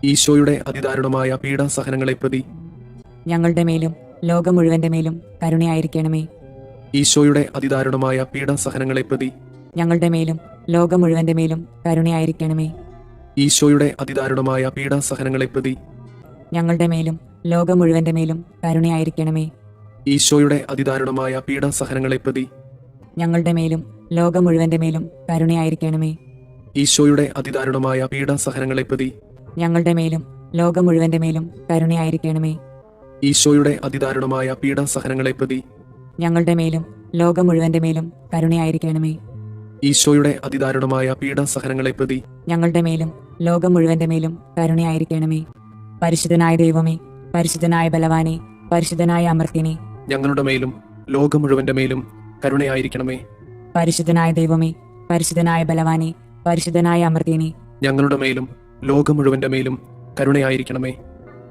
ഈശോയുടെ അതിദാരുണമായ പീഡാസഹനങ്ങളെ പ്രതി ഞങ്ങളുടെ മേലും ലോകം മുഴുവന്റെ മേലും കരുണയായിരിക്കണമേ. ഈശോയുടെ അതിദാരുണമായ പീഡാസഹനങ്ങളെ പ്രതി ഞങ്ങളുടെ മേലും ലോകം മുഴുവന്റെ മേലും കരുണയായിരിക്കണമേ. ഈശോയുടെ അതിദാരുണമായ പീഡാസഹനങ്ങളെ പ്രതി ഞങ്ങളുടെ മേലും ലോകം മുഴുവന്റെ മേലും കരുണയായിരിക്കണമേ. ഈശോയുടെ അതിദാരുണമായ പീഡാസഹനങ്ങളെ പ്രതി ഞങ്ങളുടെ മേലും ലോകം മുഴുവന്റെ മേലും കരുണയായിരിക്കണമേ. ഈശോയുടെ അതിദാരുണമായ പീഡാസഹനങ്ങളെ പ്രതി ഞങ്ങളുടെ മേലും ലോകം മുഴുവന്റെ മേലും കരുണയായിരിക്കണമേ. ഈശോയുടെ അതിദാരുണമായ പീഡാസഹനങ്ങളെ പ്രതി ഞങ്ങളുടെ മേലും ലോകം മുഴുവന്റെ മേലും കരുണയായിരിക്കണമേ. ഈശോയുടെ അതിദാരുണമായ പീഡാസഹനങ്ങളെ പ്രതി ഞങ്ങളുടെ മേലും ലോകം മുഴുവന്റെ മേലും കരുണയായിരിക്കണമേ. പരിശുദ്ധനായ ദൈവമേ, പരിശുദ്ധനായ ബലവാനെ, പരിശുദ്ധനായ അമർത്തിനെ, ഞങ്ങളുടെ മേലും ലോകം മുഴുവന്റെ മേലും കരുണയായിരിക്കണമേ. പരിശുദ്ധനായ ദൈവമേ, പരിശുദ്ധനായ ബലവാനെ, പരിശുദ്ധനായ അമർത്തിനെ, ഞങ്ങളുടെ മേലും ലോകം മുഴുവന്റെ മേലും കരുണയായിരിക്കണമേ.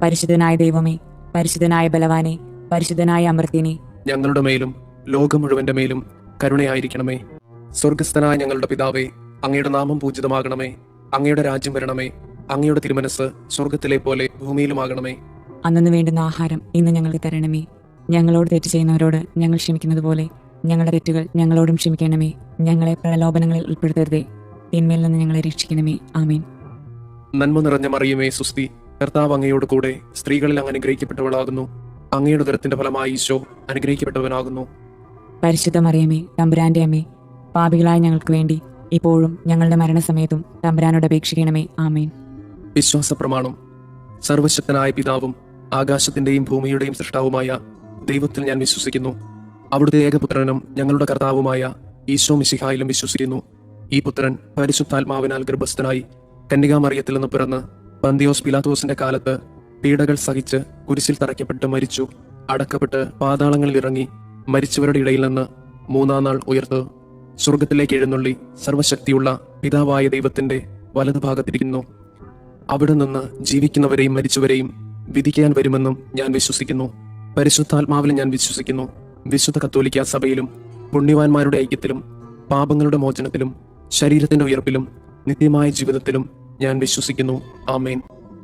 പരിശുദ്ധനായ ദൈവമേ, പരിശുദ്ധനായ ബലവാനെ, പരിശുദ്ധനായ അമർത്തിനെ, ഞങ്ങളുടെ മേലും ലോകം മുഴുവന്റെ മേലും കരുണയായിരിക്കണമേ. സ്വർഗസ്ഥനായ ഞങ്ങളുടെ പിതാവേ, അങ്ങയുടെ നാമം പൂജിതമാകണമേ. അങ്ങയുടെ രാജ്യം വരണമേ. അങ്ങയുടെ തിരുമനസ് സ്വർഗത്തിലെ പോലെ ഭൂമിയിലുമാകണമേ. അന്നു വേണ്ടുന്ന ആഹാരം ഇന്ന് ഞങ്ങൾക്ക് തരണമേ. ഞങ്ങളോട് തെറ്റ് ചെയ്യുന്നവരോട് ഞങ്ങൾ ക്ഷമിക്കുന്നത് പോലെ ഞങ്ങളുടെ തെറ്റുകൾ ഞങ്ങളോടും ക്ഷമിക്കണമേ. ഞങ്ങളെ പ്രലോഭനങ്ങളിൽ ഉൾപ്പെടുത്തരുതേ, തിന്മയിൽ നിന്ന് ഞങ്ങളെ രക്ഷിക്കണമേ. ആമേൻ. നന്മ നിറഞ്ഞ മറിയമേ സുസ്തി, കർത്താവ് അങ്ങയോട് കൂടെ സ്ത്രീകളിൽ അങ്ങ് അനുഗ്രഹിക്കപ്പെട്ടവളാകുന്നു. അങ്ങയുടെ ഉദരത്തിന്റെ ഫലമായി ഈശോ അനുഗ്രഹിക്കപ്പെട്ടവനാകുന്നു. പരിശുദ്ധ മറിയമേ, തമ്പുരാന്റെ അമ്മേ, പാപികളായ ഞങ്ങൾക്ക് വേണ്ടി ഇപ്പോഴും ഞങ്ങളുടെ മരണസമയത്തും തമ്പുരാനോട് അപേക്ഷിക്കണമേ. ആമേൻ. വിശ്വാസ പ്രമാണം. സർവശക്തനായ പിതാവും ആകാശത്തിന്റെയും ഭൂമിയുടെയും സൃഷ്ടാവുമായ ദൈവത്തിൽ ഞാൻ വിശ്വസിക്കുന്നു. അവിടുത്തെ ഏകപുത്രനും ഞങ്ങളുടെ കർത്താവുമായ ഈശോ മിശിഹായിലും വിശ്വസിക്കുന്നു. ഈ പുത്രൻ പരിശുദ്ധാത്മാവിനാൽ ഗർഭസ്ഥനായി കന്യകാമറിയത്തിൽ നിന്ന് പിറന്ന് പന്തിയോസ് പിലാത്തോസിന്റെ കാലത്ത് പീഡകൾ സഹിച്ച് കുരിശിൽ തറയ്ക്കപ്പെട്ട് മരിച്ചു, അടക്കപ്പെട്ട് പാതാളങ്ങളിൽ ഇറങ്ങി മരിച്ചവരുടെ ഇടയിൽ നിന്ന് മൂന്നാം നാൾ ഉയർത്ത് സ്വർഗത്തിലേക്ക് എഴുന്നള്ളി സർവശക്തിയുള്ള പിതാവായ ദൈവത്തിന്റെ വലതുഭാഗത്തിരിക്കുന്നു. അവിടെ നിന്ന് ജീവിക്കുന്നവരെയും മരിച്ചവരെയും വിധിക്കാൻ വരുമെന്നും ഞാൻ വിശ്വസിക്കുന്നു. പരിശുദ്ധാത്മാവിൽ ഞാൻ വിശ്വസിക്കുന്നു. വിശുദ്ധ കത്തോലിക്ക സഭയിലും പുണ്യവാന്മാരുടെ ഐക്യത്തിലും പാപങ്ങളുടെ മോചനത്തിലും ശരീരത്തിന്റെ ഉയർപ്പിലും നിത്യമായ ജീവിതത്തിലും ഞാൻ വിശ്വസിക്കുന്നു. ആമേൻ.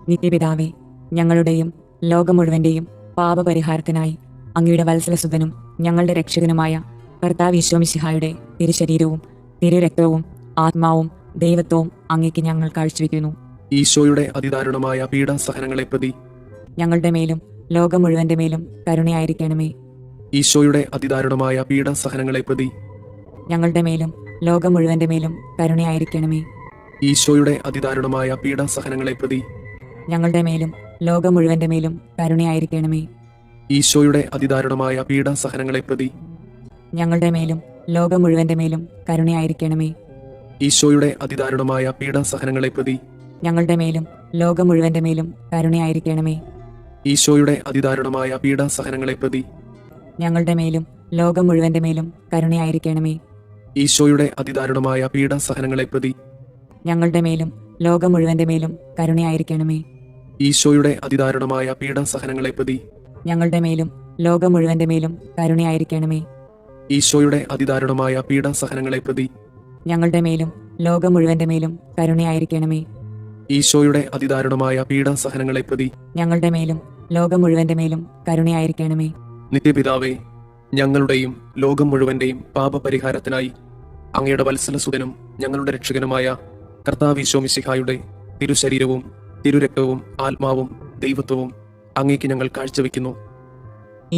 നിത്യപിതാവേ, ഞങ്ങളുടെയും ലോകം മുഴുവന്റെയും പാപപരിഹാരത്തിനായി അങ്ങയുടെ വത്സലസുതനും ഞങ്ങളുടെ രക്ഷകനുമായ കർത്താവ് ഈശോ മിശിഹായുടെ തിരുശരീരവും തിരുരക്തവും ആത്മാവും ദൈവത്വവും അങ്ങേക്ക് ഞങ്ങൾ കാഴ്ചവെക്കുന്നു. ഈശോയുടെ അതിദാരുണമായ പീഡാസഹനങ്ങളെ പ്രതി ഞങ്ങളുടെ മേലും ലോകം മുഴുവന്റെ മേലും കരുണയായിരിക്കണമേ. ഈശോയുടെ അതിദാരുണമായ പീഡാസഹനങ്ങളെ പ്രതി ഞങ്ങളുടെ മേലും ലോകം മുഴുവന്റെ മേലും കരുണയായിരിക്കണമേ. ഈശോയുടെ അതിദാരുണമായ പീഡാസഹനങ്ങളെ പ്രതി ഞങ്ങളുടെ മേലും ലോകം മുഴുവന്റെ മേലും കരുണയായിരിക്കണമേ. ഈശോയുടെ അതിദാരുണമായ പീഡാസഹനങ്ങളെ പ്രതി ഞങ്ങളുടെ മേലും ലോകം മുഴുവന്റെ മേലും കരുണയായിരിക്കണമേ. ഈശോയുടെ അതിദാരുണമായ പീഡാസഹനങ്ങളെ പ്രതി ഞങ്ങളുടെ മേലും ലോകം മുഴുവന്റെ മേലും കരുണയായിരിക്കണമേ. ഈശോയുടെ അതിദാരുണമായ പീഡാസഹനങ്ങളെ പ്രതി ഞങ്ങളുടെ മേലും ലോകം മുഴുവന്റെ മേലും കരുണയായിരിക്കണമേ. ഈശോയുടെ അതിദാരുണമായ പീഡാസഹനങ്ങളെ പ്രതി ഞങ്ങളുടെ മേലും ലോകം മുഴുവന്റെ മേലും കരുണയായിരിക്കണമേ. ഈശോയുടെ അതിദാരുണമായ പീഡാസഹനങ്ങളെ പ്രതി ഞങ്ങളുടെ മേലും ലോകം മുഴുവന്റെ മേലും കരുണയായിരിക്കണമേ. ഈശോയുടെ അതിദാരുണമായ പീഡാസഹനങ്ങളെ പ്രതി ഞങ്ങളുടെ മേലും ലോകം മുഴുവന്റെ മേലും കരുണയായിരിക്കണമേ. ഈശോയുടെ അതിദാരുണമായ പീഡാസഹനങ്ങളെ പ്രതി ഞങ്ങളുടെ മേലും ലോകം മുഴുവന്റെ മേലും കരുണയായിരിക്കണമേ. നിത്യപിതാവേ, ഞങ്ങളുടെയും ലോകം മുഴുവന്റെയും പാപപരിഹാരത്തിനായി അങ്ങയുടെ വത്സലസുതനും ഞങ്ങളുടെ രക്ഷകനുമായ കർത്താവ് ഈശോ മിശിഹായുടെ തിരുശരീരവും തിരുരക്തവും ആത്മാവും ദൈവത്വവും അങ്ങേക്ക് ഞങ്ങൾ കാഴ്ചവെക്കുന്നു.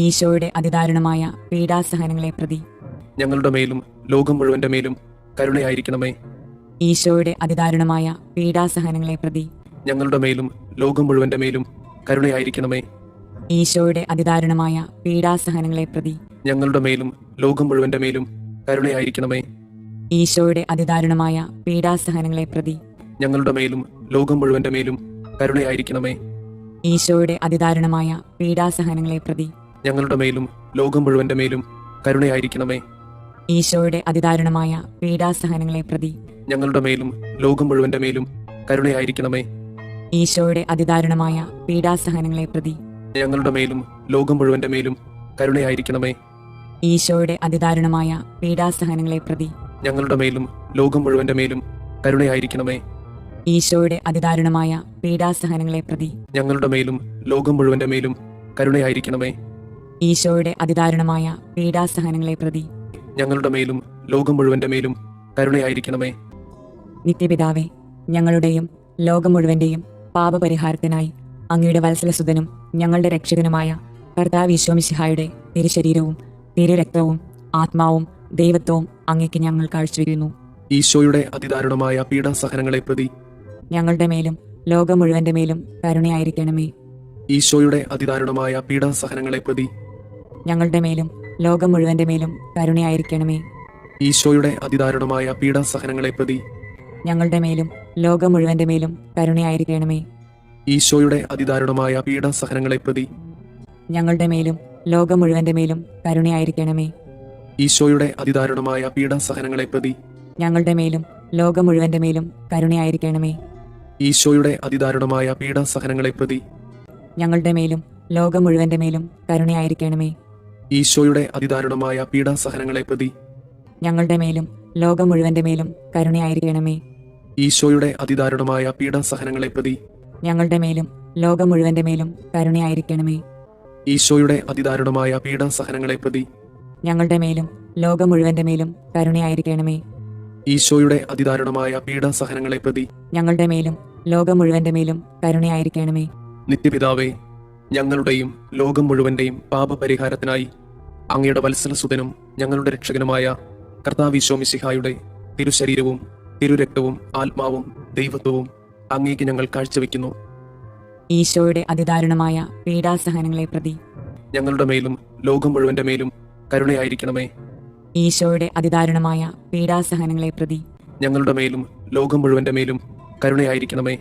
ഈശോയുടെ അതിദാരുണമായ പീഡാസഹനങ്ങളെ പ്രതി ഞങ്ങളുടെ മേലും ലോകം മുഴുവന്റെ മേലും കരുണയായിരിക്കണമേ. ഈശോയുടെ അതിദാരുണമായ പീഡാസഹനങ്ങളെ പ്രതി ഞങ്ങളുടെ മേലും ലോകം മുഴുവന്റെ മേലും കരുണയായിരിക്കണമേ. ഈശോയുടെ അതിദാരുണമായ പീഡാസഹനങ്ങളെ പ്രതി ഞങ്ങളുടെ മേലും ലോകം മുഴുവന്റെ മേലും കരുണയായിരിക്കണമേ. ഈശോയുടെ അതിദാരുണമായ പീഡാസഹനങ്ങളെ പ്രതി ഞങ്ങളുടെ മേലും ലോകം മുഴുവന്റെ മേലും കരുണയായിരിക്കണമേ. ഈശോയുടെ അതിദാരുണമായ പീഡാസഹനങ്ങളെ പ്രതി ഞങ്ങളുടെ മേലും ലോകം മുഴുവന്റെ മേലും കരുണയായിരിക്കണമേ. ഈശോയുടെ അതിദാരുണമായ പീഡാസഹനങ്ങളെ പ്രതി ഞങ്ങളുടെ മേലും ലോകം മുഴുവന്റെ മേലും കരുണയായിരിക്കണമേ. ഈശോയുടെ അതിദാരുണമായ പീഡാസഹനങ്ങളെ പ്രതി ഞങ്ങളുടെ മേലും ലോകം മുഴുവന്റെ മേലും കരുണയായിരിക്കണമേ. ഈശോയുടെ അതിദാരുണമായ പീഡാസഹനങ്ങളെ പ്രതി ഞങ്ങളുടെ മേലും ലോകം മുഴുവന്റെ മേലും കരുണയായിരിക്കണമേ. ഈശോയുടെ അതിദാരുണമായ പീഡാസഹനങ്ങളെ പ്രതി ഞങ്ങളുടെ മേലും ലോകം മുഴുവന്റെ മേലും കരുണയായിരിക്കണമേ. ഈശോയുടെ അതിദാരുണമായ പീഡാസഹനങ്ങളെ പ്രതി ഞങ്ങളുടെ മേലും ലോകം മുഴുവന്റെ മേലും കരുണയായിരിക്കണമേ. നിത്യപിതാവേ, ഞങ്ങളുടെയും ലോകം മുഴുവന്റെയും പാപപരിഹാരത്തിനായി അങ്ങയുടെ വത്സലസുതനും ഞങ്ങളുടെ രക്ഷകനുമായ കർത്താവ് ഈശോ മിശിഹായുടെ തിരുശരീരവും തിരുരക്തവും ആത്മാവും ദൈവത്വവും അങ്ങേക്ക് ഞങ്ങൾ കാഴ്ചവെക്കുന്നു. ഈശോയുടെ അതിദാരുണമായ പീഡാസഹനങ്ങളെ പ്രതി ഞങ്ങളുടെ മേലും ലോകം മുഴുവന്റെ മേലും കരുണയായിരിക്കണമേ. ഈശോയുടെ അതിദാരുണമായ പീഡാസഹനങ്ങളെ പ്രതി ഞങ്ങളുടെ മേലും ലോകം മുഴുവന്റെ മേലും കരുണയായിരിക്കണമേ. ഈശോയുടെ അതിദാരുണമായ പീഡാസഹനങ്ങളെ പ്രതി ഞങ്ങളുടെ മേലും ലോകം മുഴുവന്റെ മേലും കരുണയായിരിക്കണമേ. ഈശോയുടെ അതിദാരുണമായ പീഡാസഹനങ്ങളെ പ്രതി ഞങ്ങളുടെ മേലും ലോകം മുഴുവന്റെ മേലും കരുണയായിരിക്കണമേ. ഈശോയുടെ അതിദാരുണമായ പീഡാസഹനങ്ങളെ പ്രതി ഞങ്ങളുടെ മേലും ലോകം മുഴുവന്റെ മേലും കരുണയായിരിക്കണമേ. ഈശോയുടെ അതിദാരുണമായ പീഡാസഹനങ്ങളെ പ്രതി ഞങ്ങളുടെ മേലും ലോകം മുഴുവന്റെ മേലും കരുണയായിരിക്കണമേ. ഈശോയുടെ അതിദാരുണമായ പീഡാസഹനങ്ങളെ പ്രതി ഞങ്ങളുടെ മേലും ലോകം മുഴുവന്റെ മേലും കരുണയായിരിക്കണമേ. ഈശോയുടെ അതിദാരുണമായ പീഡാസഹനങ്ങളെ പ്രതി ഞങ്ങളുടെ മേലും ലോകം മുഴുവന്റെ മേലും കരുണയായിരിക്കണമേ. ഈശോയുടെ അതിദാരുണമായ പീഡാസഹനങ്ങളെ പ്രതി ഞങ്ങളുടെ മേലും ലോകം മുഴുവന്റെ മേലും കരുണയായിരിക്കണമേ. ഈശോയുടെ അതിദാരുണമായ പീഡാസഹനങ്ങളെ പ്രതി ഞങ്ങളുടെ മേലും ലോകം മുഴുവന്റെ മേലും കരുണയായിരിക്കണമേ. നിത്യപിതാവേ, ഞങ്ങളുടെയും ലോകം മുഴുവന്റെയും പാപപരിഹാരത്തിനായി അങ്ങയുടെ വത്സലസുതനും ഞങ്ങളുടെ രക്ഷകനുമായ കർത്താവ് ഈശോ മിശിഹായുടെ തിരുശരീരവും തിരുരക്തവും ആത്മാവും ദൈവത്വവും അങ്ങേക്ക് ഞങ്ങൾ കാഴ്ചവെക്കുന്നു. ഈശോയുടെ അതിദാരുണമായ പീഡാസഹനങ്ങളെ പ്രതി ഞങ്ങളുടെ മേലും ലോകം മുഴുവന്റെ മേലും കരുണയായിരിക്കണമേ. ഈശോയുടെ അതിദാരുണമായ പീഡാസഹനങ്ങളെ പ്രതി ഞങ്ങളുടെ മേലും ലോകം മുഴുവന്റെ മേലും കരുണയായിരിക്കണമേ.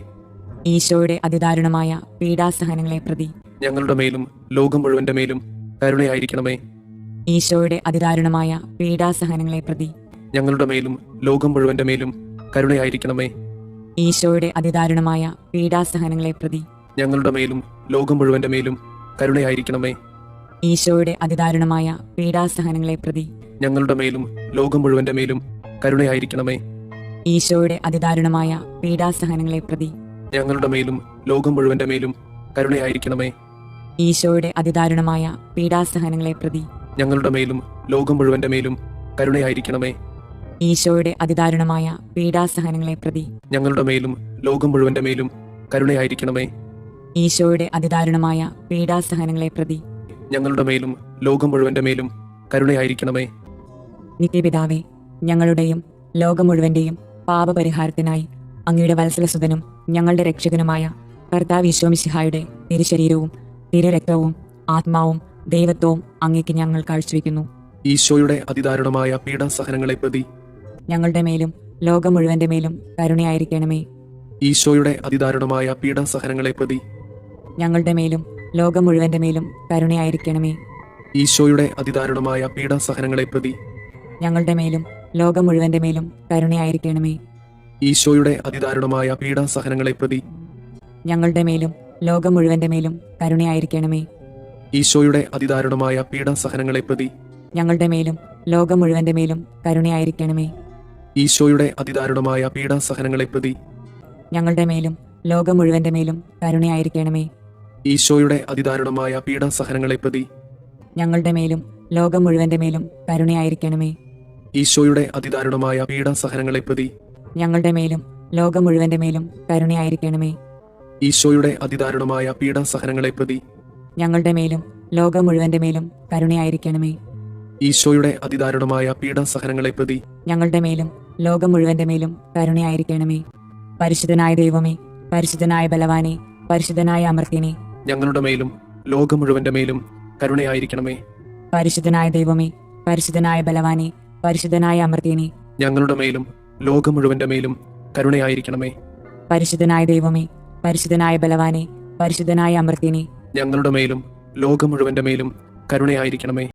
ഈശോയുടെ അതിദാരുണമായ പീഡാസഹനങ്ങളെ പ്രതി ഞങ്ങളുടെ മേലും ലോകം മുഴുവന്റെ മേലും കരുണയായിരിക്കണമേ. ഈശോയുടെ അതിദാരുണമായ പീഡാസഹനങ്ങളെ പ്രതി ഞങ്ങളുടെ മേലും ലോകം മുഴുവന്റെ മേലും കരുണയായിരിക്കണമേ. ഈശോയുടെ അതിദാരുണമായ പീഡാസഹനങ്ങളെ പ്രതി ഞങ്ങളുടെ മേലും ലോകം മുഴുവന്റെ മേലും കരുണയായിരിക്കണമേ. ഈശോയുടെ അതിദാരുണമായ പീഡാസഹനങ്ങളെ പ്രതി ഞങ്ങളുടെ മേലും ലോകം മുഴുവന്റെ മേലും കരുണയായിരിക്കണമേ. ഈശോയുടെ അതിദാരുണമായ പീഡാസഹനങ്ങളെ പ്രതി ഞങ്ങളുടെ മേലും ലോകം മുഴുവന്റെ മേലും കരുണയായിരിക്കണമേ. ഈശോയുടെ അതിദാരുണമായ പീഡാസഹനങ്ങളെ പ്രതി ഞങ്ങളുടെ മേലും ലോകം മുഴുവന്റെ മേലും കരുണയായിരിക്കണമേ. ഈശോയുടെ അതിദാരുണമായ പീഡാസഹനങ്ങളെ പ്രതി ഞങ്ങളുടെ മേലും ലോകം മുഴുവന്റെ മേലും കരുണയായിരിക്കണമേ. ഈശോയുടെ അതിദാരുണമായ പീഡാസഹനങ്ങളെ പ്രതി ഞങ്ങളുടെ മേലും ലോകം മുഴുവന്റെ മേലും കരുണയായിരിക്കണമേ. നിത്യപിതാവേ, ഞങ്ങളുടെയും ലോകം മുഴുവന്റെയും പാപപരിഹാരത്തിനായി അങ്ങയുടെ വത്സലസുതനും ഞങ്ങളുടെ രക്ഷകനുമായ കർത്താവ് ഈശോ മിശിഹായുടെ തിരുശരീരവും തിരുരക്തവും ആത്മാവും ദൈവത്വവും അങ്ങേക്ക് ഞങ്ങൾ കാഴ്ചവെക്കുന്നു. ഈശോയുടെ അതിദാരുണമായ പീഡാസഹനങ്ങളെ പ്രതി ഞങ്ങളുടെ മേലും ലോകം മുഴുവന്റെ മേലും കരുണയായിരിക്കണമേ. ഈശോയുടെ അതിദാരുണമായ പീഡാസഹനങ്ങളെ പ്രതി ഞങ്ങളുടെ മേലും ലോകം മുഴുവന്റെ മേലും കരുണയായിരിക്കണമേ. ഈശോയുടെ അതിദാരുണമായ പീഡാസഹനങ്ങളെ പ്രതി ഞങ്ങളുടെ മേലും ലോകം മുഴുവന്റെ മേലും കരുണയായിരിക്കണമേ. ഈശോയുടെ അതിദാരുണമായ പീഡാസഹനങ്ങളെ പ്രതി ഞങ്ങളുടെ മേലും ലോകം മുഴുവന്റെ മേലും കരുണയായിരിക്കണമേ. ഈശോയുടെ അതിദാരുണമായ പീഡാസഹനങ്ങളെ പ്രതി ഞങ്ങളുടെ മേലും ലോകം മുഴുവന്റെ മേലും കരുണയായിരിക്കണമേ. ഈശോയുടെ അതിദാരുണമായ പീഡാസഹനങ്ങളെ പ്രതി ഞങ്ങളുടെ മേലും ലോകം മുഴുവന്റെ മേലും കരുണയായിരിക്കണമേ. ഈശോയുടെ അതിദാരുണമായ പീഡാസഹനങ്ങളെ പ്രതി ഞങ്ങളുടെ മേലും ലോകം മുഴുവന്റെ മേലും കരുണയായിരിക്കണമേ. ഈശോയുടെ അതിദാരുണമായ പീഡാസഹനങ്ങളെ പ്രതി ഞങ്ങളുടെ മേലും ലോകം മുഴുവന്റെ മേലും കരുണയായിരിക്കണമേ. ഈശോയുടെ അതിദാരുണമായ പീഡാസഹനങ്ങളെ പ്രതി ഞങ്ങളുടെ മേലും ലോകം മുഴുവന്റെ മേലും കരുണയായിരിക്കണമേ. ഈശോയുടെ അതിദാരുണമായ പീഡാസഹനങ്ങളെ പ്രതി ഞങ്ങളുടെ മേലും ലോകം മുഴുവന്റെ മേലും കരുണയായിരിക്കണമേ. പരിശുദ്ധനായ ദൈവമേ, പരിശുദ്ധനായ ബലവാനെ, പരിശുദ്ധനായ അമർത്യനെ, ഞങ്ങളുടെ മേലും ലോകം മുഴുവന്റെ മേലും കരുണയായിരിക്കണമേ. പരിശുദ്ധനായ ദൈവമേ, പരിശുദ്ധനായ ബലവാനെ, പരിശുദ്ധനായ അമർത്യനെ, ഞങ്ങളുടെ മേലും ലോകം മുഴുവന്റെ മേലും കരുണയായിരിക്കണമേ. പരിശുദ്ധനായ ദൈവമേ, പരിശുദ്ധനായ ബലവാനെ, പരിശുദ്ധനായ അമർത്യനെ, ഞങ്ങളുടെ മേലും ലോകം മുഴുവന്റെ മേലും കരുണയായിരിക്കണമേ.